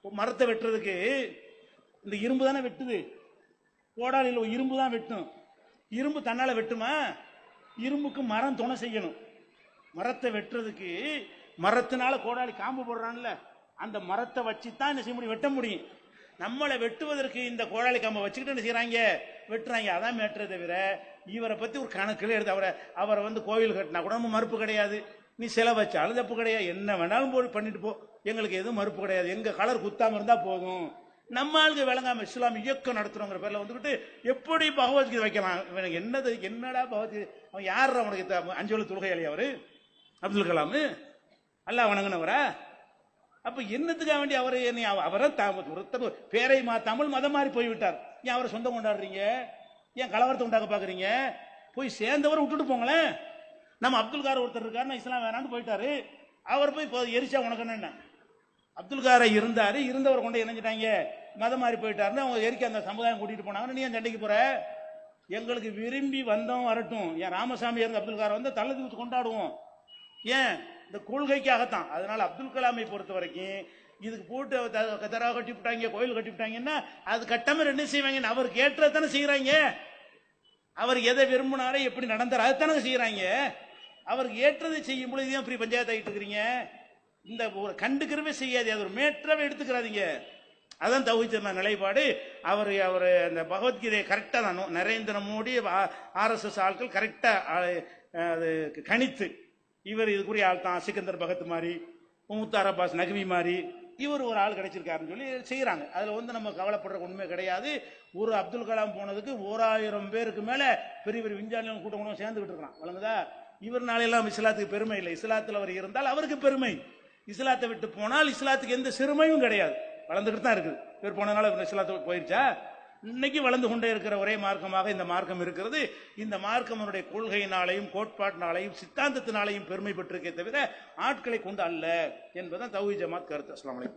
மரத்தை வெட்டுறதுக்கு இந்த இரும்பு தானே வெட்டுது, கோடாலியில் இரும்பு தான் வெட்டும். இரும்பு தன்னால வெட்டுமா? இரும்புக்கு மரம் துணை செய்யணும். மரத்தை வெட்டுறதுக்கு மரத்தினால கோடாலி காம்பு போடுறான்ல, அந்த மரத்தை வச்சு தான் என்ன செய்ய முடியும், வெட்ட முடியும். நம்மளை வெட்டுவதற்கு இந்த கோடாலி காம்பை வச்சுக்கிட்டு என்ன செய்யறாங்க, வெட்டுறாங்க. அதான் வெட்டுறதை தவிர இவரை பத்தி ஒரு கணக்கில் எடுத்து அவரை வந்து கோவில் கட்டினா கூட நம்ம மறுப்பு கிடையாது. நீ சிலை வச்சாலும் தப்பு கிடையாது, என்ன வேணாலும் போய் பண்ணிட்டு போ, எங்களுக்கு எதுவும் மறுப்பு கிடையாது. எங்க கலர் குத்தாம இருந்தா போதும். நம்ம ஆளுக்கு விளங்காம இஸ்லாம் இயக்கம் நடத்துறோங்கிற பேர்ல வந்துகிட்டு எப்படி பகவத்கீதை வைக்கலாம்? என்னது, என்னடா பகவத்கீதை? அவன் யார் அவனுக்கு 5 வேளை தொழுகையாளி? அவரு அப்துல் கலாம் அல்லாஹ் வணங்கினவரா? அப்ப என்னத்துக்காக வேண்டி அவரை அவரை பேரை தமிழ் மதம் மாறி போய்விட்டார். ஏன் அவரை சொந்தம் கொண்டாடுறீங்க? ஏன் கலவரத்தை உண்டாக்க பாக்குறீங்க? போய் சேர்ந்தவரை விட்டுட்டு போங்களேன். நம்ம அப்துல் கார் ஒருத்தர் இருக்காரு, இஸ்லாம் வேணான்னு போயிட்டாரு, அவர் போய் எரிச்சா உனக்கு என்ன? அப்துல் காரை இருந்தவர் கொண்டு இணைஞ்சிட்டாங்க, மதம் மாறி போயிட்டாருன்னு அவங்க எரிக்க அந்த சமுதாயம் கூட்டிட்டு போனாங்க. நீ ஏன் சண்டைக்கு போற? எங்களுக்கு விரும்பி வந்தோம் வரட்டும். ஏன் ராமசாமி இருந்து அப்துல் காரை வந்து தள்ள தூக்கி கொண்டாடுவோம். ஏன்? இந்த கொள்கைக்காகத்தான். அதனால அப்துல் கலாமை பொறுத்த வரைக்கும் இதுக்கு போட்டு கதரா கட்டி விட்டாங்க, கோயில் கட்டி விட்டாங்கன்னா அது கட்டாம ரெண்டு செய்வாங்க. அவருக்கு ஏற்றதானே செய்யறாங்க. அவர் எதை விரும்பினாரோ எப்படி நடந்தார் அதைத்தானே செய்யறாங்க. அவருக்கு ஏற்றதை செய்யும் பொழுது அப்படி பஞ்சாயத்து ஆகிட்டு இருக்கிறீங்க. இந்த ஒரு கண்டுக்கிறவே செய்யாது, அது ஒரு மேற்றாவே எடுத்துக்கிறாதீங்க. அதான் தௌஹீத் நிலைப்பாடு. அவர் அந்த பகவத்கீதையை கரெக்டா தான் நரேந்திர மோடி RSS ஆட்கள் கரெக்டா அது கணித்து, இவர் இதுக்குரிய ஆள் தான், சிக்கந்தர் பகத் மாதிரி, முக்தார் அப்பாஸ் நக்வி மாதிரி இவர் ஒரு ஆள் கிடைச்சிருக்காருன்னு சொல்லி செய்யறாங்க. அதுல வந்து நம்ம கவலைப்படுற உண்மை கிடையாது. ஒரு அப்துல் கலாம் போனதுக்கு 1000 பேருக்கு மேல பெரிய பெரிய விஞ்ஞானிகள் கூட்டம் சேர்ந்துகிட்டு இருக்கான். வழங்குதா? இவர்னால எல்லாம் இஸ்லாத்துக்கு பெருமை இல்லை. இஸ்லாத்தில் அவர் இருந்தால் அவருக்கு பெருமை. இஸ்லாத்தை விட்டு போனால் இஸ்லாத்துக்கு எந்த சிறுமையும் கிடையாது, வளர்ந்துகிட்டு தான் இருக்குது. இவர் போனதுனால இஸ்லாத்துக்கு போயிருச்சா? இன்னைக்கு வளர்ந்து கொண்டே இருக்கிற ஒரே மார்க்கமாக இந்த மார்க்கம் இருக்கிறது. இந்த மார்க்கம் அவருடைய கொள்கையினாலையும் கோட்பாட்டினாலையும் சித்தாந்தத்தினாலையும் பெருமை பெற்றிருக்கே தவிர ஆட்களை கொண்டு அல்ல என்பதுதான் தௌஹீத் ஜமாத் கருத்து. அஸ்ஸலாமு அலைக்கும்.